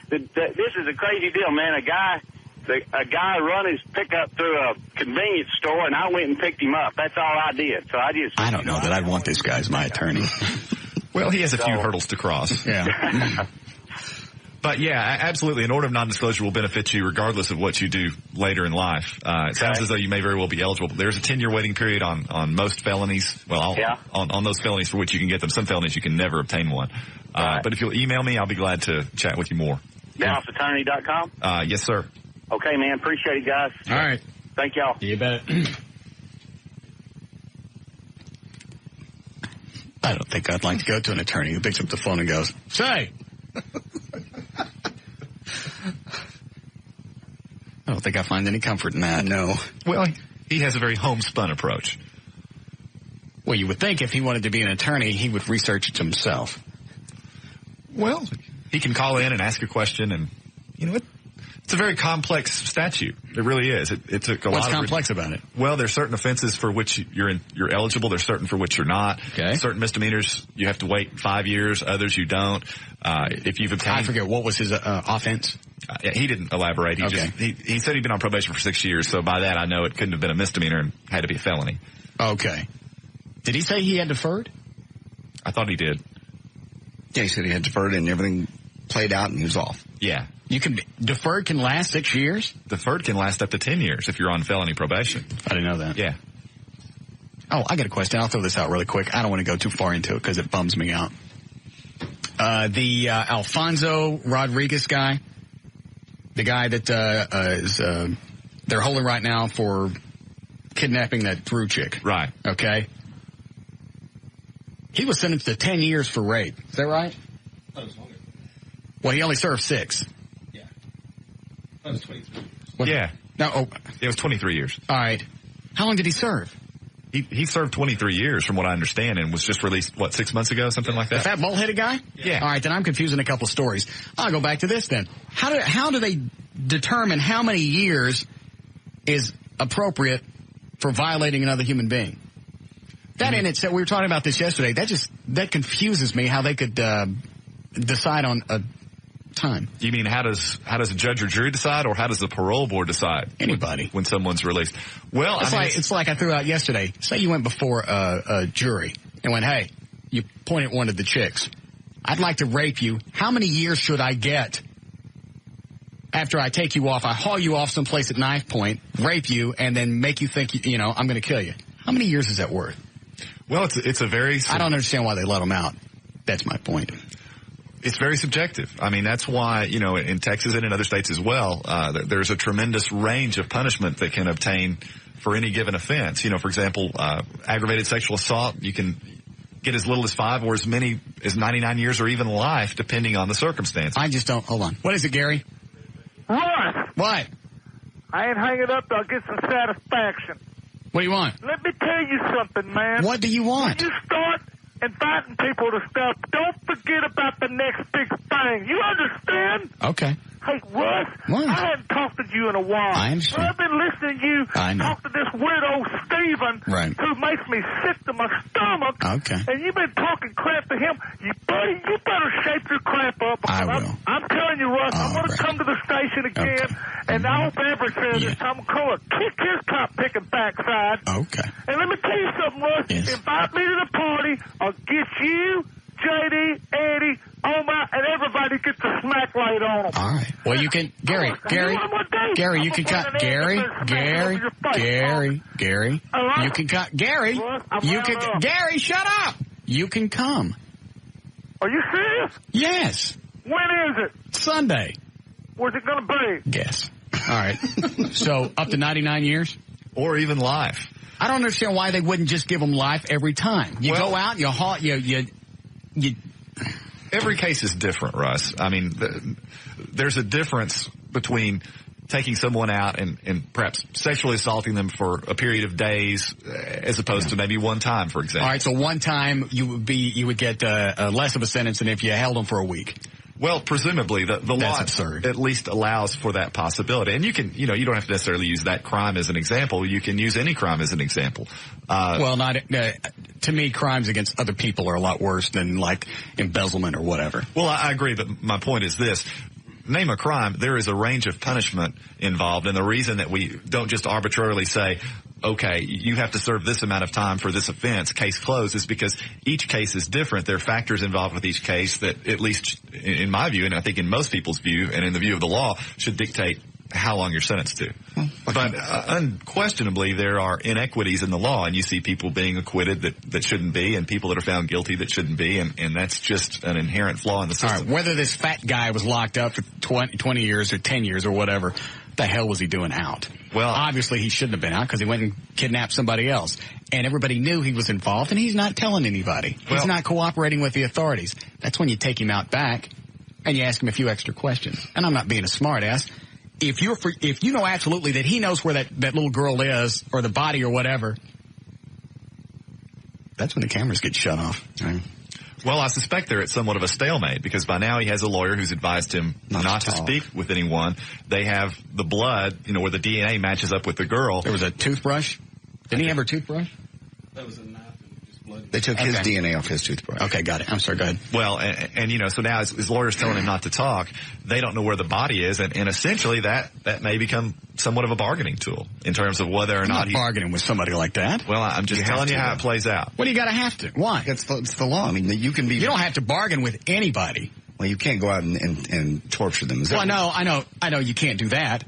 This is a crazy deal, man. A guy run his pickup through a convenience store, and I went and picked him up. That's all I did. So I don't know that I'd want this guy as my attorney. Well, he has a few hurdles to cross. Yeah. But yeah, absolutely. An order of non-disclosure will benefit you regardless of what you do later in life. It sounds as though you may very well be eligible. There's a 10-year waiting period on most felonies. Well, on those felonies for which you can get them. Some felonies you can never obtain one. But if you'll email me, I'll be glad to chat with you more. DallasAttorney.com? Yes, sir. Okay, man. Appreciate it, guys. All right. Thank y'all. You bet. I don't think I'd like to go to an attorney who picks up the phone and goes, "Say." I don't think I find any comfort in that. No. Well, He has a very homespun approach. Well, you would think if he wanted to be an attorney, he would research it himself. Well, he can call in and ask a question, and you know what? It's a very complex statute. It really is. It took a lot. What's complex about it? Well, there's certain offenses for which you're eligible. There's certain for which you're not. Okay. Certain misdemeanors you have to wait 5 years. Others you don't. If you've obtained, I forget what was his offense. He didn't elaborate. He said he'd been on probation for 6 years. So by that I know it couldn't have been a misdemeanor and had to be a felony. Okay. Did he say he had deferred? I thought he did. Yeah, he said he had deferred and everything played out and he was off. Yeah. Deferred can last 6 years? Deferred can last up to 10 years if you're on felony probation. I didn't know that. Yeah. Oh, I got a question. I'll throw this out really quick. I don't want to go too far into it because it bums me out. The Alfonso Rodriguez guy, the guy that is they're holding right now for kidnapping that Drew chick. Right. Okay. He was sentenced to 10 years for rape. Is that right? That was longer. Well, he only served 6. Yeah. That was 23 years. Yeah. No. It was 23 years. All right. How long did he serve? He served 23 years from what I understand and was just released, 6 months ago, something like that? The fat bald-headed guy? Yeah. All right, then I'm confusing a couple stories. I'll go back to this then. How do they determine how many years is appropriate for violating another human being? That in itself, we were talking about this yesterday, that confuses me how they could decide on a time. You mean how does a judge or jury decide, or how does the parole board decide? Anybody. When someone's released. Well, it's like I threw out yesterday. Say you went before a jury and went, hey, you pointed one of the chicks. I'd like to rape you. How many years should I get after I take you off? I haul you off someplace at knife point, rape you, and then make you think, I'm going to kill you. How many years is that worth? Well, it's a very... I don't understand why they let them out. That's my point. It's very subjective. I mean, that's why, in Texas and in other states as well, there's a tremendous range of punishment that can obtain for any given offense. For example, aggravated sexual assault, you can get as little as 5 or as many as 99 years or even life, depending on the circumstance. I just don't... Hold on. What is it, Gary? Russ! What? I ain't hanging up till I get some satisfaction. What do you want? Let me tell you something, man. What do you want? When you start inviting people to stuff, don't forget about the next big thing. You understand? Okay. Hey, Russ, what? I hadn't talked to you in a while. I understand. I've been listening to you talk to this weirdo Steven, who makes me sick to my stomach. Okay. And you've been talking crap to him. You better shape your crap up. I will. I'm telling you, Russ, I'm going to come to the station again, and I hope Everett says this. I'm going to kick his top-picking backside. Okay. And let me tell you something, Russ. Yes. Invite me to the party. I'll get you, JD, Eddie, Omar, and everybody gets the smack laid on them. All right. Well, you can, Gary, you can cut, Gary, you can cut, Gary, shut up. You can come. Are you serious? Yes. When is it? Sunday. Where's it going to be? Guess. All right. So up to 99 years? Or even life. I don't understand why they wouldn't just give them life every time. You go out, you haul, you. Every case is different, Russ. I mean, there's a difference between taking someone out and perhaps sexually assaulting them for a period of days as opposed to maybe one time, for example. All right, so one time you would get less of a sentence than if you held them for a week. Well, presumably the law at least allows for that possibility. And you can, you don't have to necessarily use that crime as an example. You can use any crime as an example. Well, to me, crimes against other people are a lot worse than like embezzlement or whatever. Well, I agree, but my point is this. Name a crime, there is a range of punishment involved, and the reason that we don't just arbitrarily say, okay, you have to serve this amount of time for this offense, case closed, is because each case is different. There are factors involved with each case that, at least in my view, and I think in most people's view, and in the view of the law, should dictate how long you're sentenced to. But unquestionably, there are inequities in the law, and you see people being acquitted that shouldn't be, and people that are found guilty that shouldn't be, and that's just an inherent flaw in the system. All right, whether this fat guy was locked up for 20 years or 10 years or whatever, what the hell was he doing out? Well, obviously he shouldn't have been out because he went and kidnapped somebody else. And everybody knew he was involved, and he's not telling anybody. He's not cooperating with the authorities. That's when you take him out back and you ask him a few extra questions. And I'm not being a smart ass. if you know absolutely that he knows where that little girl is, or the body or whatever, that's when the cameras get shut off. Right. Well, I suspect they're at somewhat of a stalemate because by now he has a lawyer who's advised him not to speak with anyone. They have the blood, where the DNA matches up with the girl. There was a toothbrush. Didn't he have her toothbrush? That was a knife and just blood. They took his DNA off his toothbrush. Okay, got it. I'm sorry, go ahead. Well, and so now his lawyer's telling him not to talk. They don't know where the body is, and essentially that may become somewhat of a bargaining tool in terms of whether or not he's bargaining with somebody like that. Well, I'm just telling you how it plays out. What do you got to have to? Why? It's the law. I mean, you don't have to bargain with anybody. Well, you can't go out and torture them. Well, I know you can't do that.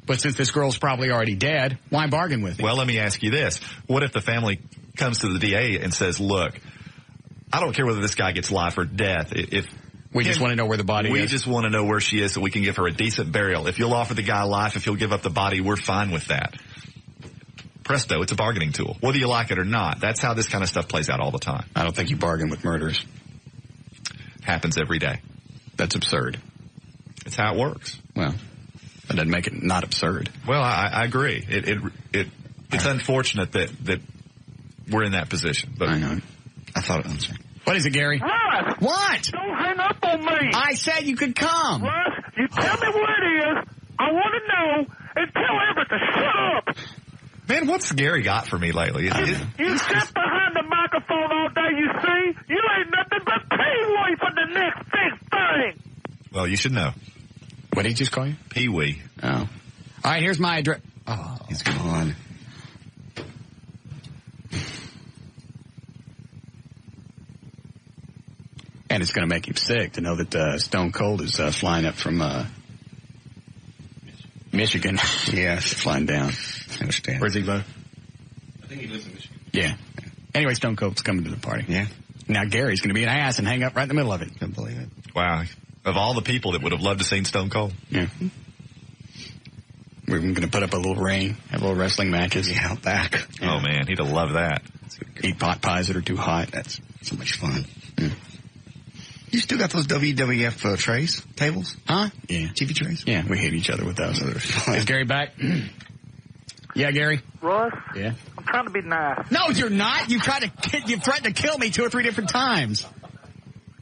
But since this girl's probably already dead, why bargain with him? Well, let me ask you this. What if the family comes to the DA and says, look, I don't care whether this guy gets life or death. If we just want to know where the body is. We just want to know where she is so we can give her a decent burial. If you'll offer the guy life, if he'll give up the body, we're fine with that. Presto, it's a bargaining tool. Whether you like it or not, that's how this kind of stuff plays out all the time. I don't think you bargain with murderers. Happens every day. That's absurd. It's how it works. Well, that doesn't make it not absurd. Well, I agree. It's unfortunate that we're in that position. But I know. I thought I'm sorry. What is it, Gary? Russ! What? Don't hang up on me! I said you could come! Russ, you tell me where it is. I want to know, and tell Everett to shut up! Man, what's Gary got for me lately? You sit behind the microphone all day, you see? You ain't nothing but Pee-wee for the next big thing! Well, you should know. What did he just call you? Pee-wee. Oh. All right, here's my address. Oh. He's gone. And it's going to make him sick to know that Stone Cold is flying up from Michigan. Yes. Flying down. I understand. Where's he live? I think he lives in Michigan. Yeah. Anyway, Stone Cold's coming to the party. Yeah. Now Gary's going to be an ass and hang up right in the middle of it. Can't believe it. Wow. Of all the people that would have loved to seen Stone Cold. Yeah. We're going to put up a little ring, have little wrestling matches. Yeah, out back. Yeah. Oh, man. He'd have loved that. Eat pot pies that are too hot. That's so much fun. Mm. You still got those WWF trays, tables? Huh? Yeah. TV trays? Yeah, we hate each other with those. Is Gary back? Yeah, Gary? Russ? Yeah? I'm trying to be nice. No, you're not. You've threatened to kill me 2 or 3 different times.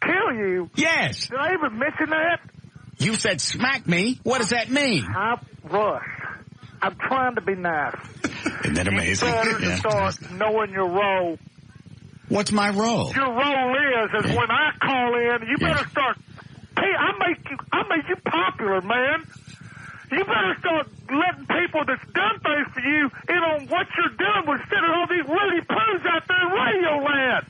Kill you? Yes. Did I even mention that? You said smack me. What does that mean? Russ, I'm trying to be nice. Isn't that amazing? You better to start knowing your role. What's my role? Your role is when I call in, you better start. Hey, I make you popular, man. You better start letting people that's done things for you in on what you're doing instead of all these Rudy Poos out there in Radio Land.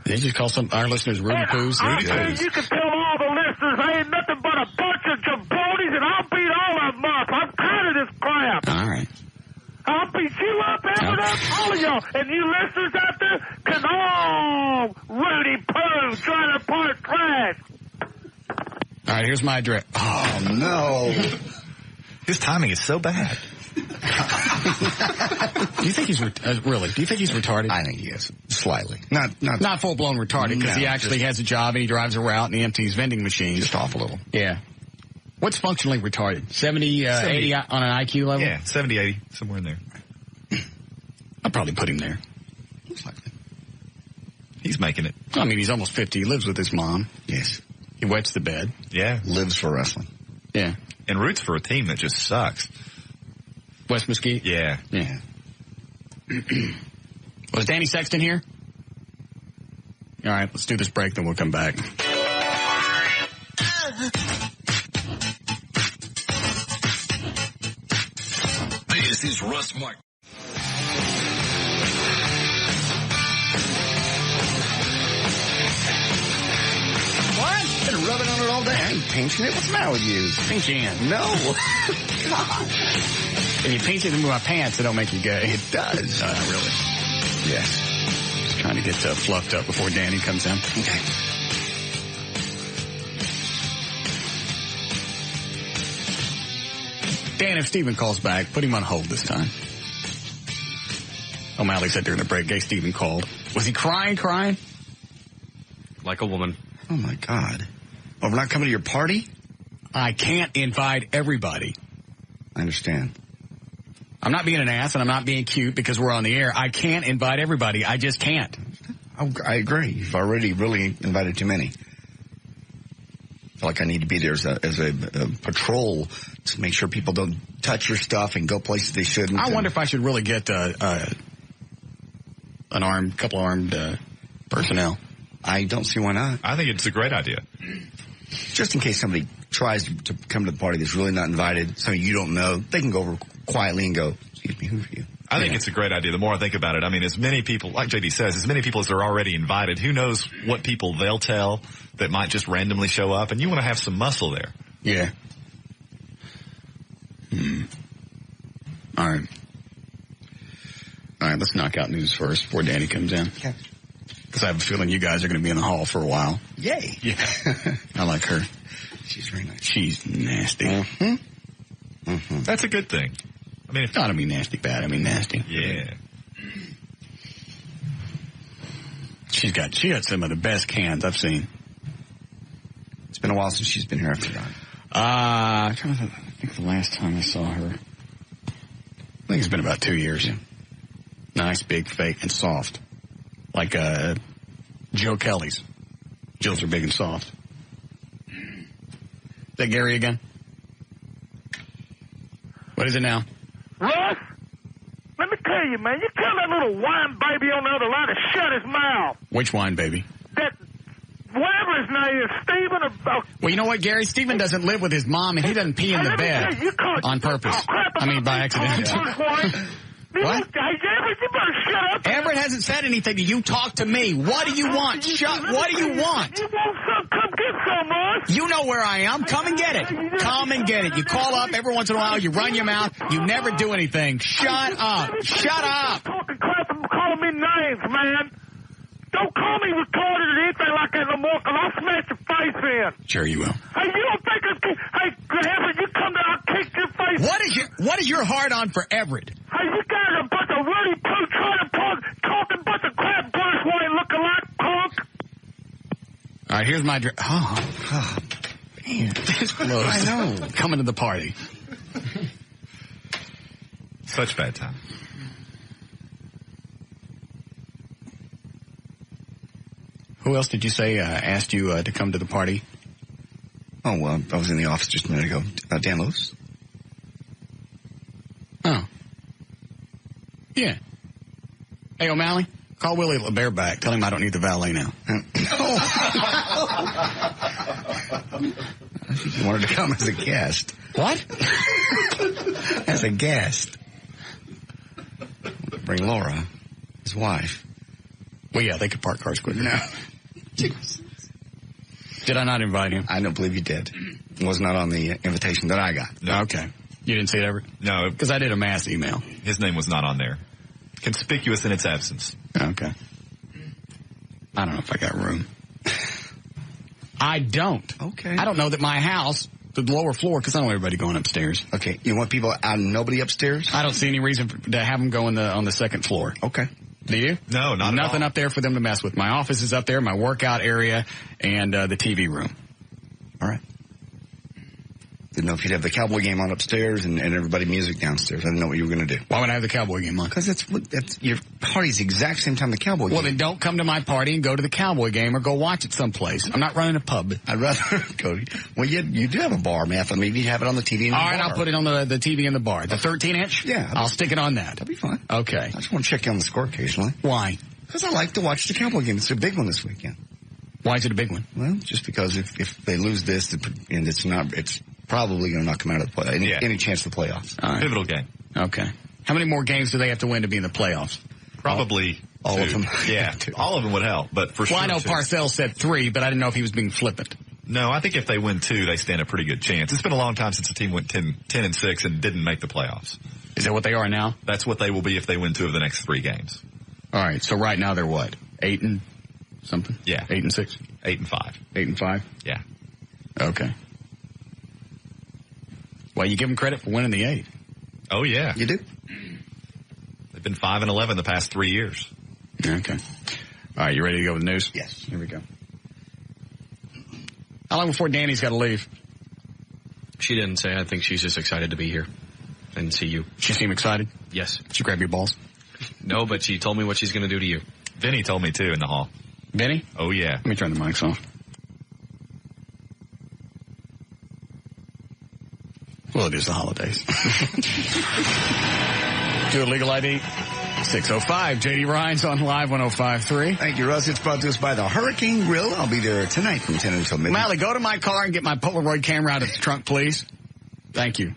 Did you just call our listeners Rudy Poos? Rudy Poos. You can tell all the listeners I ain't nothing but a bunch of jabronis, and I'll beat all of them up. I'm tired of this crap. All right. I'll beat you up, Everett, up, all of y'all. And you listeners out there can all Rudy Poo try to part trash. All right, here's my address. Oh, no. His timing is so bad. Do you think he's really? Do you think he's retarded? I think he is slightly. Not full blown retarded because he actually has a job and he drives a route and he empties vending machines. Just off a little. Yeah. What's functionally retarded? 70, 80 on an IQ level? Yeah, 70, 80, somewhere in there. I'll probably put him there. He's making it. I mean, he's almost 50. He lives with his mom. Yes. He wets the bed. Yeah. Lives for wrestling. Yeah. And roots for a team that just sucks. West Mesquite? Yeah. Yeah. Was Danny Sexton here? All right, let's do this break, then we'll come back. This is Russ Martin. What? Been rubbing on it all day. I ain't pinching it. What's the matter with you? Pinching it. No. God. If you pinch it into my pants, it don't make you gay. It does. No, not really. Yes. Just trying to get fluffed up before Danny comes in. Okay. Dan, if Steven calls back, put him on hold this time. O'Malley said during the break, gay Steven called. Was he crying? Like a woman. Oh, my God. Oh, we're not coming to your party? I can't invite everybody. I understand. I'm not being an ass and I'm not being cute because we're on the air. I can't invite everybody. I just can't. I agree. You've already really invited too many. I feel like I need to be there as a patrol to make sure people don't touch your stuff and go places they shouldn't. I wonder if I should really get couple armed personnel. I don't see why not. I think it's a great idea. Just in case somebody tries to come to the party that's really not invited, so you don't know, they can go over quietly and go, excuse me, who are you? I think it's a great idea. The more I think about it, I mean, as many people, like JD says, as many people as are already invited, who knows what people they'll tell that might just randomly show up, and you want to have some muscle there. Yeah. All right, let's knock out news first before Danny comes in. Okay. Because I have a feeling you guys are going to be in the hall for a while. Yay. Yeah. I like her. She's very nice. She's nasty. That's a good thing. I mean, I don't mean nasty bad. I mean nasty. Yeah. She got some of the best cans I've seen. It's been a while since she's been here. I forgot. I think the last time I saw her, I think it's been about 2 years. Yeah. Nice, big, fake, and soft. Like Joe Kelly's. Jill's are big and soft. Is that Gary again? What is it now? Russ, let me tell you, man, you tell that little wine baby on the other line to shut his mouth. Which wine baby? That, whatever his name is, Stephen or... Well, you know what, Gary? Stephen doesn't live with his mom, and he doesn't pee in the bed on purpose. I mean, by accident. What? Hey, Everett, you better shut up. Everett hasn't said anything to you. Talk to me. What do you want? What do you want? You want some? Come get some, Russ. You know where I am. Come and get it. Come and get it. You call up every once in a while. You run your mouth. You never do anything. Shut up. Shut up. Talking crap and calling me names, man. Don't call me retarded or anything like that no more, because I'll smash your face in. Sure you will. Hey, you don't think hey, Everett, you come down, I'll kick your face. What is your hard on for Everett? Hey, you guys are a bunch of Rudy Poo trying to talking bunch of crap, Bruce Wayne looking like punk. All right, here's my man, this close. I know. Coming to the party. Such bad time. Who else did you say asked you to come to the party? Oh, well, I was in the office just a minute ago. Dan Lewis. Oh. Yeah. Hey, O'Malley, call Willie LeBear back. Tell him I don't need the valet now. You wanted to come as a guest. What? As a guest. Bring Laura, his wife. Well, yeah, they could park cars quicker. No. Did I not invite him? I don't believe you did. It was not on the invitation that I got. No. Okay. You didn't see it ever? No. Because I did a mass email. His name was not on there. Conspicuous in its absence. Okay. I don't know if I got room. I don't. Okay. I don't know that my house, the lower floor, because I don't want everybody going upstairs. Okay. You want people out and nobody upstairs? I don't see any reason to have them go on the second floor. Okay. Do you? No, not Nothing at all. up there for them to mess with. My office is up there, my workout area, and the TV room. All right. Didn't know if you'd have the Cowboy game on upstairs and everybody music downstairs. I didn't know what you were going to do. Why would I have the Cowboy game on? Because that's your party's the exact same time the Cowboy game. Well, then don't come to my party and go to the Cowboy game or go watch it someplace. I'm not running a pub. I'd rather go. Well, you do have a bar, man. Maybe you have it on the TV in the bar. All right, I'll put it on the TV in the bar. The 13-inch? Yeah. I'll stick it on that. That'll be fine. Okay. I just want to check you on the score occasionally. Why? Because I like to watch the Cowboy game. It's a big one this weekend. Why is it a big one? Well, just because if they lose this, and it's probably going to knock them out of the play. Any chance of the playoffs. All right. Pivotal game. Okay. How many more games do they have to win to be in the playoffs? Probably all two. of them. Yeah, all of them would help, but for sure. Well, I know two. Parcells said 3, but I didn't know if he was being flippant. No, I think if they win 2, they stand a pretty good chance. It's been a long time since a team went 10-6 and didn't make the playoffs. Is that what they are now? That's what they will be if they win 2 of the next 3 games. All right. So right now they're what? 8 and something? Yeah. 8 and 6? 8 and 5. 8 and 5? Yeah. Okay. Well, you give them credit for winning the 8. Oh, yeah. You do? They've been 5 and 11 the past 3 years. Okay. All right, you ready to go with the news? Yes. Here we go. How long before Danny's got to leave? She didn't say. I think she's just excited to be here. and see you. She seem excited? Yes. Did she grab your balls? No, but she told me what she's going to do to you. Vinny told me, too, in the hall. Vinny? Oh, yeah. Let me turn the mics off. Well, it is the holidays. Do a legal ID. 605. J.D. Ryan's on Live 105.3. Thank you, Russ. It's brought to us by the Hurricane Grill. I'll be there tonight from 10 until midnight. Mally, go to my car and get my Polaroid camera out of the trunk, please. Thank you.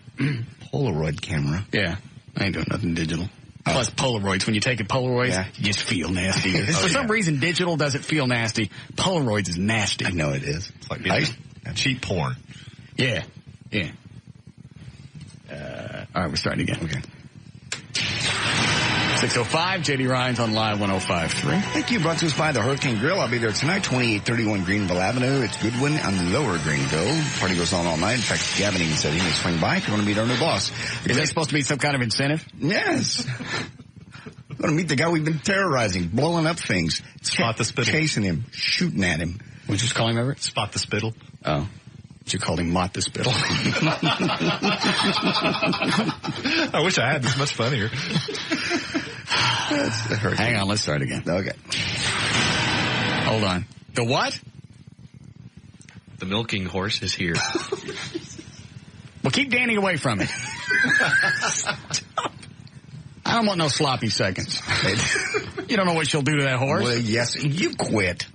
Polaroid camera? Yeah. I ain't doing nothing digital. Plus Polaroids. When you take a Polaroids, you just feel nasty. For some reason, digital doesn't feel nasty. Polaroids is nasty. I know it is. It's like cheap porn. Yeah. Yeah. All right, we're starting again. Okay. 605, J.D. Ryan's on Live 105.3. Thank you. Brought to us by the Hurricane Grill. I'll be there tonight, 2831 Greenville Avenue. It's Goodwin on Lower Greenville. Party goes on all night. In fact, Gavin even said he may swing by if you want to meet our new boss. Is that supposed to be some kind of incentive? Yes. I'm going to meet the guy we've been terrorizing, blowing up things. Spot the spittle. Chasing him, shooting at him. What'd you just call him, Everett? Spot the spittle. Oh. You called him Mott the Spittle. I wish I had this much funnier. Hang on, let's start again. Okay. Hold on. The what? The milking horse is here. Well, keep Danny away from it. I don't want no sloppy seconds. You don't know what she'll do to that horse. Well, yes, you quit.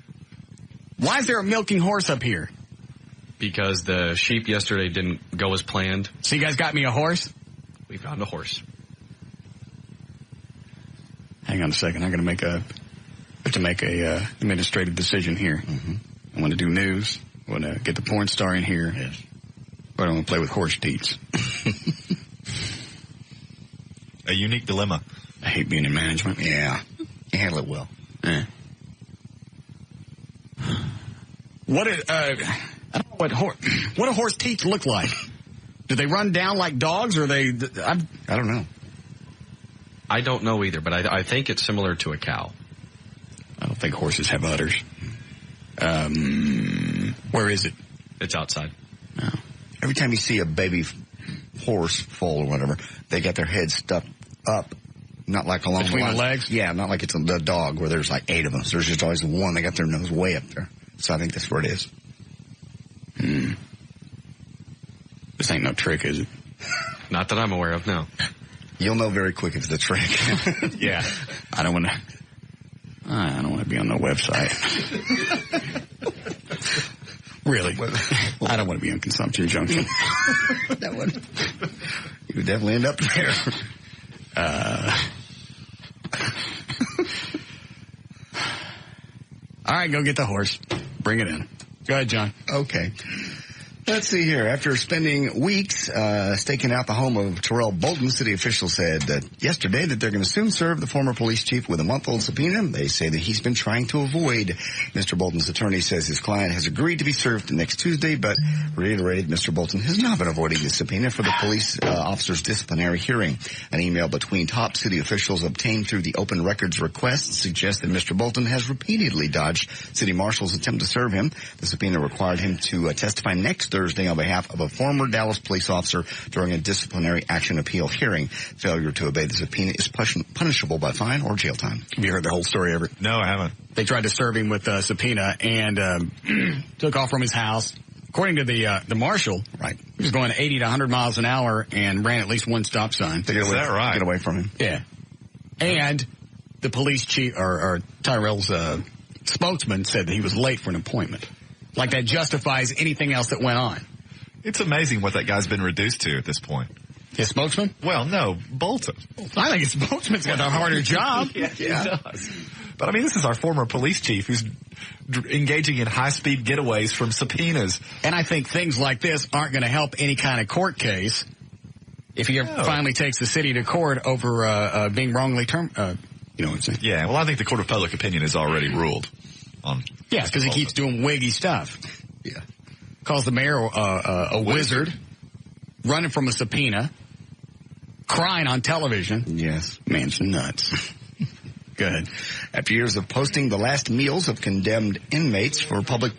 Why is there a milking horse up here? Because the sheep yesterday didn't go as planned. So you guys got me a horse? We found a horse. Hang on a second. I'm going to make a administrative decision here. Mm-hmm. I want to do news. I want to get the porn star in here. Yes. But I want to play with horse deeds. A unique dilemma. I hate being in management. Yeah. You handle it well. Yeah. I don't know what do horse teeth look like? Do they run down like dogs, or I don't know. I don't know either, but I think it's similar to a cow. I don't think horses have udders. Where is it? It's outside. Oh. Every time you see a baby horse foal or whatever, they got their heads stuck up, not like along between the legs. Yeah, not like it's a dog where there's like 8 of them. So there's just always one. They got their nose way up there. So I think that's where it is. This ain't no trick, is it? Not that I'm aware of, no. You'll know very quick if it's a trick. Yeah. I don't want to be on the website. Really? I don't want to be on Consumption Junction. That one. You would definitely end up there. All right, go get the horse. Bring it in. Go ahead, John. Okay. Let's see here. After spending weeks staking out the home of Terrell Bolton, city officials said that yesterday that they're going to soon serve the former police chief with a month-old subpoena. They say that he's been trying to avoid. Mr. Bolton's attorney says his client has agreed to be served next Tuesday, but reiterated Mr. Bolton has not been avoiding the subpoena for the police officer's disciplinary hearing. An email between top city officials obtained through the open records request suggests that Mr. Bolton has repeatedly dodged city marshal's attempt to serve him. The subpoena required him to testify next Thursday on behalf of a former Dallas police officer during a disciplinary action appeal hearing. Failure to obey the subpoena is punishable by fine or jail time. Have you heard the whole story, Everett? No, I haven't. They tried to serve him with a subpoena and took off from his house. According to the marshal, right, he was going 80 to 100 miles an hour and ran at least one stop sign. Is that right? Get away from him. Yeah. And the police chief, or Tyrell's spokesman, said that he was late for an appointment. Like that justifies anything else that went on. It's amazing what that guy's been reduced to at this point. His spokesman? Well, no, Bolton. I think his spokesman's got a harder job. Yeah, he does. But I mean, this is our former police chief who's engaging in high-speed getaways from subpoenas. And I think things like this aren't going to help any kind of court case if he finally takes the city to court over being wrongly termed. You know what I'm saying? Yeah, well, I think the court of public opinion has already ruled on. Yeah, because he keeps doing wiggy stuff. Yeah. Calls the mayor a wizard, running from a subpoena, crying on television. Yes. Man's nuts. Good. After years of posting the last meals of condemned inmates for public...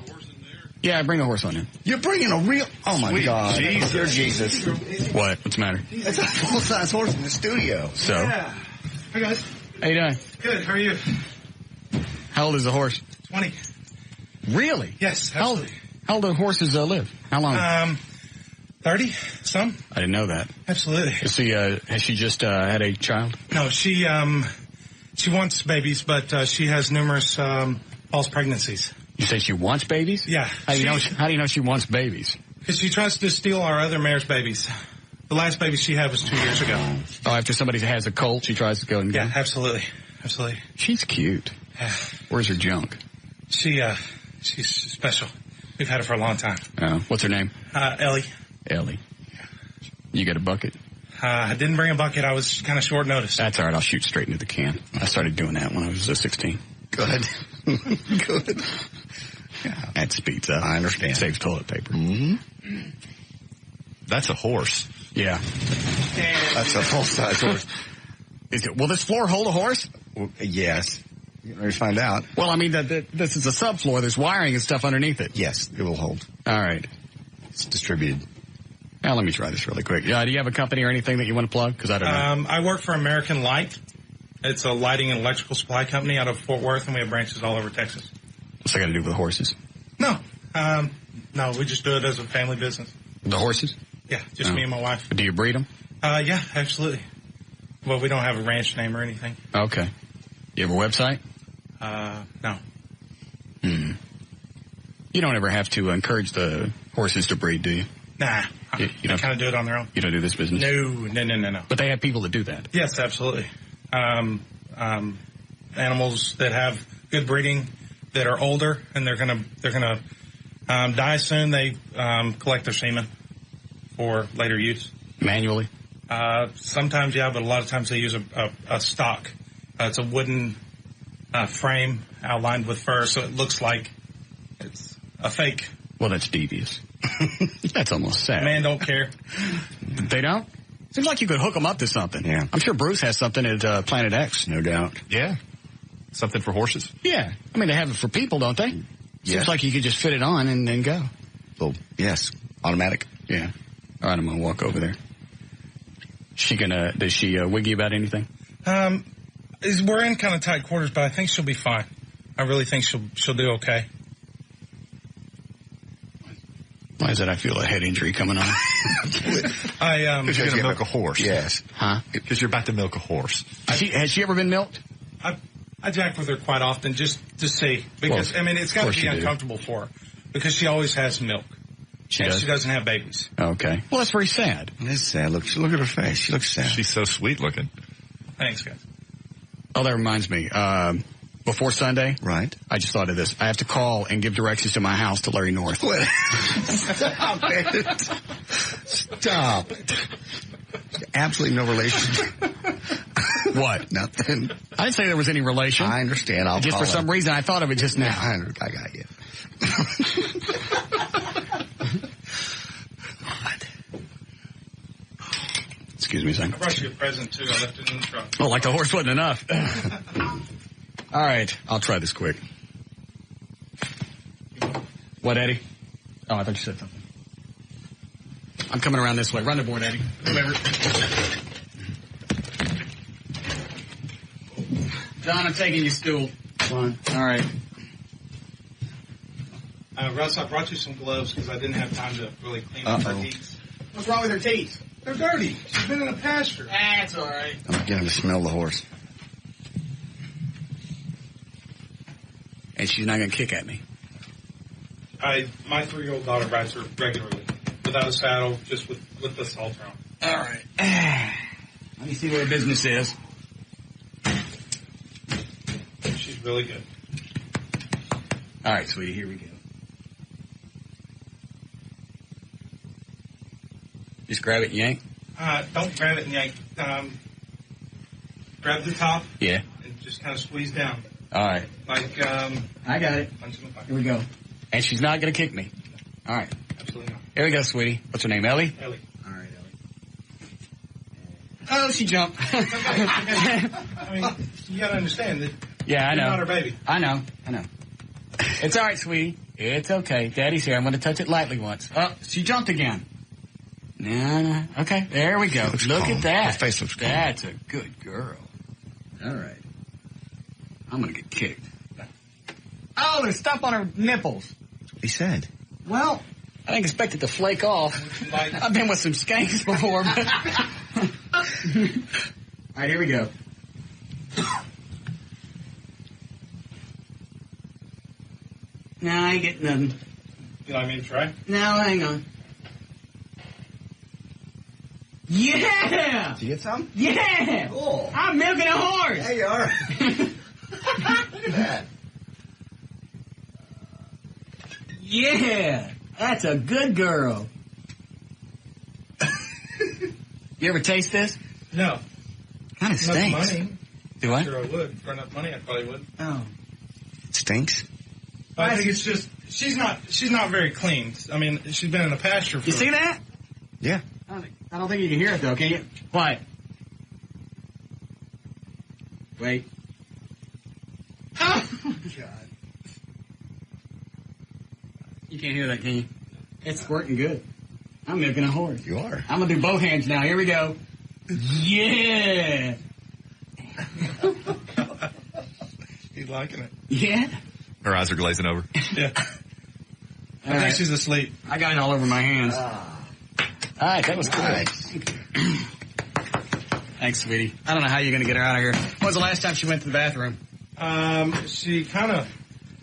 Yeah, bring a horse on in. You're bringing a real... Oh, my Sweet God. Jesus. You're Jesus. What? What's the matter? It's a full-size horse in the studio. So? Yeah. Hi, guys. How you doing? Good. How are you? How old is the horse? 20. Really? Yes, absolutely. How old do horses live? How long? 30, some. I didn't know that. Absolutely. Has she just had a child? No, she wants babies, but she has numerous false pregnancies. You say she wants babies? Yeah. How do you know she wants babies? Because she tries to steal our other mare's babies. The last baby she had was 2 years ago. Oh, after somebody has a colt, she tries to go and get Yeah, absolutely. Absolutely. She's cute. Where's her junk? She's special. We've had her for a long time. What's her name? Ellie. Ellie. You got a bucket? I didn't bring a bucket. I was kind of short notice. That's all right. I'll shoot straight into the can. I started doing that when I was 16. Good. Good. Yeah. That speeds up. I understand. Saves toilet paper. Mm-hmm. That's a horse. Yeah. That's a full-size horse. Will this floor hold a horse? Well, yes. Let's find out. Well, I mean, this is a subfloor. There's wiring and stuff underneath it. Yes, it will hold. All right. It's distributed. Now, let me try this really quick. Do you have a company or anything that you want to plug? Because I don't know. I work for American Light. It's a lighting and electrical supply company out of Fort Worth, and we have branches all over Texas. What's that got to do with horses? No. No, we just do it as a family business. The horses? Yeah, just me and my wife. Do you breed them? Yeah, absolutely. Well, we don't have a ranch name or anything. Okay. You have a website? No. You don't ever have to encourage the horses to breed, do you? Nah. You they kind of do it on their own. You don't do this business? No. But they have people that do that? Yes, absolutely. Animals that have good breeding, that are older, and they're gonna die soon. They collect their semen for later use. Manually? Sometimes, yeah, but a lot of times they use a stock. It's a wooden frame outlined with fur, so it looks like it's a fake. Well, that's devious. That's almost sad. Man don't care. They don't? Seems like you could hook them up to something. Yeah. I'm sure Bruce has something at Planet X. No doubt. Yeah. Something for horses? Yeah. I mean, they have it for people, don't they? Yes. Seems like you could just fit it on and then go. So, yes. Automatic. Yeah. All right, I'm going to walk over there. Does she wig you about anything? We're in kind of tight quarters, but I think she'll be fine. I really think she'll do okay. Why is it I feel a head injury coming on? Because you're going to milk a horse. Yes. Huh? Because you're about to milk a horse. Has she ever been milked? I jack with her quite often just to see. Because, Well, it's got to be uncomfortable for her. Because she always has milk. She doesn't have babies. Okay. Well, that's very sad. It is sad. Look at her face. She looks sad. She's so sweet looking. Thanks, guys. Oh, that reminds me. Before Sunday, right? I just thought of this. I have to call and give directions to my house to Larry North. Stop it. Stop it. Absolutely no relation. What? Nothing. I didn't say there was any relation. I understand. I'll just call for some reason, I thought of it just now. I got you. Excuse me a second. I brought you a present, too. I left it in the truck. Oh, like the horse wasn't enough. All right. I'll try this quick. What, Eddie? Oh, I thought you said something. I'm coming around this way. Run the board, Eddie. Whoever. Don, I'm taking your stool. Come on. All right. Russ, I brought you some gloves because I didn't have time to really clean up her teeth. What's wrong with her teeth? They're dirty. She's been in a pasture. That's all right. I'm beginning to smell the horse. And she's not going to kick at me. My 3-year-old daughter rides her regularly, without a saddle, just with the halter on. All right. Let me see where her business is. She's really good. All right, sweetie, here we go. Just grab it and yank? Don't grab it and yank. Grab the top. Yeah. And just kind of squeeze down. All right. Like, I got it. Here we go. And she's not going to kick me. All right. Absolutely not. Here we go, sweetie. What's her name, Ellie? Ellie. All right, Ellie. Oh, she jumped. I mean, you got to understand that Yeah, I know. you're not her baby. I know. It's all right, sweetie. It's okay. Daddy's here. I'm going to touch it lightly once. Oh, she jumped again. No. Okay, there we go. Look at that. Her face looks calm. That's a good girl. All right. I'm going to get kicked. Oh, there's stuff on her nipples. He said. Well, I didn't expect it to flake off. I've been with some skanks before, but... All right, here we go. No, I ain't getting nothing. You want me to try? No, hang on. Yeah! Did you get some? Yeah! Cool. I'm milking a horse! There you are. Look at that. Yeah! That's a good girl. You ever taste this? No. Kind of stinks. Money. Do I? Sure I would. For enough money, I probably would. Oh. It stinks? I think it's just, she's not very clean. I mean, she's been in a pasture for... You see that? Yeah. I don't think you can hear it, though, can you? Quiet. Wait. Oh, God. You can't hear that, can you? It's squirting good. I'm milking a horse. You are. I'm going to do both hands now. Here we go. Yeah! He's liking it. Yeah? Her eyes are glazing over. Yeah. I think she's asleep. I got it all over my hands. All right, that was cool. Right. Thanks, sweetie. I don't know how you're going to get her out of here. When was the last time she went to the bathroom? She kind of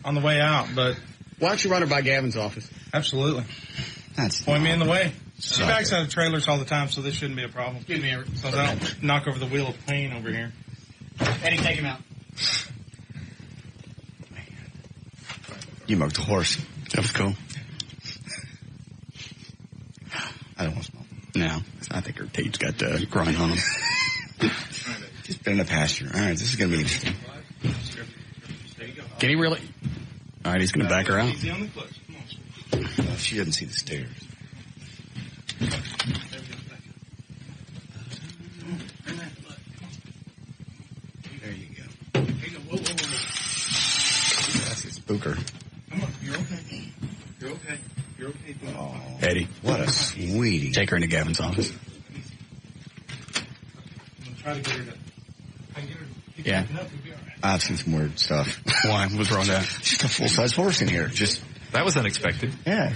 on the way out, but... Why don't you run her by Gavin's office? Absolutely. That's point me in the way. She backs out of trailers all the time, so this shouldn't be a problem. Excuse me, Everett. So I don't knock over the wheel of pain over here. Eddie, take him out. You milked a horse. That was cool. I don't want to smoke. No, I think her teeth's got grind on them. She's been in a pasture. All right, this is going to be interesting. Can he really? All right, he's going to back her out. Easy on the clutch. Come on. No, she doesn't see the stairs. There you go. That's a spooker. Come on, you're okay. You're okay. You're okay. Oh, Eddie. What a sweetie. Take her into Gavin's office. I'm going to try to get her to... I can get her to Yeah. pick up. You'll be all right. I've seen some weird stuff. Why? What's wrong with that? Just a full-size horse in here. Just, That was unexpected. yeah.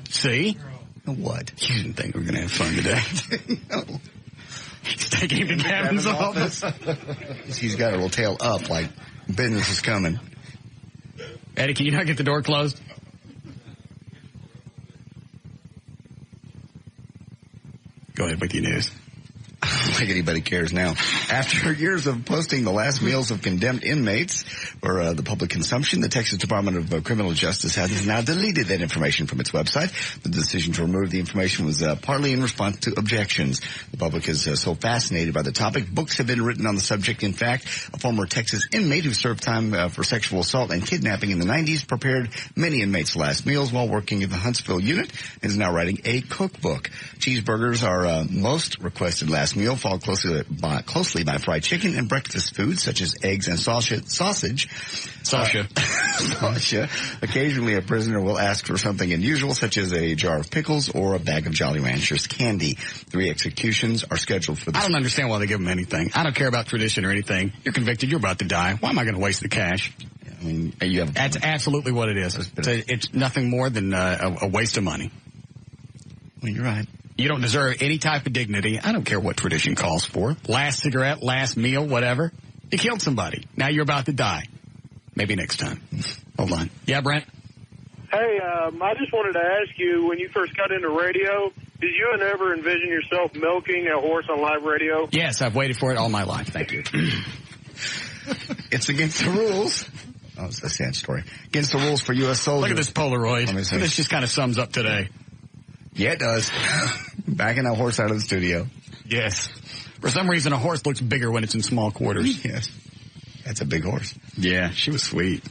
See? What? You didn't think we were going to have fun today. No. He's taking him to Gavin's office. He's got her little tail up like business is coming. Eddie, can you not get the door closed? Go ahead with your news. I don't think anybody cares now. After years of posting the last meals of condemned inmates for the public consumption, the Texas Department of Criminal Justice has now deleted that information from its website. The decision to remove the information was partly in response to objections. The public is so fascinated by the topic. Books have been written on the subject. In fact, a former Texas inmate who served time for sexual assault and kidnapping in the 90s prepared many inmates' last meals while working at the Huntsville unit and is now writing a cookbook. Cheeseburgers are most requested last meal, followed closely by fried chicken and breakfast foods such as eggs and sausage. Sasha. Occasionally a prisoner will ask for something unusual such as a jar of pickles or a bag of Jolly Ranchers candy. 3 executions are scheduled for this. I don't understand why they give them anything. I don't care about tradition or anything. You're convicted. You're about to die. Why am I going to waste the cash? I mean, That's absolutely what it is. It's nothing more than a waste of money. Well, you're right. You don't deserve any type of dignity. I don't care what tradition calls for. Last cigarette, last meal, whatever. You killed somebody. Now you're about to die. Maybe next time. Hold on. Yeah, Brent? Hey, I just wanted to ask you, when you first got into radio, did you ever envision yourself milking a horse on live radio? Yes, I've waited for it all my life. Thank you. It's against the rules. Oh, it's a sad story. Against the rules for U.S. soldiers. Look at this Polaroid. This just kind of sums up today. Yeah, it does. Backing that horse out of the studio. Yes. For some reason, a horse looks bigger when it's in small quarters. Yes. That's a big horse. Yeah, she was sweet.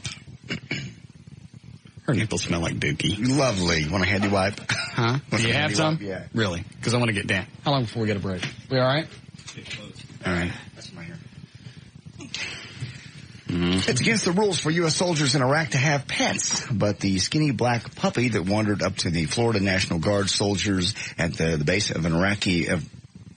Her nipples smell like dookie. Lovely. Want a handy wipe? Huh? Do you have some? Yeah. Really? Because I want to get down. How long before we get a break? We all right? All right. That's my hair. It's against the rules for U.S. soldiers in Iraq to have pets, but the skinny black puppy that wandered up to the Florida National Guard soldiers at the base of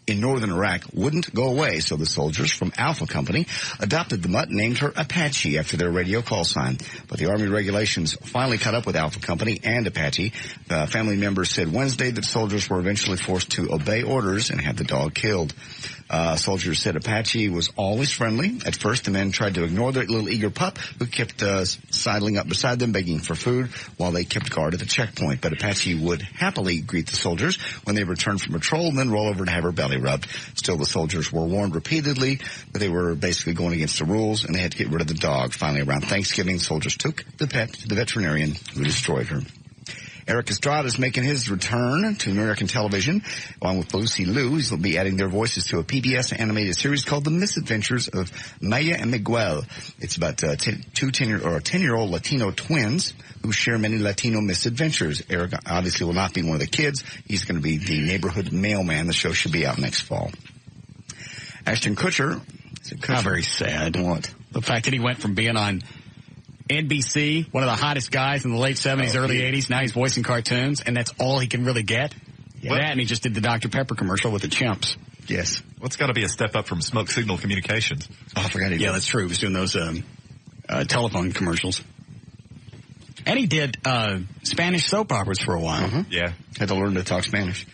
in northern Iraq wouldn't go away, so the soldiers from Alpha Company adopted the mutt and named her Apache after their radio call sign. But the Army regulations finally caught up with Alpha Company and Apache. Family members said Wednesday that soldiers were eventually forced to obey orders and have the dog killed. Soldiers said Apache was always friendly. At first, the men tried to ignore their little eager pup who kept sidling up beside them, begging for food while they kept guard at the checkpoint. But Apache would happily greet the soldiers when they returned from patrol and then roll over to have her belly rubbed. Still, the soldiers were warned repeatedly that they were basically going against the rules and they had to get rid of the dog. Finally, around Thanksgiving, soldiers took the pet to the veterinarian who destroyed her. Eric Estrada is making his return to American television, along with Lucy Liu. He'll be adding their voices to a PBS animated series called The Misadventures of Maya and Miguel. It's about 10-year-old Latino twins who share many Latino misadventures. Eric obviously will not be one of the kids. He's going to be the neighborhood mailman. The show should be out next fall. Ashton Kutcher. Not very sad. What? The fact that he went from being on NBC, one of the hottest guys in the late 70s, early 80s. Now he's voicing cartoons, and that's all he can really get. Yeah. That, and he just did the Dr. Pepper commercial with the chimps. Yes. Well, it's got to be a step up from Smoke Signal Communications. Oh, I forgot he did. Yeah, that's true. He was doing those telephone commercials. And he did Spanish soap operas for a while. Mm-hmm. Yeah. Had to learn to talk Spanish.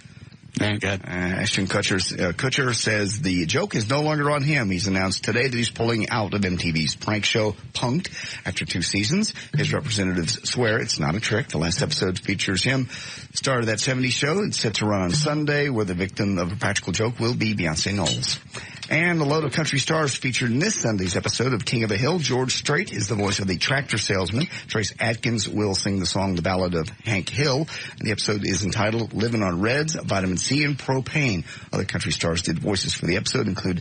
Thank God. Ashton Kutcher says the joke is no longer on him. He's announced today that he's pulling out of MTV's prank show Punk'd after 2 seasons. His representatives swear it's not a trick. The last episode features him, star of that 70s show. It's set to run on Sunday, where the victim of a practical joke will be Beyonce Knowles. And a load of country stars featured in this Sunday's episode of King of the Hill. George Strait is the voice of the tractor salesman. Trace Adkins will sing the song The Ballad of Hank Hill. And the episode is entitled Living on Reds, Vitamin C, and Propane. Other country stars did voices for the episode include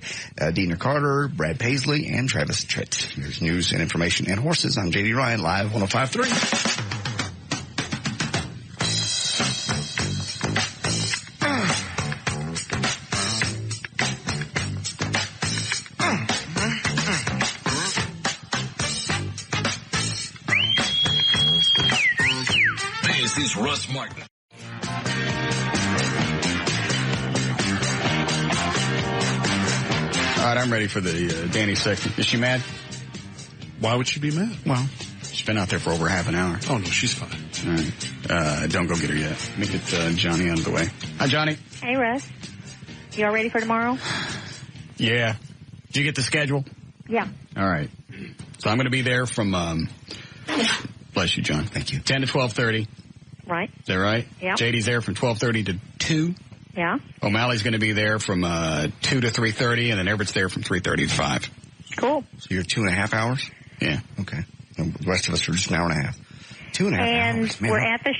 Dina Carter, Brad Paisley, and Travis Tritt. Here's news and information and horses. I'm J.D. Ryan, live 105.3. This is Russ Martin. All right, I'm ready for the Danny section. Is she mad? Why would she be mad? Well, she's been out there for over half an hour. Oh, no, she's fine. All right. Don't go get her yet. Let me get Johnny out of the way. Hi, Johnny. Hey, Russ. You all ready for tomorrow? Yeah. Did you get the schedule? Yeah. All right. So I'm going to be there from, bless you, John. Thank you. 10 to 12:30. Right. Is that right? Yeah. JD's there from 12:30 to 2. Yeah. O'Malley's going to be there from 2 to 3:30, and then Everett's there from 3:30 to 5. Cool. So you're 2.5 hours? Yeah. Okay. And the rest of us are just an hour and a half. 2.5 hours. And we're at the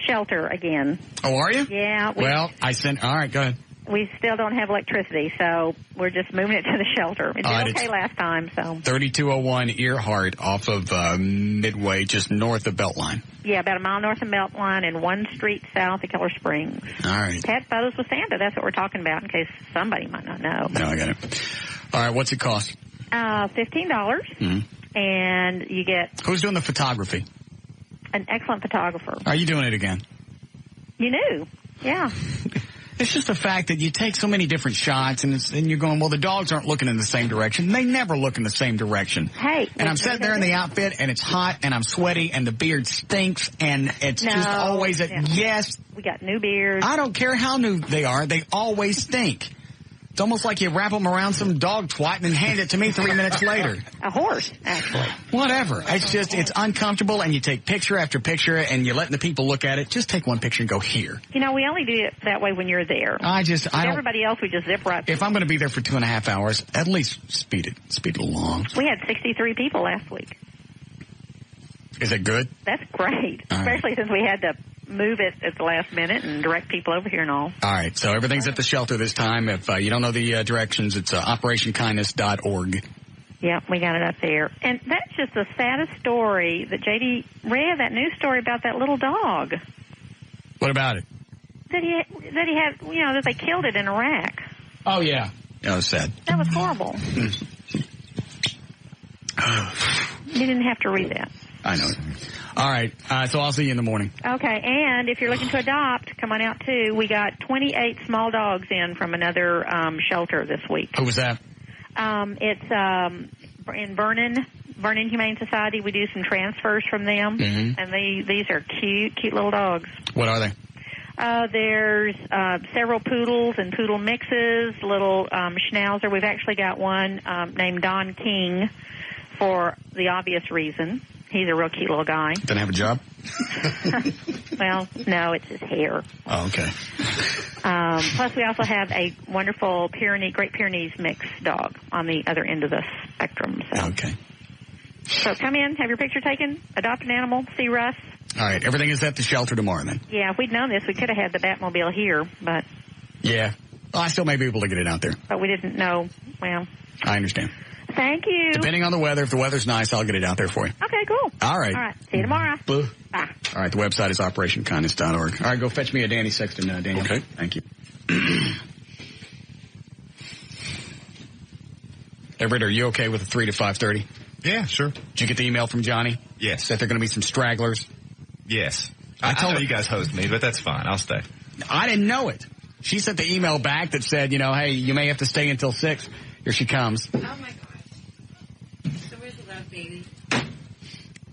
shelter again. Oh, are you? Yeah. Well, all right, go ahead. We still don't have electricity, so we're just moving it to the shelter. It did okay last time, so. 3201 Earhart off of Midway, just north of Beltline. Yeah, about a mile north of Beltline and 1 street south of Keller Springs. All right. Had photos with Santa. That's what we're talking about in case somebody might not know. No, I got it. All right, what's it cost? $15. Mm-hmm. And you get... Who's doing the photography? An excellent photographer. Are you doing it again? You knew. Yeah. It's just the fact that you take so many different shots, and you're going, well, the dogs aren't looking in the same direction. They never look in the same direction. Hey. And I'm sitting there in the outfit, and it's hot, and I'm sweaty, and the beard stinks, and it's just always yes. We got new beards. I don't care how new they are. They always stink. It's almost like you wrap them around some dog twat and then hand it to me 3 minutes later. A horse, actually. Whatever. It's uncomfortable, and you take picture after picture, and you're letting the people look at it. Just take one picture and go here. You know, we only do it that way when you're there. Everybody else, we just zip right. If I'm going to be there for 2.5 hours, at least speed it along. We had 63 people last week. Is it good? That's great, especially since we had to move it at the last minute and direct people over here and all. All right, so everything's at the shelter this time. If you don't know the directions, it's operationkindness.org. Yeah, we got it up there. And that's just the saddest story that J.D. read, that news story about that little dog. What about it? That he had, that they killed it in Iraq. Oh, yeah. That was sad. That was horrible. You didn't have to read that. I know it. All right. So I'll see you in the morning. Okay, and if you're looking to adopt, come on out too. We got 28 small dogs in from another shelter this week. Who was that? It's in Vernon Humane Society. We do some transfers from them, and these are cute little dogs. What are they? There's several poodles and poodle mixes, little schnauzer. We've actually got one named Don King for the obvious reason. He's a real cute little guy. Doesn't have a job? Well, no, it's his hair. Oh, okay. Plus, we also have a wonderful Great Pyrenees mix dog on the other end of the spectrum. So. Okay. So come in, have your picture taken, adopt an animal, see Russ. All right. Everything is at the shelter tomorrow, then? Yeah, if we'd known this, we could have had the Batmobile here, but... Yeah. Well, I still may be able to get it out there. But we didn't know. Well... I understand. Thank you. Depending on the weather, if the weather's nice, I'll get it out there for you. Okay, cool. All right. All right. See you tomorrow. Boo. Bye. All right. The website is operationkindness.org. All right. Go fetch me a Danny Sexton, Daniel. Okay. Thank you. Everett, are you okay with the 3 to 5:30? Yeah, sure. Did you get the email from Johnny? Yes. That there are going to be some stragglers? Yes. I told you guys host me, but that's fine. I'll stay. I didn't know it. She sent the email back that said, hey, you may have to stay until 6. Here she comes. Oh, my gosh. So where's the love, baby?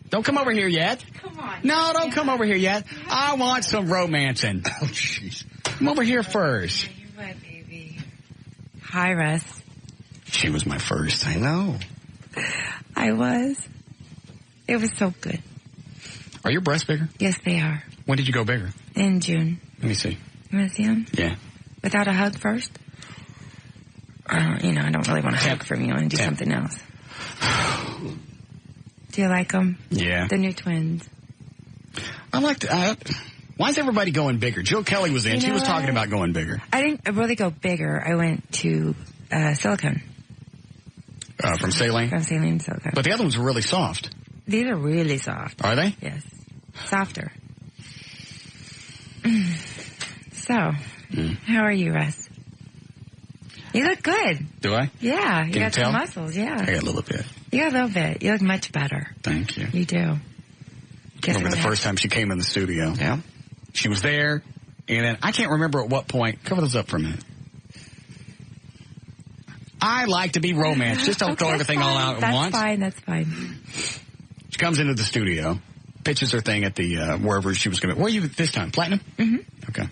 Don't come over here yet. Come on. No, don't come over here yet. I want some romancing. Oh, jeez. Come over here first. You're my baby. Hi, Russ. She was my first. I know. I was. It was so good. Are your breasts bigger? Yes, they are. When did you go bigger? In June. Let me see. You want to see them? Yeah. Without a hug first? I don't really want a hug from you. I want to do something else. Do you like them? Yeah. The new twins. I like why is everybody going bigger? Jill Kelly was in. She was talking about going bigger. I didn't really go bigger. I went to silicone. From saline? From saline silicone. But the other ones are really soft. These are really soft. Are they? Yes. Softer. So, how are you, Russ? You look good. Do I? Yeah. You Can got you some tell? muscles, yeah. I got a little bit. You got a little bit. You look much better. Thank you. You do. Remember the first time she came in the studio? Yeah. She was there, and then I can't remember at what point. Cover those up for a minute. I like to be romanced. Just don't throw everything all out at once. That's fine. She comes into the studio, pitches her thing at the wherever she was going to. Where are you this time? Platinum? Mm-hmm. Okay.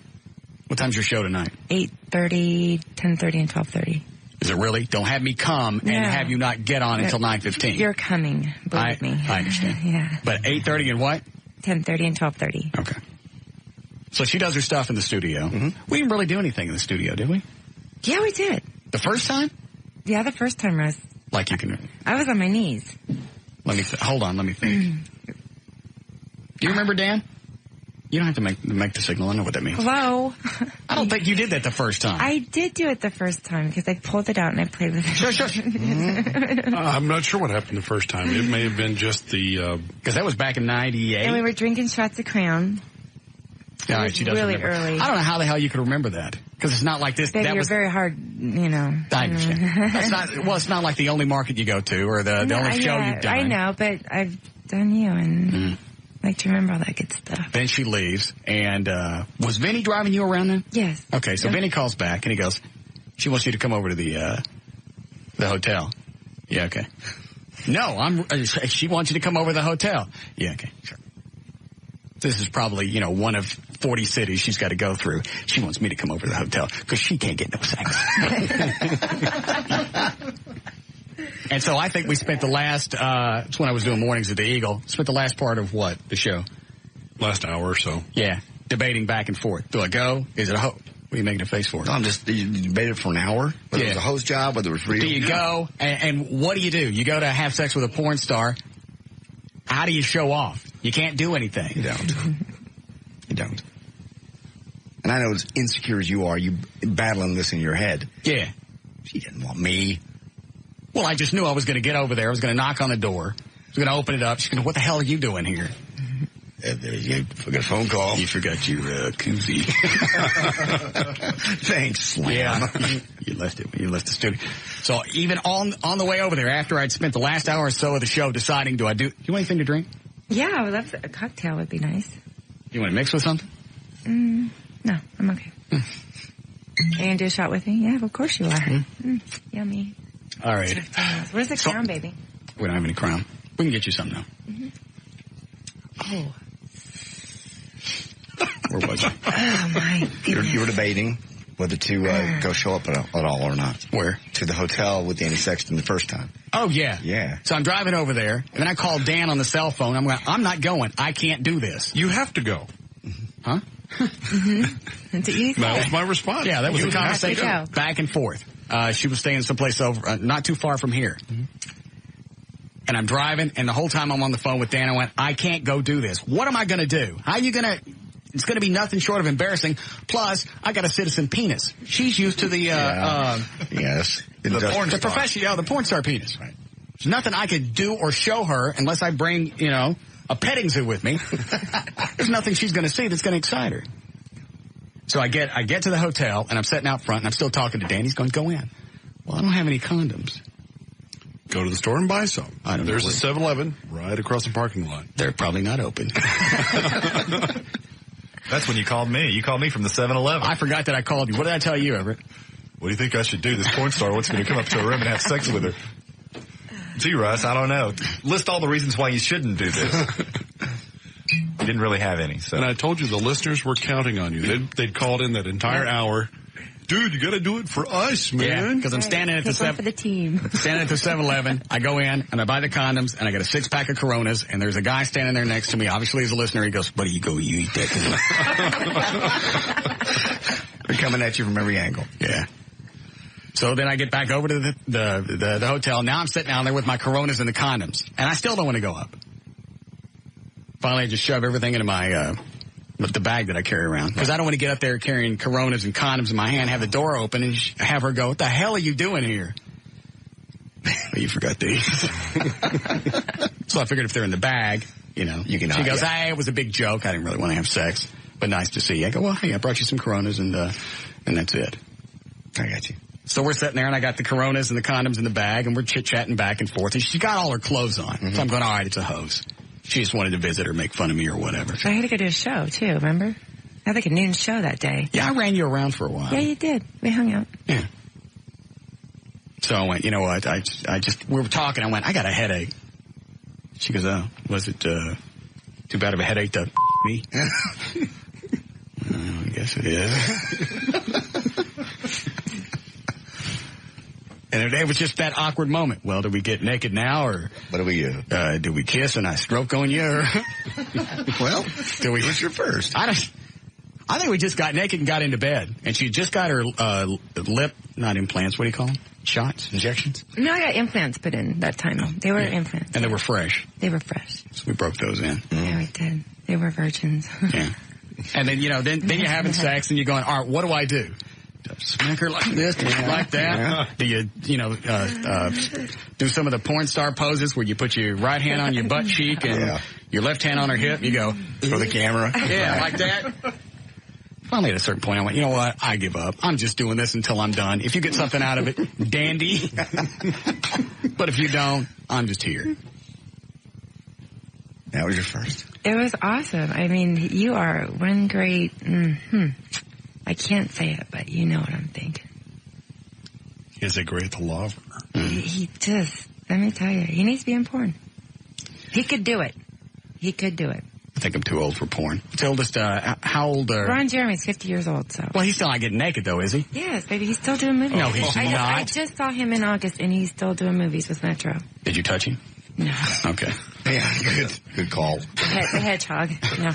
What time's your show tonight? 8:30, 10:30, and 12:30. Is it really? Don't have me come and have you not get on until 9:15. You're coming, believe me. I understand. Yeah. But 8:30 and what? 10:30 and 12:30. Okay. So she does her stuff in the studio. Mm-hmm. We didn't really do anything in the studio, did we? Yeah, we did. The first time? Yeah, the first time, Russ. Like you can. I was on my knees. Let me hold on. Let me think. Do you remember, Dan? You don't have to make the signal. I know what that means. Hello. I don't think you did that the first time. I did do it the first time because I pulled it out and I played with it. Sure. I'm not sure what happened the first time. It may have been just the... Because that was back in 98. And we were drinking shots of Crown. All right, she does really remember. early. I don't know how the hell you could remember that. Because it's not like this. Baby, you're very hard, I understand. It's not like the only market you go to or the only show you've done. I know, but I've done you and like to remember all that good stuff. Then she leaves. And was Vinny driving you around then? Yes. Okay, so Vinny calls back and he goes, she wants you to come over to the hotel. Yeah, okay. No, she wants you to come over to the hotel. Yeah, okay, sure. This is probably, one of 40 cities she's got to go through. She wants me to come over to the hotel because she can't get no sex. And so I think we spent the last, it's when I was doing mornings at the Eagle, spent the last part of what? The show? Last hour or so. Yeah. Debating back and forth. Do I go? Is it a host? What are you making a face for? No, you debated for an hour. Whether it was a host job, whether it was real. Do you go? And what do? You go to have sex with a porn star. How do you show off? You can't do anything. You don't. You don't. And I know as insecure as you are, you battling this in your head. Yeah. She didn't want me. Well, I just knew I was going to get over there. I was going to knock on the door. I was going to open it up. She's going to, what the hell are you doing here? You got a phone call. You forgot your koozie. Thanks, Slam. Yeah, you left it when you left the studio. So even on the way over there, after I'd spent the last hour or so of the show deciding, do you want anything to drink? Yeah, I would love a cocktail would be nice. You want to mix with something? No, I'm okay. Are you going to do a shot with me? Yeah, of course you are. Yummy. All right. Where's the crown, baby? We don't have any crown. We can get you some now. Oh. Where was you? Oh, my goodness. You were debating whether to go show up at all or not. Where? To the hotel with Danny Sexton the first time. Oh, yeah. Yeah. So I'm driving over there, and then I called Dan on the cell phone. I'm not going. I can't do this. You have to go. Huh? That was my response. Yeah, that was the conversation go. back and forth. She was staying someplace over, not too far from here. And I'm driving, and the whole time I'm on the phone with Dan, I went, I can't go do this. What am I going to do? How are you going to... It's going to be nothing short of embarrassing. Plus, I got a citizen penis. She's used to the... yes. The professional, the porn star penis. Right. There's nothing I could do or show her unless I bring, a petting zoo with me. There's nothing she's going to see that's going to excite her. So I get to the hotel, and I'm sitting out front, and I'm still talking to Dan. He's going, go in. Well, I don't have any condoms. Go to the store and buy some. There's a 7-Eleven right across the parking lot. They're probably not open. That's when you called me. You called me from the 7-Eleven. I forgot that I called you. What did I tell you, Everett? What do you think I should do? This porn star wants me to come up to her room and have sex with her. Gee, Russ, I don't know. List all the reasons why you shouldn't do this. You didn't really have any. So. And I told you the listeners were counting on you. They'd called in that entire hour. Dude, you got to do it for us, man. Yeah, because I'm standing at the for the team. Standing at the 7-Eleven. I go in and I buy the condoms and I get a 6-pack of Coronas and there's a guy standing there next to me. Obviously, he's a listener. He goes, "Buddy, you eat that." They're coming at you from every angle. Yeah. So then I get back over to the hotel. Now I'm sitting down there with my Coronas and the condoms, and I still don't want to go up. Finally, I just shove everything into my with the bag that I carry around, because I don't want to get up there carrying Coronas and condoms in my hand, have the door open, and have her go, "What the hell are you doing here?" You forgot these. So I figured if they're in the bag, you can. She goes, "Hey, it was a big joke. I didn't really want to have sex, but nice to see you." I go, "Well, hey, I brought you some Coronas, and that's it." I got you. So we're sitting there, and I got the Coronas and the condoms in the bag, and we're chit-chatting back and forth. And she's got all her clothes on. So I'm going, all right, it's a hose. She just wanted to visit or make fun of me or whatever. I had to go to a show, too, remember? I had like a noon show that day. Yeah, I ran you around for a while. Yeah, you did. We hung out. Yeah. So I went, you know what, we were talking, I went, I got a headache. She goes, "Oh, was it too bad of a headache to me?" I guess it is. And it was just that awkward moment. Well, do we get naked now, or what do we do? Do we kiss and I stroke on you? Or well, what's your first? I think we just got naked and got into bed, and she just got her lip, not implants. What do you call them? Shots, injections. No, I got implants put in that time. They were implants, and they were fresh. They were fresh. So we broke those in. Yeah, we did. They were virgins. Yeah. And then then you're having sex, and you're going, all right, what do I do? Smack her like this, like that. Do you, do some of the porn star poses where you put your right hand on your butt cheek and your left hand on her hip? You go for the camera. Yeah, like that. Finally, at a certain point, I went, you know what? I give up. I'm just doing this until I'm done. If you get something out of it, dandy. But if you don't, I'm just here. That was your first. It was awesome. I mean, you are one great. I can't say it, but you know what I'm thinking. He is a great lover. He just, let me tell you, he needs to be in porn. He could do it. He could do it. I think I'm too old for porn. What's the oldest, how old are... Ron Jeremy's 50 years old, so... Well, he's still not getting naked, though, is he? Yes, baby, he's still doing movies. No, he's not. I just saw him in August, and he's still doing movies with Metro. Did you touch him? No. Okay. Yeah, good call. The hedgehog. No.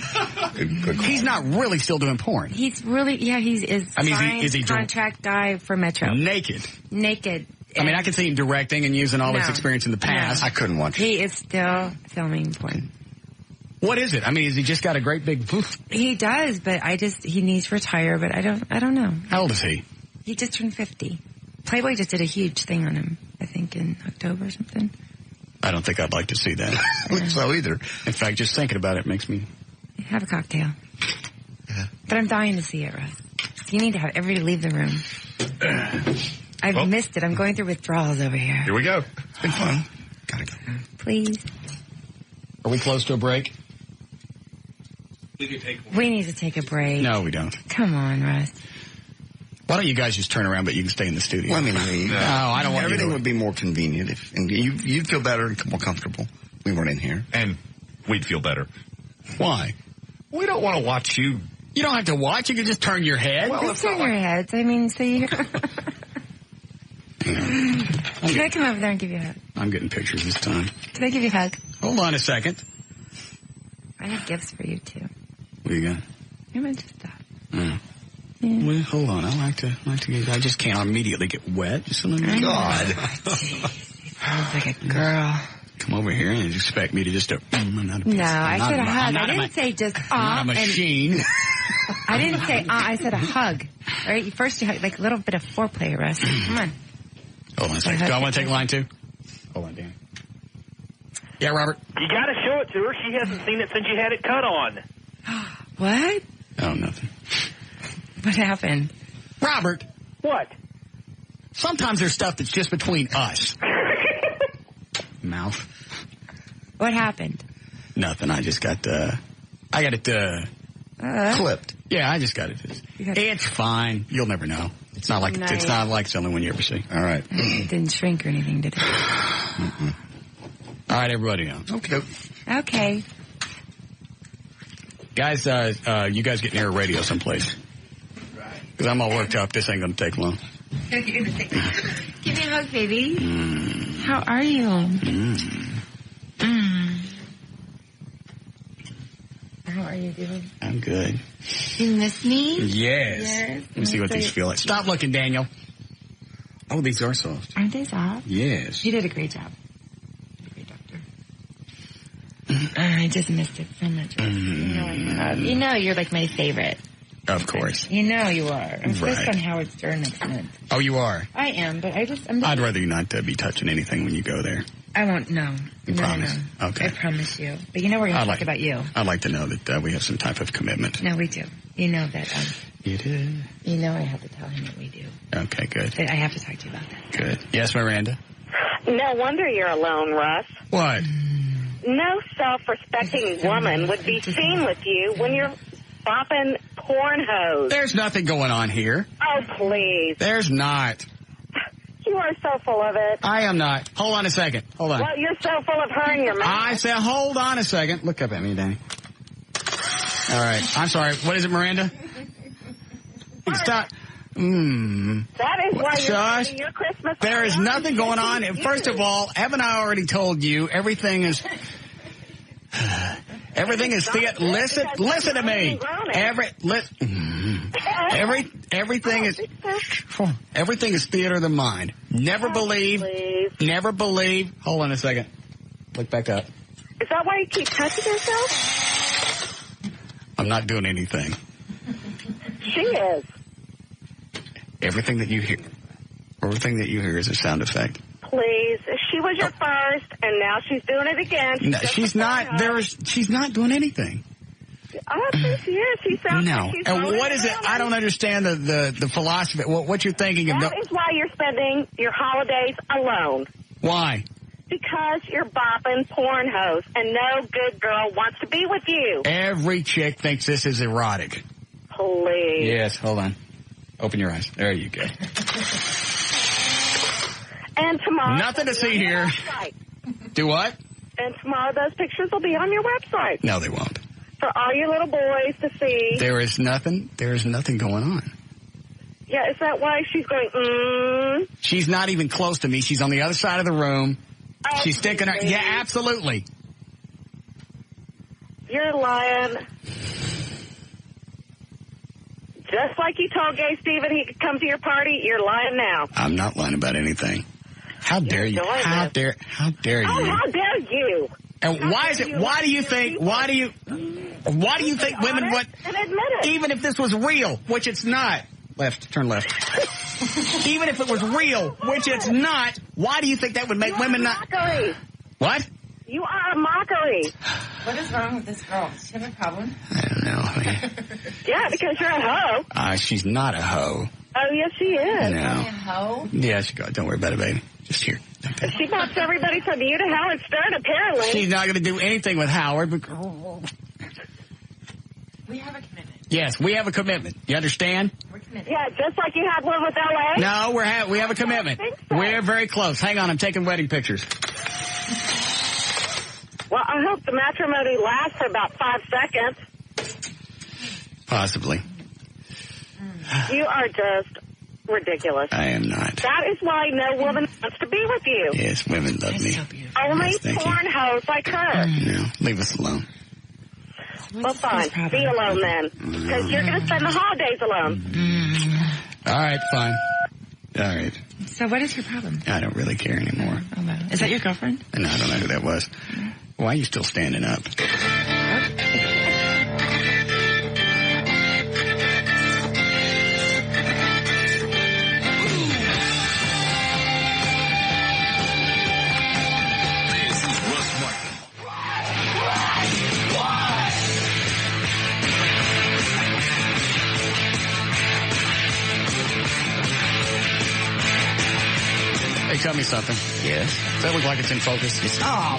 Good call. He's not really still doing porn. He's really, is he contract guy for Metro. Naked. I mean, I can see him directing and using all his experience in the past. I couldn't watch it. He is still filming porn. What is it? I mean, has he just got a great big poof? He does, but he needs to retire, but I don't know. How old is he? He just turned 50. Playboy just did a huge thing on him, I think in October or something. I don't think I'd like to see that. So either. In fact, just thinking about it makes me Have a cocktail. But I'm dying to see it, Russ. You need to have everybody leave the room. I've missed it. I'm going through withdrawals over here. Here we go. It's been fun. Gotta go. Please. Are we close to a break? We could take one. We need to take a break. No, we don't. Come on, Russ. Why don't you guys just turn around, but you can stay in the studio? Well, I mean, I don't want everything you to. would be more convenient and you'd feel better and more comfortable. We weren't in here. And we'd feel better. Why? We don't want to watch you. You don't have to watch. You can just turn your head. Well, just turn your heads. I mean, so you... Can I come over there and give you a hug? I'm getting pictures this time. Can I give you a hug? Hold on a second. I have gifts for you, too. What do you got? How much stuff? Yeah. Well, hold on. I like to get. I just can't immediately get wet. Just God. Sounds like a girl. Come over here and expect me to just. No, I said a hug. I didn't say just I'm not a machine. I didn't say I said a hug. All right, first you hug, like a little bit of foreplay, Russ. Come on. Hold on a second. Do I want to take line 2? Hold on, Dan. Yeah, Robert. You got to show it to her. She hasn't seen it since you had it cut on. What? Oh, nothing. What happened? Robert. What? Sometimes there's stuff that's just between us. Mouth. What happened? Nothing. I just got it clipped. Yeah, I just got it. It's fine. You'll never know. It's not like it's not like something when you ever see. All right. It didn't shrink or anything, did it? All right, everybody on. Okay. Guys, you guys get near a radio someplace. Because I'm all worked up. This ain't going to take long. Give me a hug, baby. How are you? How are you doing? I'm good. You miss me? Yes. Let me see what these feel like. Stop looking, Daniel. Oh, these are soft. Aren't they soft? Yes. You did a great job. Great doctor. I just missed it so much. You know you're like my favorite. Of course. You know you are. I'm supposed on Howard Stern next month. Oh, you are? I am, but I'd rather you not be touching anything when you go there. I won't, no. You promise? No. Okay. I promise you. But you know we're going to talk about you. I'd like to know that we have some type of commitment. No, we do. You know that. You do? You know I have to tell him that we do. Okay, good. But I have to talk to you about that. Good. Yes, Miranda? No wonder you're alone, Russ. What? No self-respecting woman would be seen with you when you're bopping porn hose. There's nothing going on here. Oh, please. There's not. You are so full of it. I am not. Hold on a second. Hold on. Well, you're so full of her in your mouth. I said, hold on a second. Look up at me, Danny. All right. I'm sorry. What is it, Miranda? Stop. That is why you're having your Christmas. There is nothing going on. And first of all, haven't I already told you everything is... Everything is theater. Listen to me. Everything is theater of the mind. Never believe. Hold on a second. Look back up. Is that why you keep touching yourself? I'm not doing anything. She is. Everything that you hear is a sound effect. Please. She was your first, and now she's doing it again. No, she's not. She's not doing anything. I think she is. She sounds like she's and what is it? I don't understand the philosophy. What you're thinking of. That is why you're spending your holidays alone. Why? Because you're bopping porn hose, and no good girl wants to be with you. Every chick thinks this is erotic. Please. Yes, hold on. Open your eyes. There you go. And tomorrow... Nothing to see here. Do what? And tomorrow those pictures will be on your website. No, they won't. For all your little boys to see. There is nothing going on. Yeah, is that why she's going, She's not even close to me. She's on the other side of the room. Oh, she's sticking her... Yeah, absolutely. You're lying. Just like you told Gay Steven he could come to your party, you're lying now. I'm not lying about anything. How dare you? How dare you? Oh, how dare you? And why do you think women would, and admit it. even if this was real, which it's not, turn left. Even if it was real, which it's not, why do you think that would make women not? Broccoli. What? You are a mockery. What is wrong with this girl? Does she have a problem? I don't know. Yeah, because you're a hoe. She's not a hoe. Oh, yes, she is. No. A hoe? Yeah, don't worry about it, baby. Just here. She wants everybody from you to Howard Stern, apparently. She's not going to do anything with Howard. We have a commitment. Yes, we have a commitment. You understand? We're committed. Yeah, just like you had one with L.A.? No, we have a commitment. So. We're very close. Hang on, I'm taking wedding pictures. Well, I hope the matrimony lasts for about 5 seconds. Possibly. You are just ridiculous. I am not. That is why no woman wants to be with you. Yes, women love me. Only Yes, thank porn hoes like her. No, leave us alone. Well, fine. Be alone then. Because you're going to spend the holidays alone. All right, fine. All right. So what is your problem? I don't really care anymore. Oh, no. Is that your girlfriend? No, I don't know who that was. Why are you still standing up? Hey, tell me something. Yes? Does that look like it's in focus? No.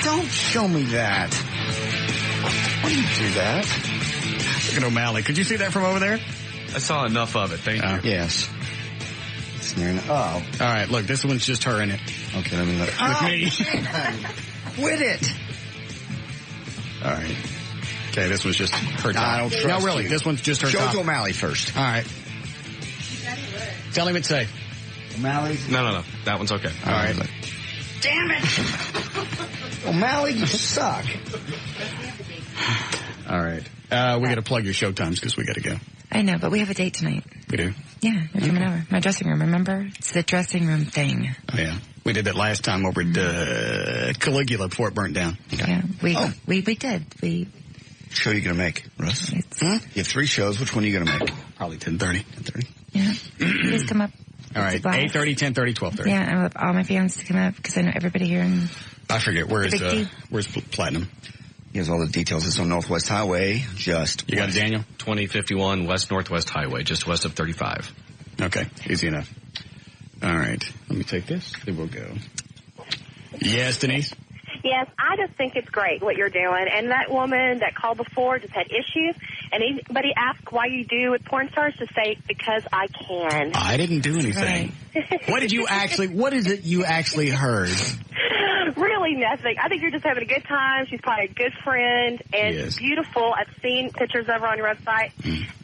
Don't show me that. Why do you do that? Look at O'Malley. Could you see that from over there? I saw enough of it. Thank you. Yes. All right, look, this one's just her in it. Okay, let me look. With me. Quit it. All right. Okay, this was just her top. I don't trust No, really, you. this one's just her Show top. to O'Malley first. All right. Tell him it's safe. O'Malley's? No. That one's okay. All right. Damn it. O'Malley, you suck. All right. We got to plug your show times because we got to go. I know, but we have a date tonight. We do? Yeah, you're coming over. My dressing room, remember? It's the dressing room thing. Oh, yeah. We did that last time over at Caligula before it burnt down. Yeah, we did. Show you going to make, Russ? You have 3 shows. Which one are you going to make? Probably 10:30. 10:30? Yeah. Please come up. All right. 8:30, 10:30, 12:30. Yeah, I want all my fans to come up because I know everybody here. And I forget. Where's Platinum? He has all the details. It's on Northwest Highway, You got it, Daniel? 2051 West Northwest Highway, just west of 35. Okay, easy enough. All right, let me take this. Then we'll go. Yes, Denise? Yes, I just think it's great what you're doing. And that woman that called before just had issues. And anybody asks why you do with porn stars, just say, because I can. I didn't do anything. What is it you actually heard? Really nothing. I think you're just having a good time. She's probably a good friend and beautiful. I've seen pictures of her on your website.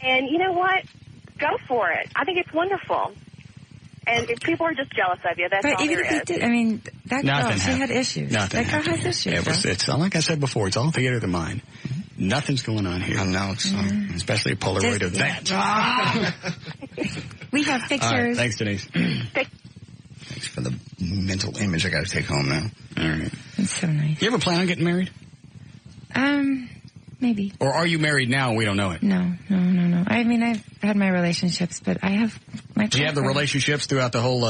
And you know what? Go for it. I think it's wonderful. And if people are just jealous of you, that's all even there if is. they did, I mean, that girl, she had issues. Nothing that girl has issues. It's like I said before, it's all theater of the mind. Nothing's going on here. No, it's especially a Polaroid of that. We have pictures. All right, thanks, Denise. Thanks for the mental image I got to take home now. All right. It's so nice. You ever plan on getting married? Maybe. Or are you married now and we don't know it? No. I mean, I've had my relationships, but I have my Do you have the relationships throughout the whole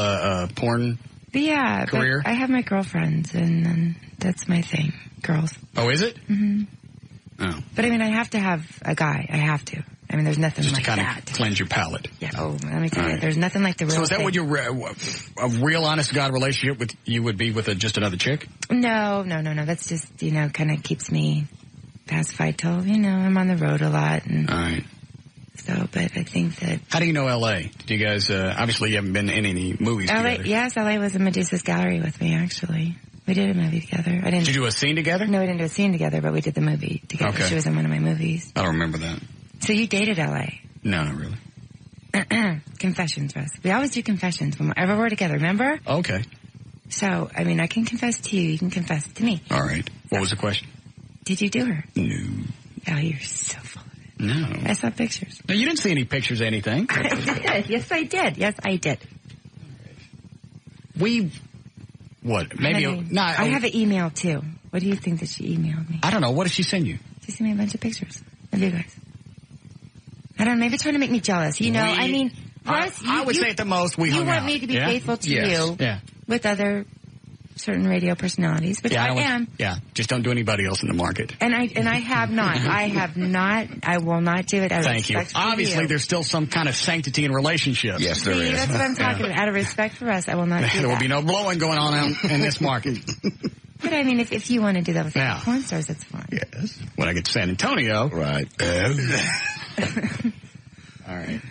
porn career? But I have my girlfriends, and that's my thing. Girls. Oh, is it? Mm-hmm. Oh. But I mean, I have to have a guy. I have to. I mean, there's nothing Just like to kind that. of cleanse your palate. Yeah. Oh, let me tell you, there's nothing like the real So is that thing. what a real honest to God relationship with you would be with just another chick? No. That's just, kind of keeps me pacified till, I'm on the road a lot. And all right. So, but I think that... How do you know L.A.? Did you guys, obviously you haven't been in any movies together. Yes, L.A. was in Medusa's gallery with me, actually. We did a movie together. Did you do a scene together? No, we didn't do a scene together, but we did the movie together. Okay. She was in one of my movies. I don't remember that. So you dated L.A.? No, not really. Confessions, Russ. We always do confessions whenever we're together, remember? Okay. So, I mean, I can confess to you. You can confess to me. All right. What was the question? Did you do her? No. Oh, you're so full of it. No. I saw pictures. No, you didn't see any pictures of anything. I did. Yes, I did. What? Maybe I have an email, too. What do you think that she emailed me? I don't know. What did she send you? She sent me a bunch of pictures of you guys. I don't know. Maybe trying to make me jealous. Russ, I would say at the most, we hung out. You want me to be faithful to you with other certain radio personalities, which I am. Yeah, just don't do anybody else in the market. And I have not. I will not do it out of Thank you. respect for Obviously, you. there's still some kind of sanctity in relationships. Yes, there is. That's what I'm talking about. Out of respect for us, I will not do that. There will be no blowing going on out in this market. But I mean, if you want to do that with the porn stars, that's fine. Yes. When I get to San Antonio. Right. All right.